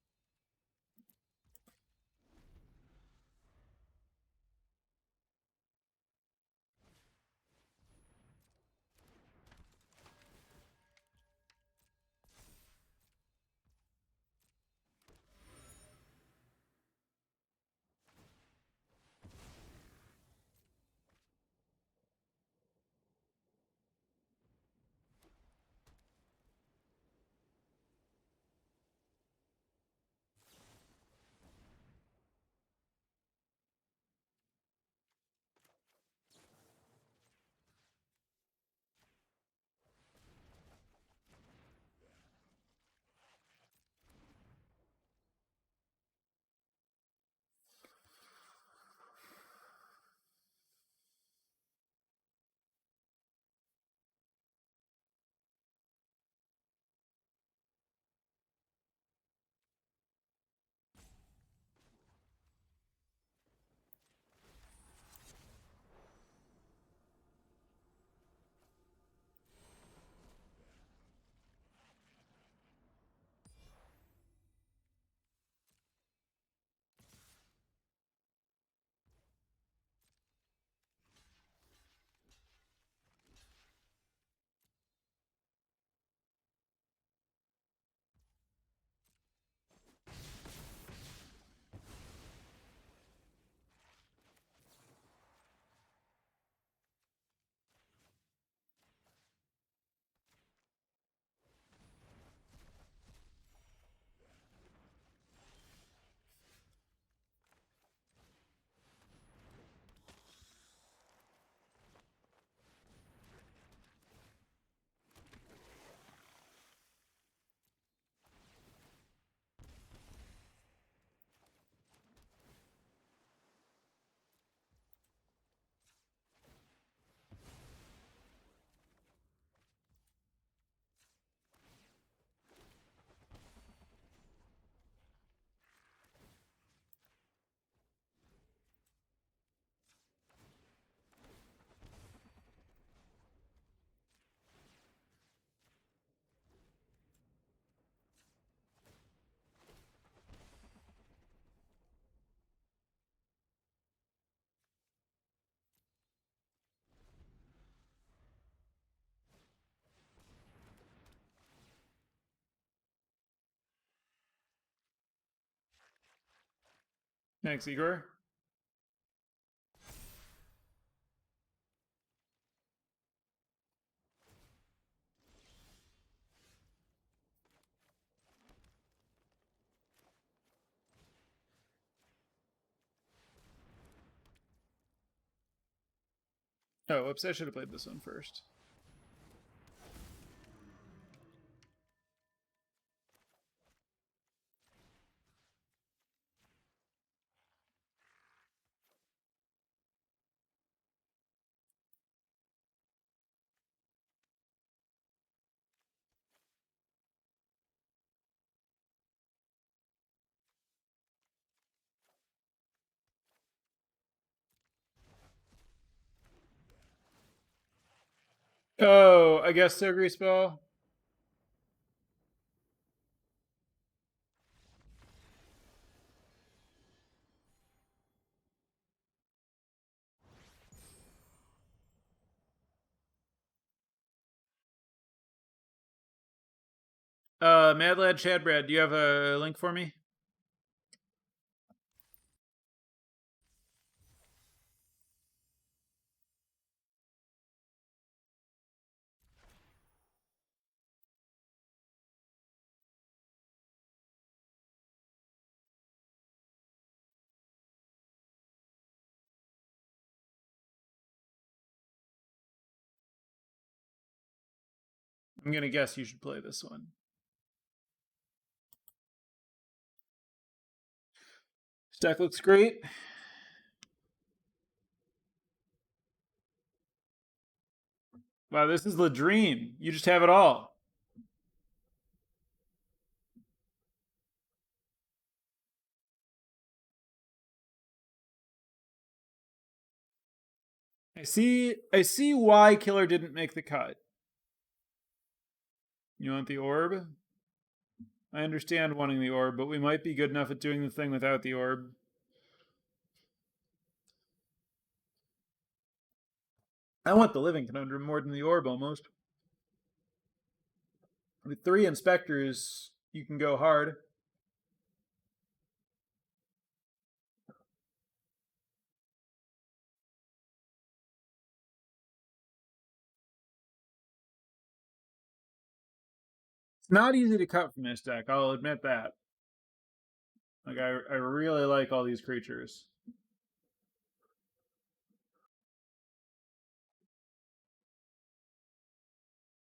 Speaker 1: Thanks, Igor. Oh, whoops, I should have played this one first. Oh, I guess so, Greaseball. Mad Lad Chadbrad, do you have a link for me? I'm gonna guess you should play this one. Stack looks great. Wow, this is the dream. You just have it all. I see why Killer didn't make the cut. You want the orb? I understand wanting the orb, but we might be good enough at doing the thing without the orb. I want the living conundrum more than the orb almost. With 3 inspectors, you can go hard. It's not easy to cut from this deck, I'll admit that. Like, I really like all these creatures.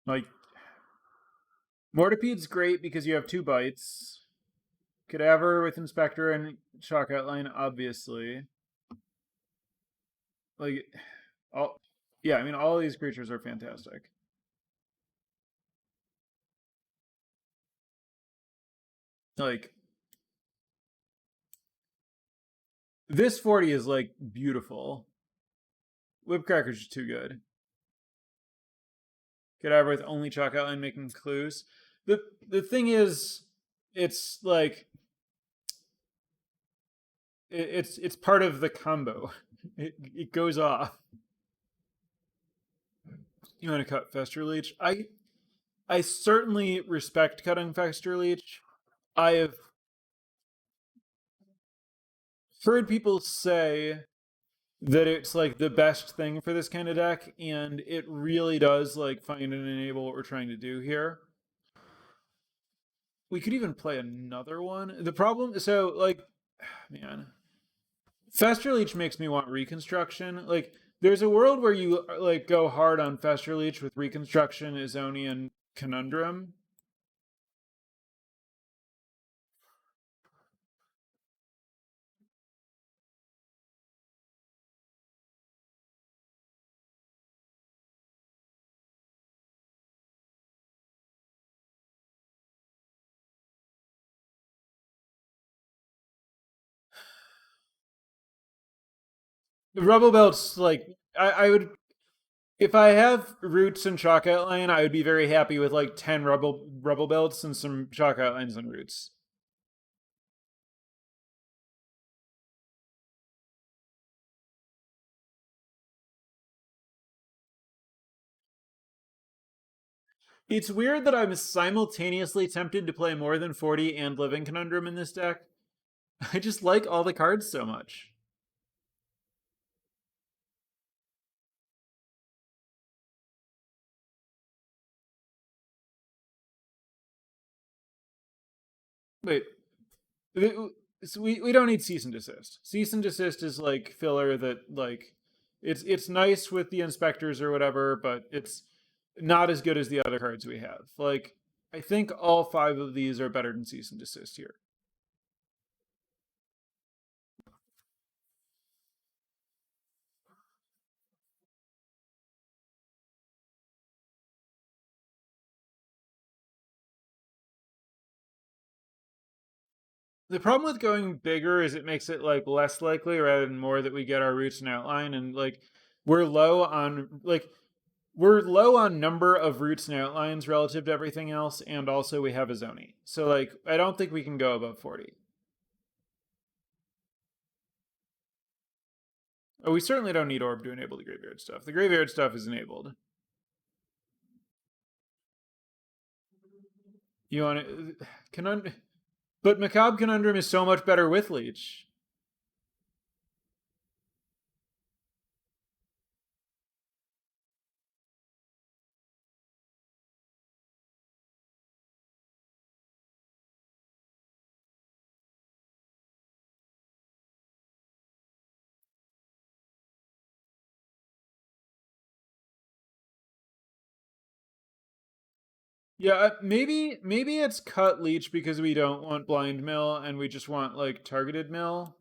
Speaker 1: Like, Mortipede's great because you have 2 bites. Cadaver with Inspector and Shock Outline, obviously. Like, all, yeah, I mean, all these creatures are fantastic. Like, this 40 is, like, beautiful. Whipcracker's just too good. Cadaver with only Chalk Outline making clues. The thing is, it's like, it's part of the combo. It goes off. You want to cut Fester Leech? I certainly respect cutting Fester Leech. I have heard people say that it's like the best thing for this kind of deck, and it really does like find and enable what we're trying to do here. We could even play another one. The problem, so like, man, Fester Leech makes me want Reconstruction. Like, there's a world where you like go hard on Fester Leech with Reconstruction, Izonian Conundrum. The Rubble Belts, like, I would, if I have roots and chalk outline, I would be very happy with like 10 rubble belts and some chalk outlines and roots. It's weird that I'm simultaneously tempted to play more than 40 and Living Conundrum in this deck. I just like all the cards so much. Wait, so we don't need cease and desist. Cease and desist is like filler that like it's nice with the inspectors or whatever, but it's not as good as the other cards we have. Like I think all five of these are better than cease and desist here. The problem with going bigger is it makes it like less likely rather than more that we get our roots and outline, and like we're low on like we're low on number of roots and outlines relative to everything else, and also we have a zoni. So like I don't think we can go above 40. Oh, we certainly don't need orb to enable the graveyard stuff. The graveyard stuff is enabled. You want to but Macabre Conundrum is so much better with Leech. Yeah, maybe it's cut Leech because we don't want blind mill and we just want like targeted mill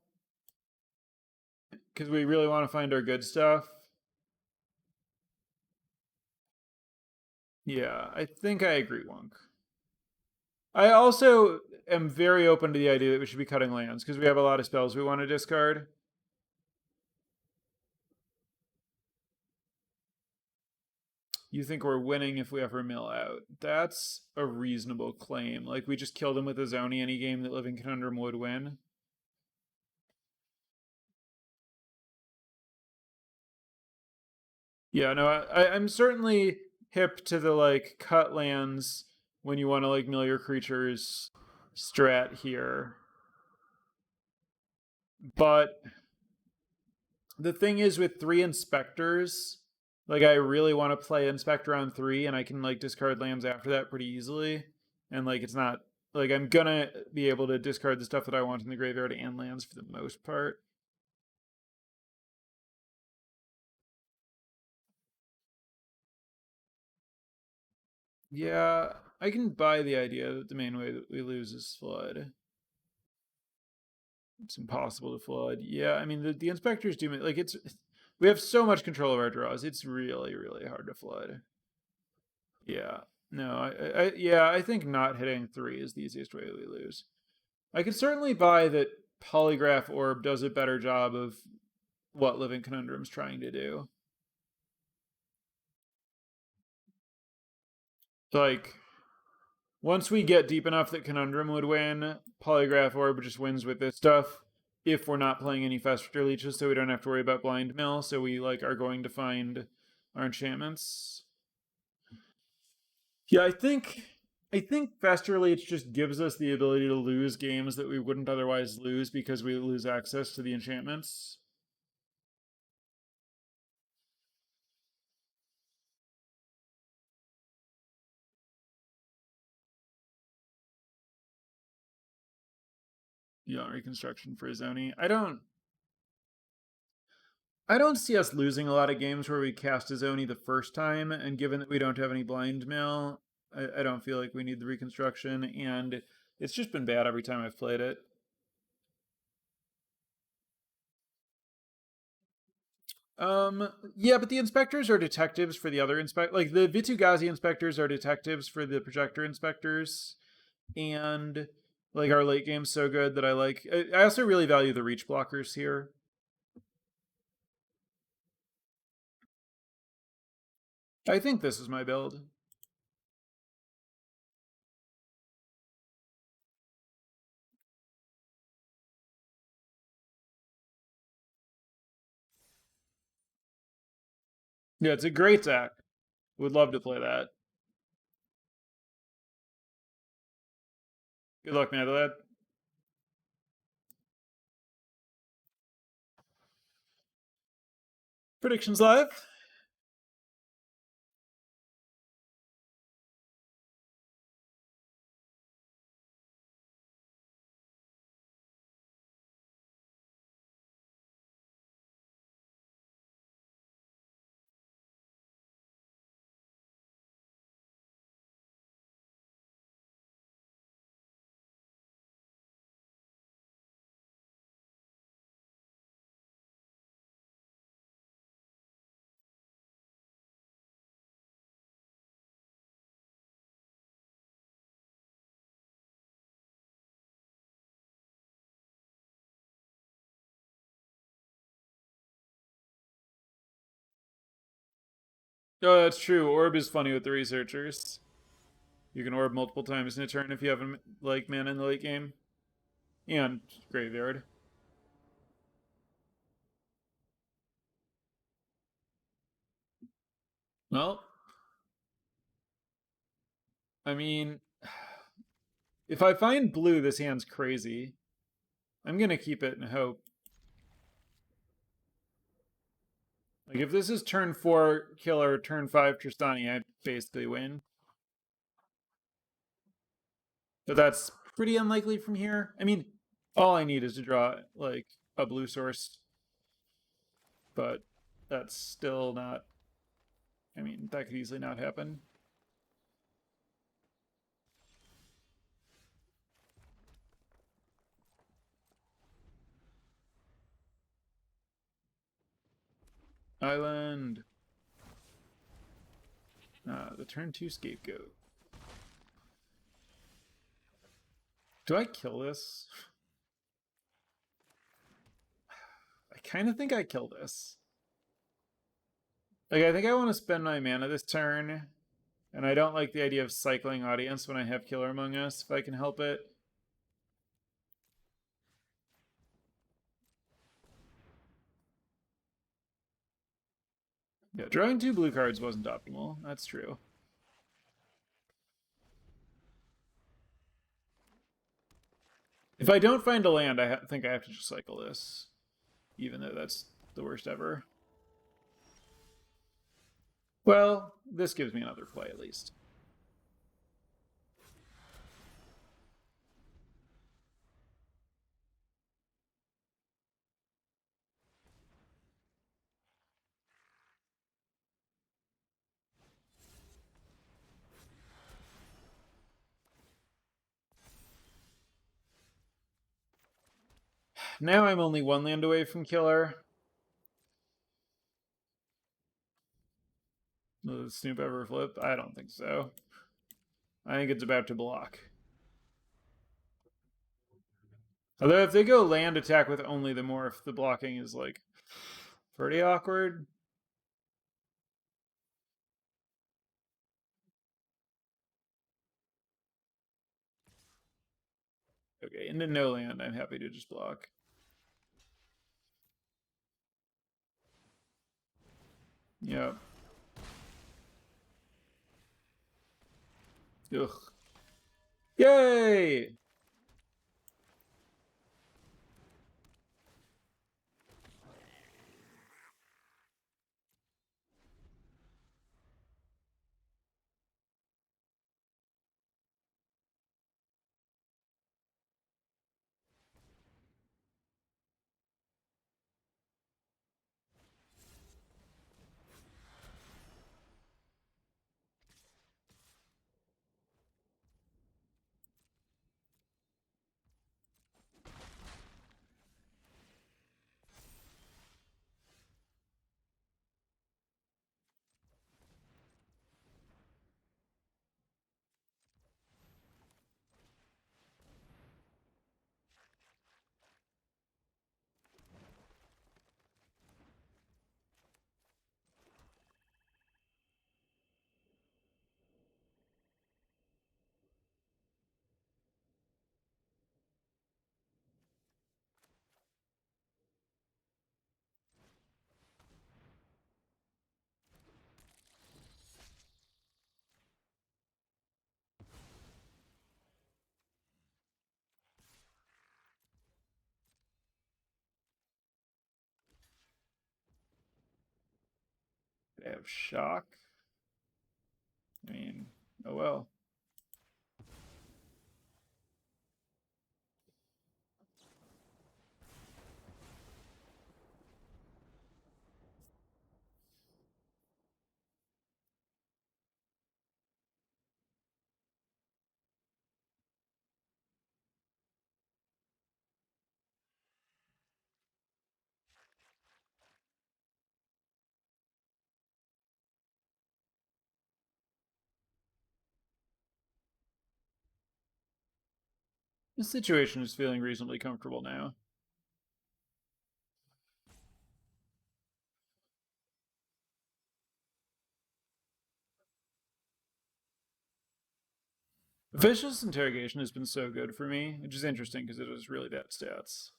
Speaker 1: because we really want to find our good stuff. Yeah, I think I agree, Wonk. I also am very open to the idea that we should be cutting lands because we have a lot of spells we want to discard. You think we're winning if we ever mill out. That's a reasonable claim. Like, we just killed him with a Zoni any game that Living Conundrum would win. Yeah, no, I'm certainly hip to the, like, cut lands when you want to, like, mill your creatures strat here. But the thing is, with three inspectors, like, I really want to play Inspector on three, and I can, like, discard lands after that pretty easily. And, like, it's not like I'm gonna be able to discard the stuff that I want in the graveyard and lands for the most part. Yeah, I can buy the idea that the main way that we lose is flood. It's impossible to flood. Yeah, I mean the inspectors do like it's we have so much control of our draws. It's really hard to flood. Yeah. No, yeah, I think not hitting three is the easiest way we lose. I could certainly buy that Polygraph Orb does a better job of what Living Conundrum's trying to do. Like, once we get deep enough that Conundrum would win, Polygraph Orb just wins with this stuff. If we're not playing any Faster Leeches, so we don't have to worry about Blind Mill, so we like are going to find our enchantments. Yeah, I think Faster Leech just gives us the ability to lose games that we wouldn't otherwise lose because we lose access to the enchantments. Yeah, reconstruction for Zoni. I don't see us losing a lot of games where we cast a Zoni the first time, and given that we don't have any blind mail, I don't feel like we need the reconstruction, and it's just been bad every time I've played it. Yeah, but the inspectors are detectives for the other like the Vitugazi inspectors are detectives for the projector inspectors, and like our late game's so good that I also really value the reach blockers here. I think this is my build. Yeah, it's a great deck. Would love to play that. Good luck, man. Predictions live. Oh, that's true. Orb is funny with the researchers. You can orb multiple times in a turn if you have a like mana in the late game. And graveyard. Well, I mean, if I find blue, this hand's crazy. I'm gonna keep it and hope. Like if this is turn 4 killer, turn 5 Tristani, I basically win. But that's pretty unlikely from here. I mean, all I need is to draw like a blue source. But that's still not, I mean, that could easily not happen. Island. The turn 2 scapegoat. Do I kill this? I kind of think I kill this. Like, I think I want to spend my mana this turn, and I don't like the idea of cycling audience when I have Killer Among Us, if I can help it. Yeah, drawing 2 blue cards wasn't optimal. That's true. If I don't find a land, I think I have to just cycle this, even though that's the worst ever. Well, this gives me another play at least. Now I'm only 1 land away from killer. Will Snoop ever flip? I don't think so. I think it's about to block. Although if they go land attack with only the morph, the blocking is like pretty awkward. Okay, into no land, I'm happy to just block. Yep. Ugh. Yay! They have shock. I mean, oh well. The situation is feeling reasonably comfortable now. Vicious interrogation has been so good for me, which is interesting because it has really bad stats.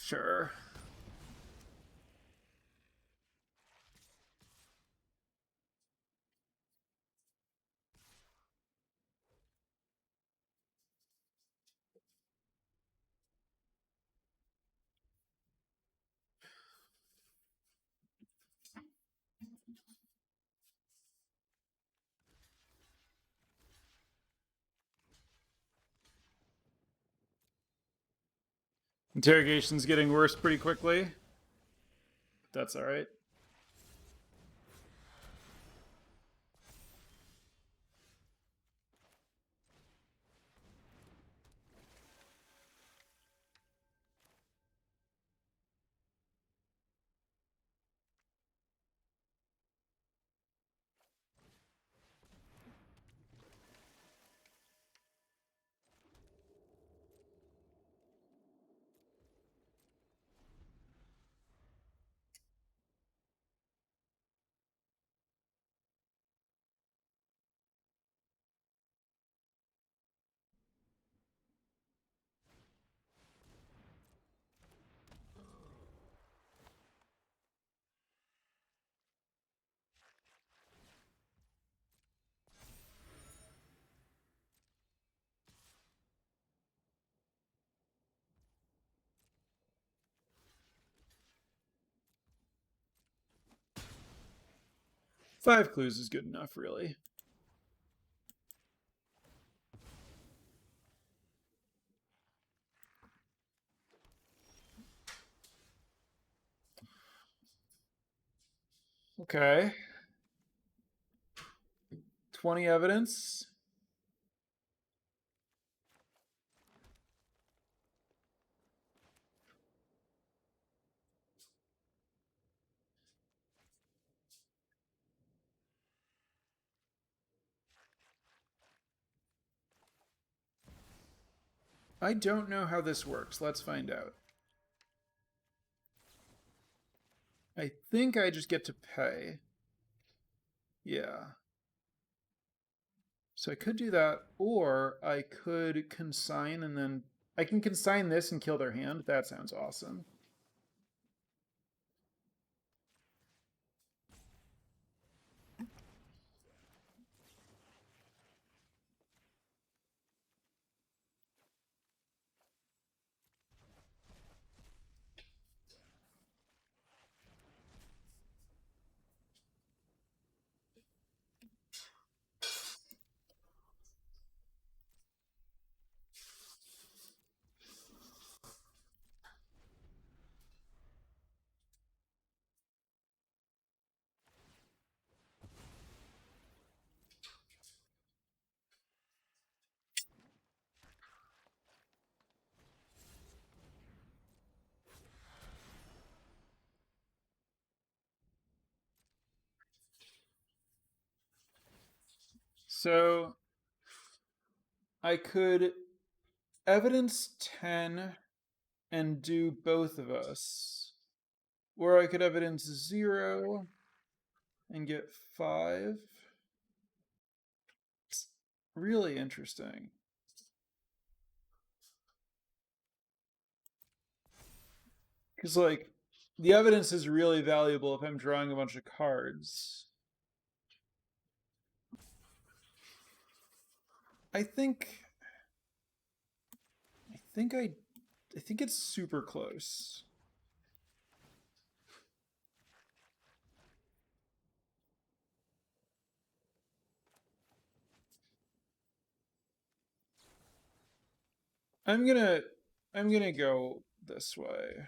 Speaker 1: Sure. Interrogation's getting worse pretty quickly. But that's alright. Five clues is good enough, really. Okay. 20 evidence. I don't know how this works. Let's find out. I think I just get to pay. Yeah. So I could do that, or I could consign and then I can consign this and kill their hand. That sounds awesome. So I could evidence 10 and do both of us. Or I could evidence 0 and get 5. It's really interesting. Because, like, the evidence is really valuable if I'm drawing a bunch of cards. I think. I think it's super close. I'm gonna go this way.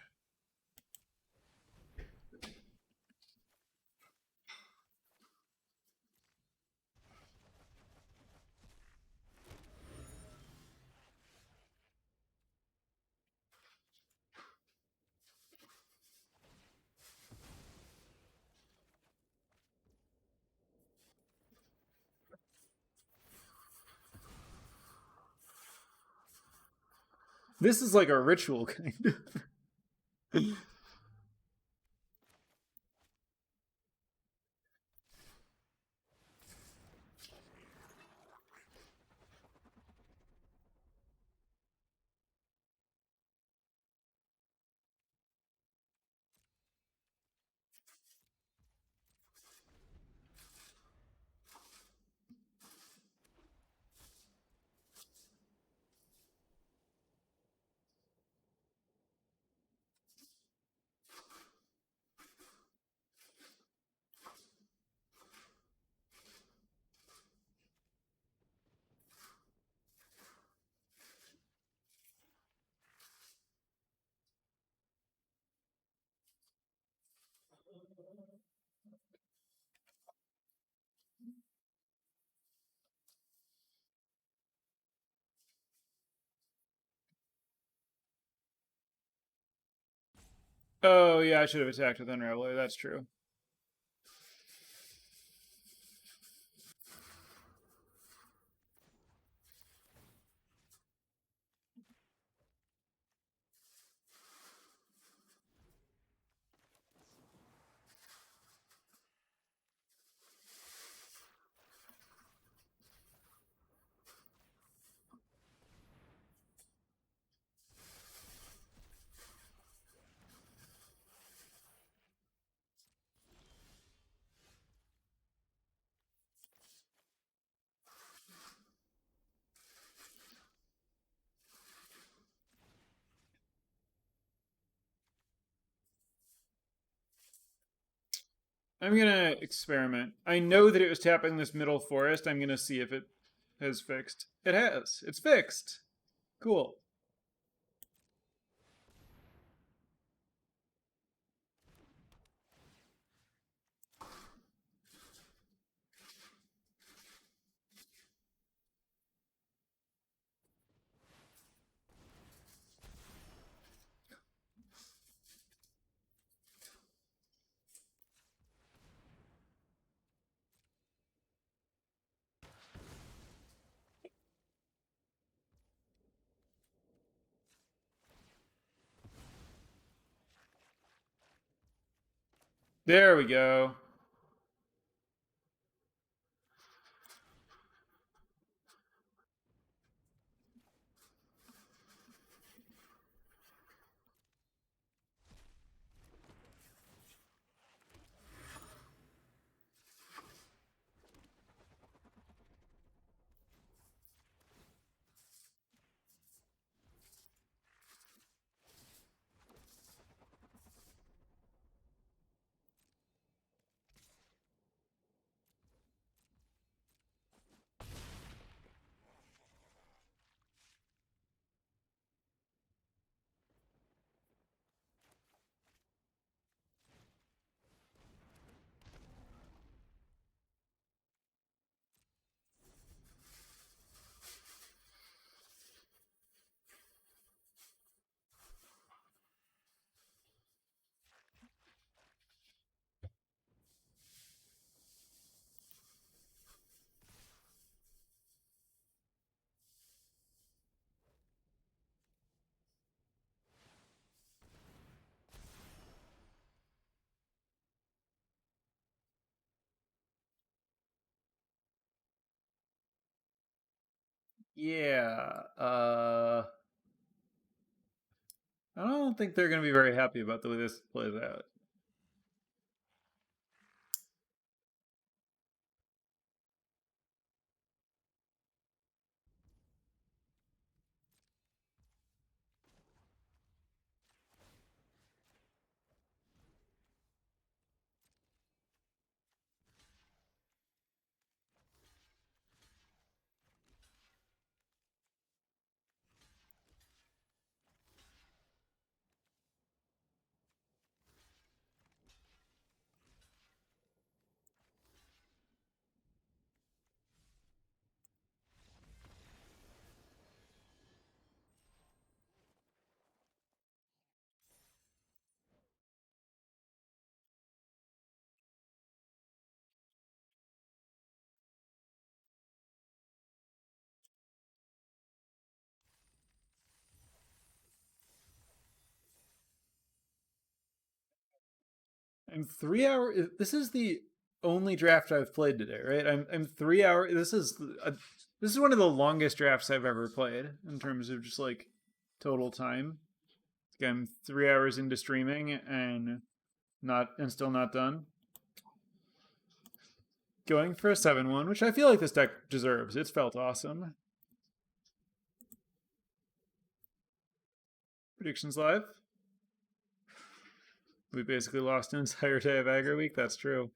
Speaker 1: This is like a ritual kind of. Oh yeah, I should have attacked with Unraveler. That's true. I'm gonna experiment. I know that it was tapping this middle forest. I'm gonna see if it has fixed. It has. It's fixed. Cool. There we go. Yeah. I don't think they're going to be very happy about the way this plays out. I'm 3 hours. This is the only draft I've played today, right? I'm 3 hours. This is one of the longest drafts I've ever played in terms of just like total time. I'm 3 hours into streaming and still not done. Going for a 7-1, which I feel like this deck deserves. It's felt awesome. Predictions live. We basically lost an entire day of aggro week. That's true.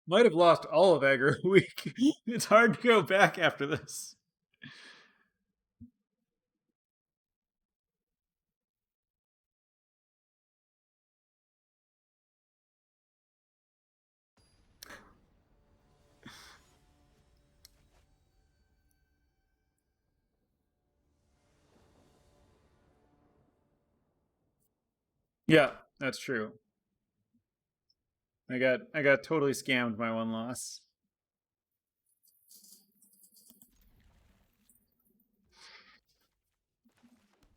Speaker 1: Might have lost all of aggro week. It's hard to go back after this. Yeah, that's true. I got totally scammed my one loss.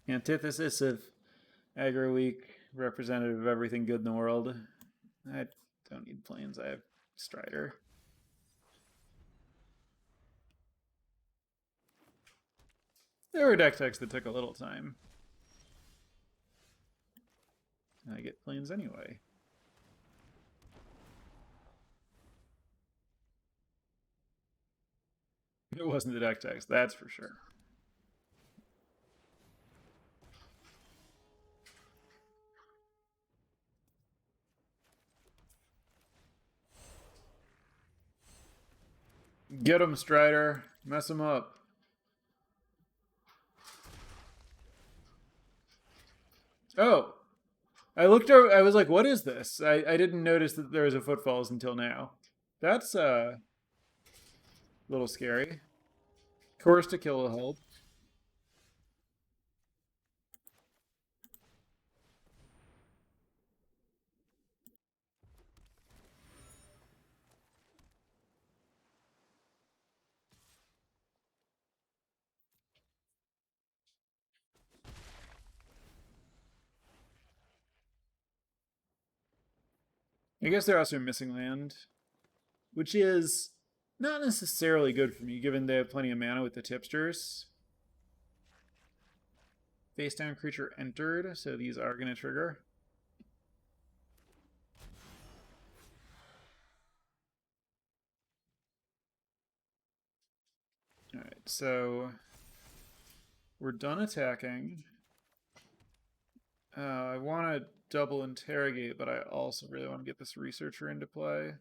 Speaker 1: Antithesis of aggro week, representative of everything good in the world. I don't need planes. I have Strider. There were deck techs that took a little time. I get planes anyway. It wasn't the deck techs, that's for sure. Get him, Strider. Mess him up. Oh, I looked over. I was like, "What is this?" I didn't notice that there was a footfalls until now. That's a little scary. Course to kill will help. I guess they're also missing land, which is not necessarily good for me, given they have plenty of mana with the tipsters. Face down creature entered, so these are going to trigger. Alright, so we're done attacking. I want to double interrogate, but I also really want to get this researcher into play.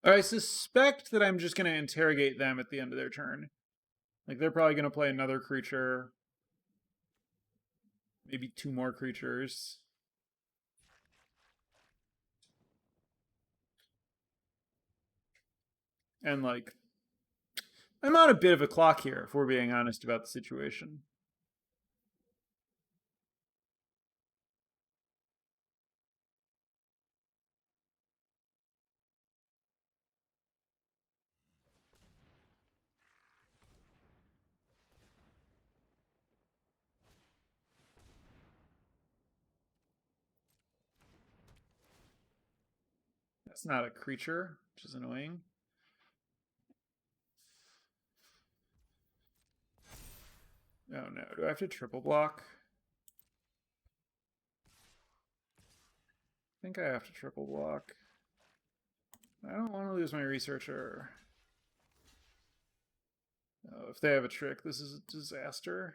Speaker 1: I suspect that I'm just going to interrogate them at the end of their turn. Like, they're probably going to play another creature. Maybe 2 more creatures. And, like, I'm on a bit of a clock here, if we're being honest about the situation. That's not a creature, which is annoying. Oh no, do I have to triple block? I think I have to triple block. I don't want to lose my researcher. Oh, if they have a trick, this is a disaster.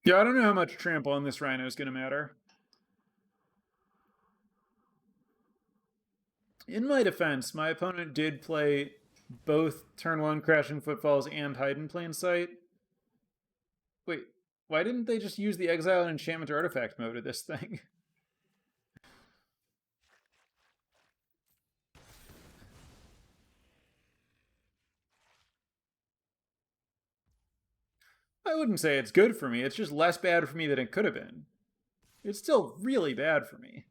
Speaker 1: Yeah, I don't know how much trample on this rhino is going to matter. In my defense, my opponent did play both turn 1 Crashing Footfalls and Hide in Plain Sight. Wait, why didn't they just use the Exile and Enchantment or Artifact mode of this thing? I wouldn't say it's good for me, it's just less bad for me than it could have been. It's still really bad for me.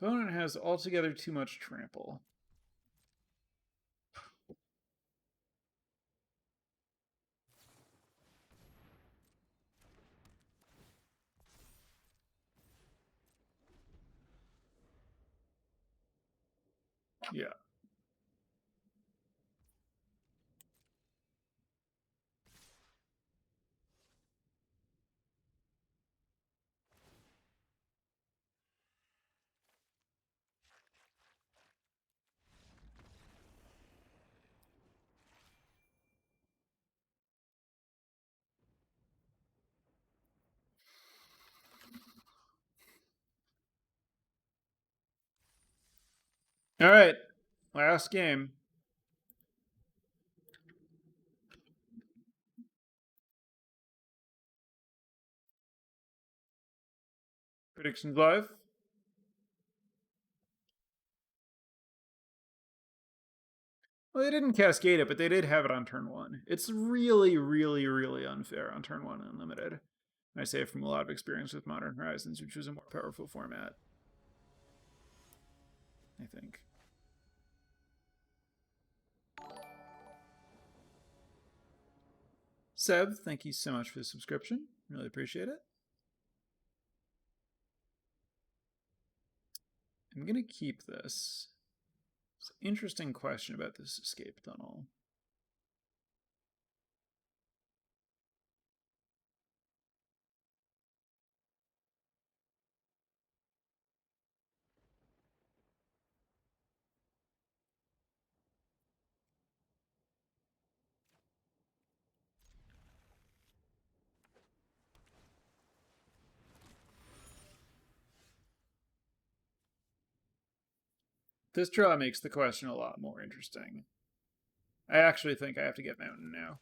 Speaker 1: Opponent has altogether too much trample. Yeah. All right, last game. Predictions live. Well, they didn't cascade it, but they did have it on turn one. It's really, really, really unfair on turn one unlimited. I say it from a lot of experience with Modern Horizons, which was a more powerful format, I think. Seb, thank you so much for the subscription. Really appreciate it. I'm going to keep this. It's an interesting question about this escape tunnel. This draw makes the question a lot more interesting. I actually think I have to get Mountain now.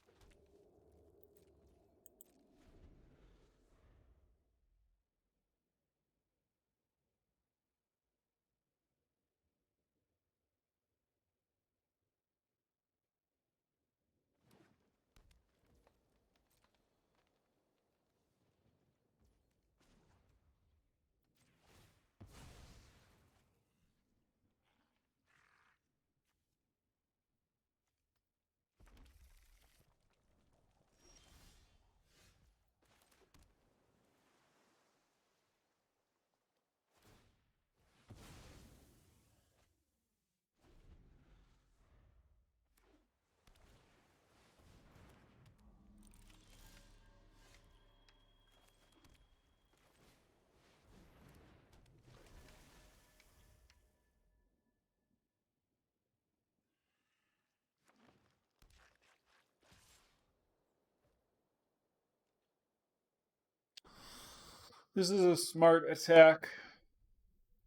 Speaker 1: This is a smart attack.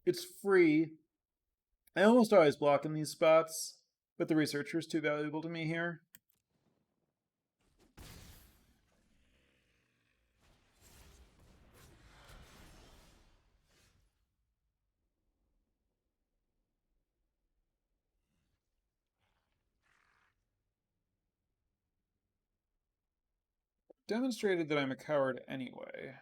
Speaker 1: It's free. I almost always block in these spots, but the researcher is too valuable to me here. Demonstrated that I'm a coward anyway.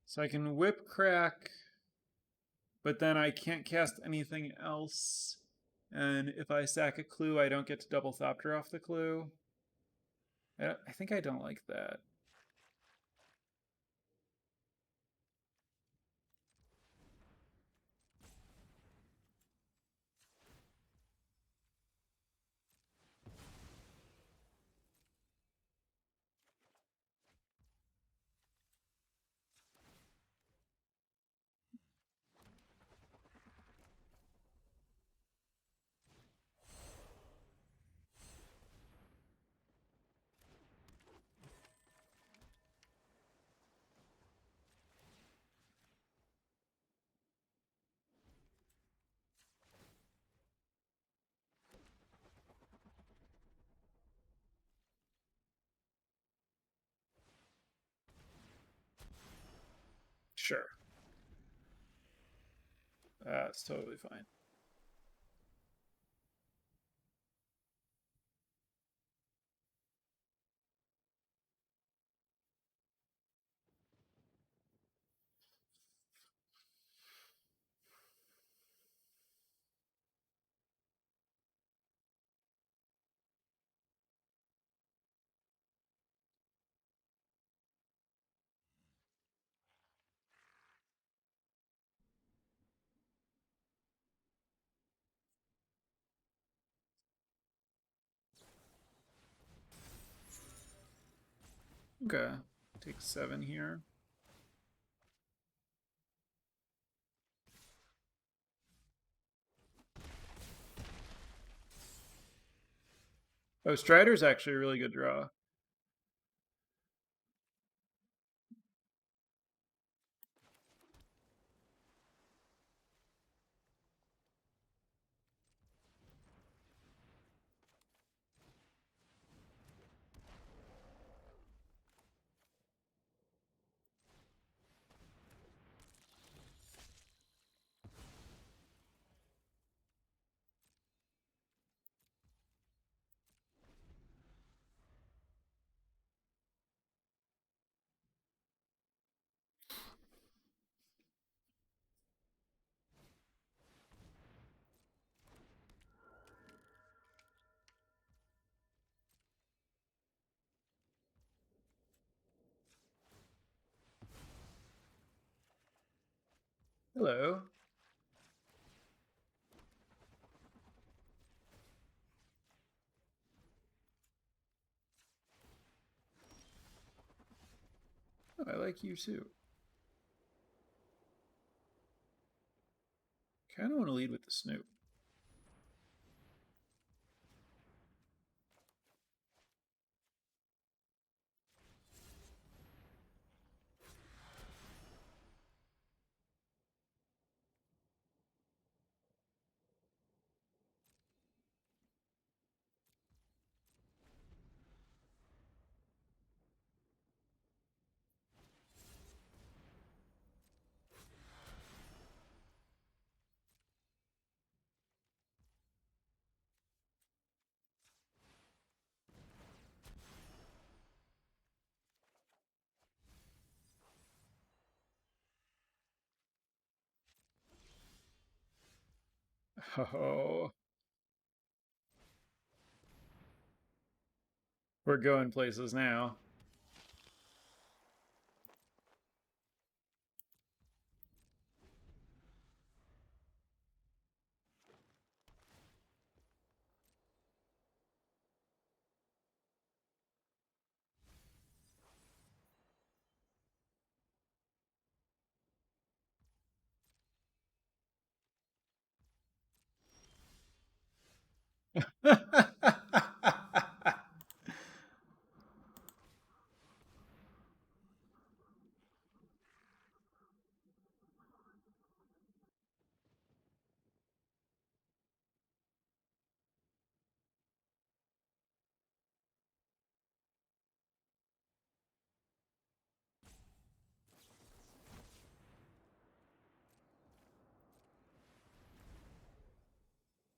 Speaker 1: So I can whip crack, but then I can't cast anything else. And if I sack a clue, I don't get to double Thopter off the clue. I think I don't like that. Sure. That's totally fine. Okay. Take 7 here. Oh, Strider's actually a really good draw. Hello. Oh, I like you too. Kind of want to lead with the Snoop. Oh, we're going places now.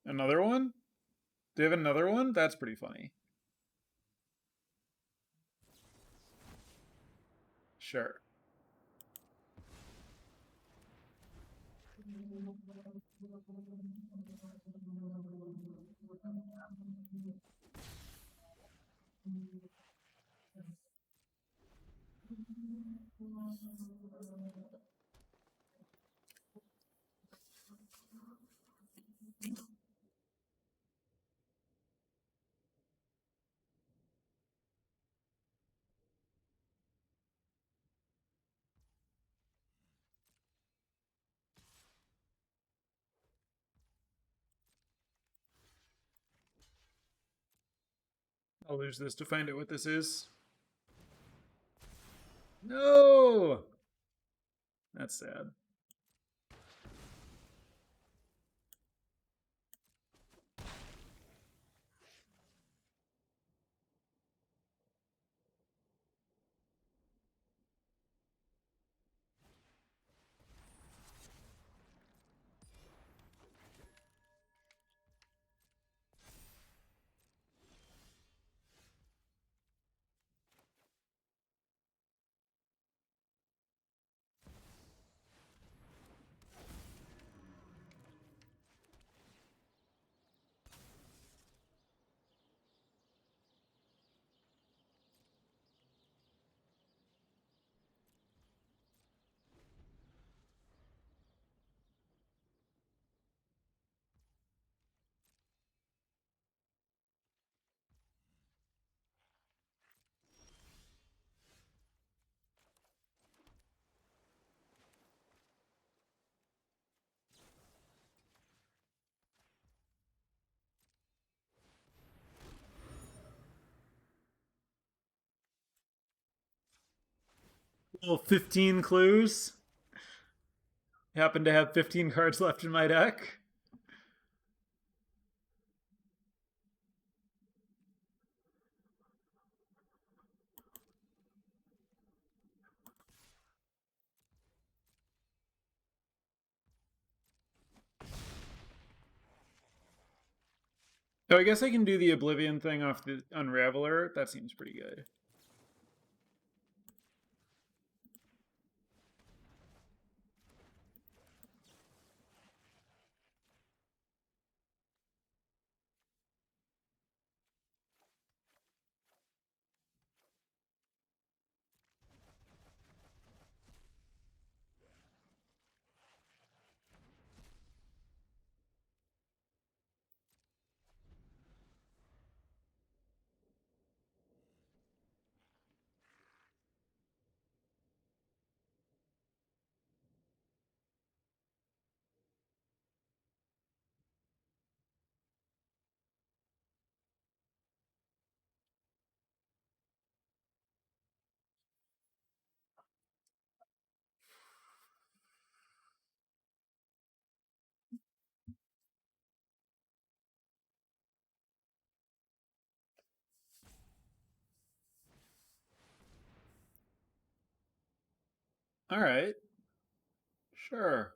Speaker 1: Another one? Do you have another one? That's pretty funny. Sure. I'll lose this to find out what this is. No! That's sad. Well, 15 clues. Happen to have 15 cards left in my deck. Oh, I guess I can do the Oblivion thing off the Unraveler. That seems pretty good. All right. Sure.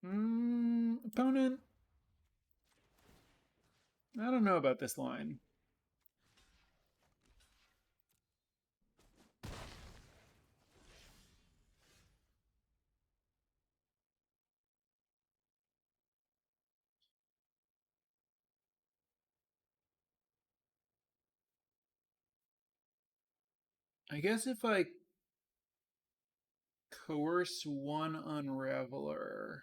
Speaker 1: Opponent. I don't know about this line. I guess if I coerce one Unraveler,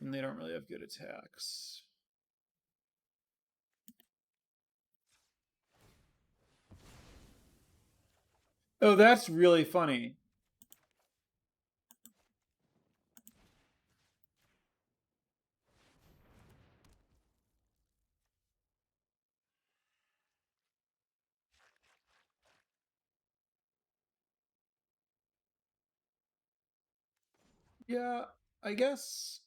Speaker 1: then they don't really have good attacks. Oh, that's really funny. Yeah, I guess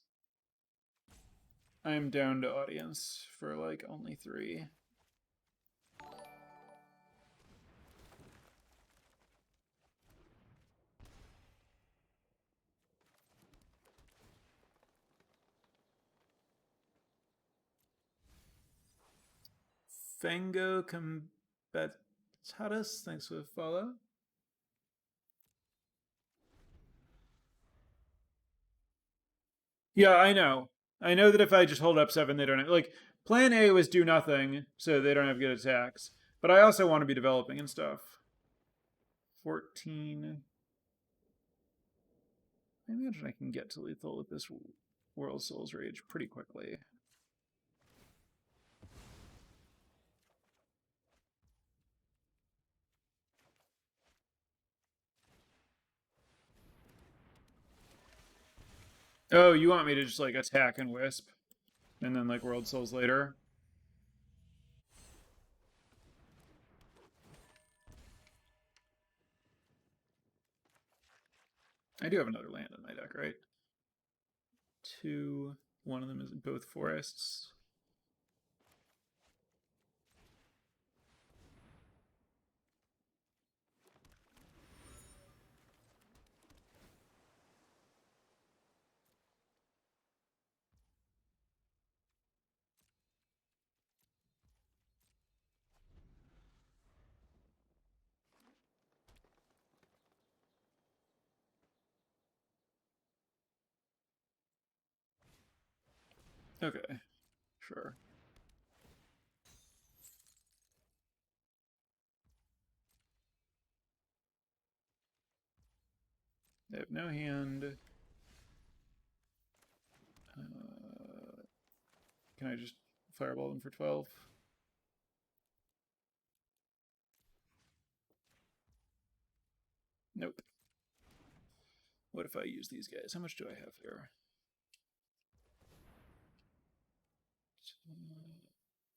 Speaker 1: I'm down to audience for like only 3. Fango Combatatus, thanks for the follow. Yeah, I know. I know that if I just hold up 7, they don't have, like, plan A was do nothing, so they don't have good attacks. But I also want to be developing and stuff. 14. I imagine I can get to lethal with this World Souls Rage pretty quickly. Oh, you want me to just like attack and wisp, and then like World Souls later? I do have another land in my deck, right? 2. One of them is both forests. Okay, sure. They have no hand. Can I just fireball them for 12? Nope. What if I use these guys? How much do I have here?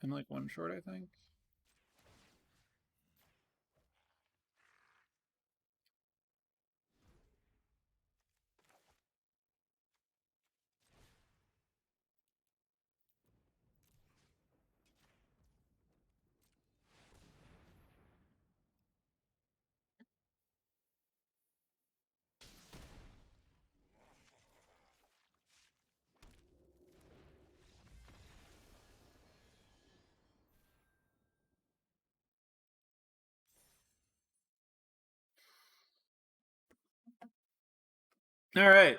Speaker 1: I'm like one short, I think. All right.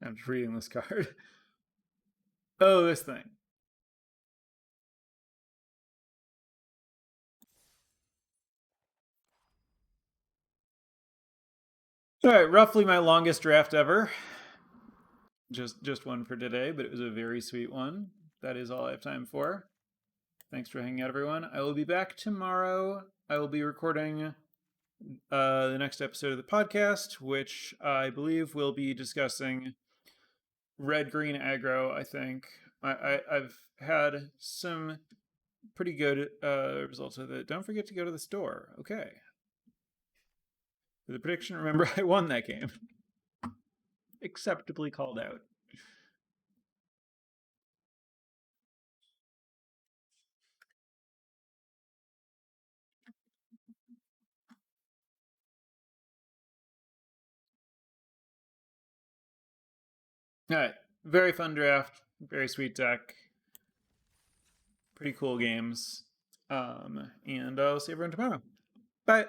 Speaker 1: I'm just reading this card. Oh, this thing. All right, roughly my longest draft ever. Just one for today, but it was a very sweet one. That is all I have time for. Thanks for hanging out, everyone. I will be back tomorrow. I will be recording the next episode of the podcast, which I believe will be discussing red green aggro. I think I've had some pretty good results with it. Don't forget to go to the store. Okay. For the prediction, remember I won that game. Acceptably called out. All right. Very fun draft. Very sweet deck. Pretty cool games. And I'll see everyone tomorrow. Bye.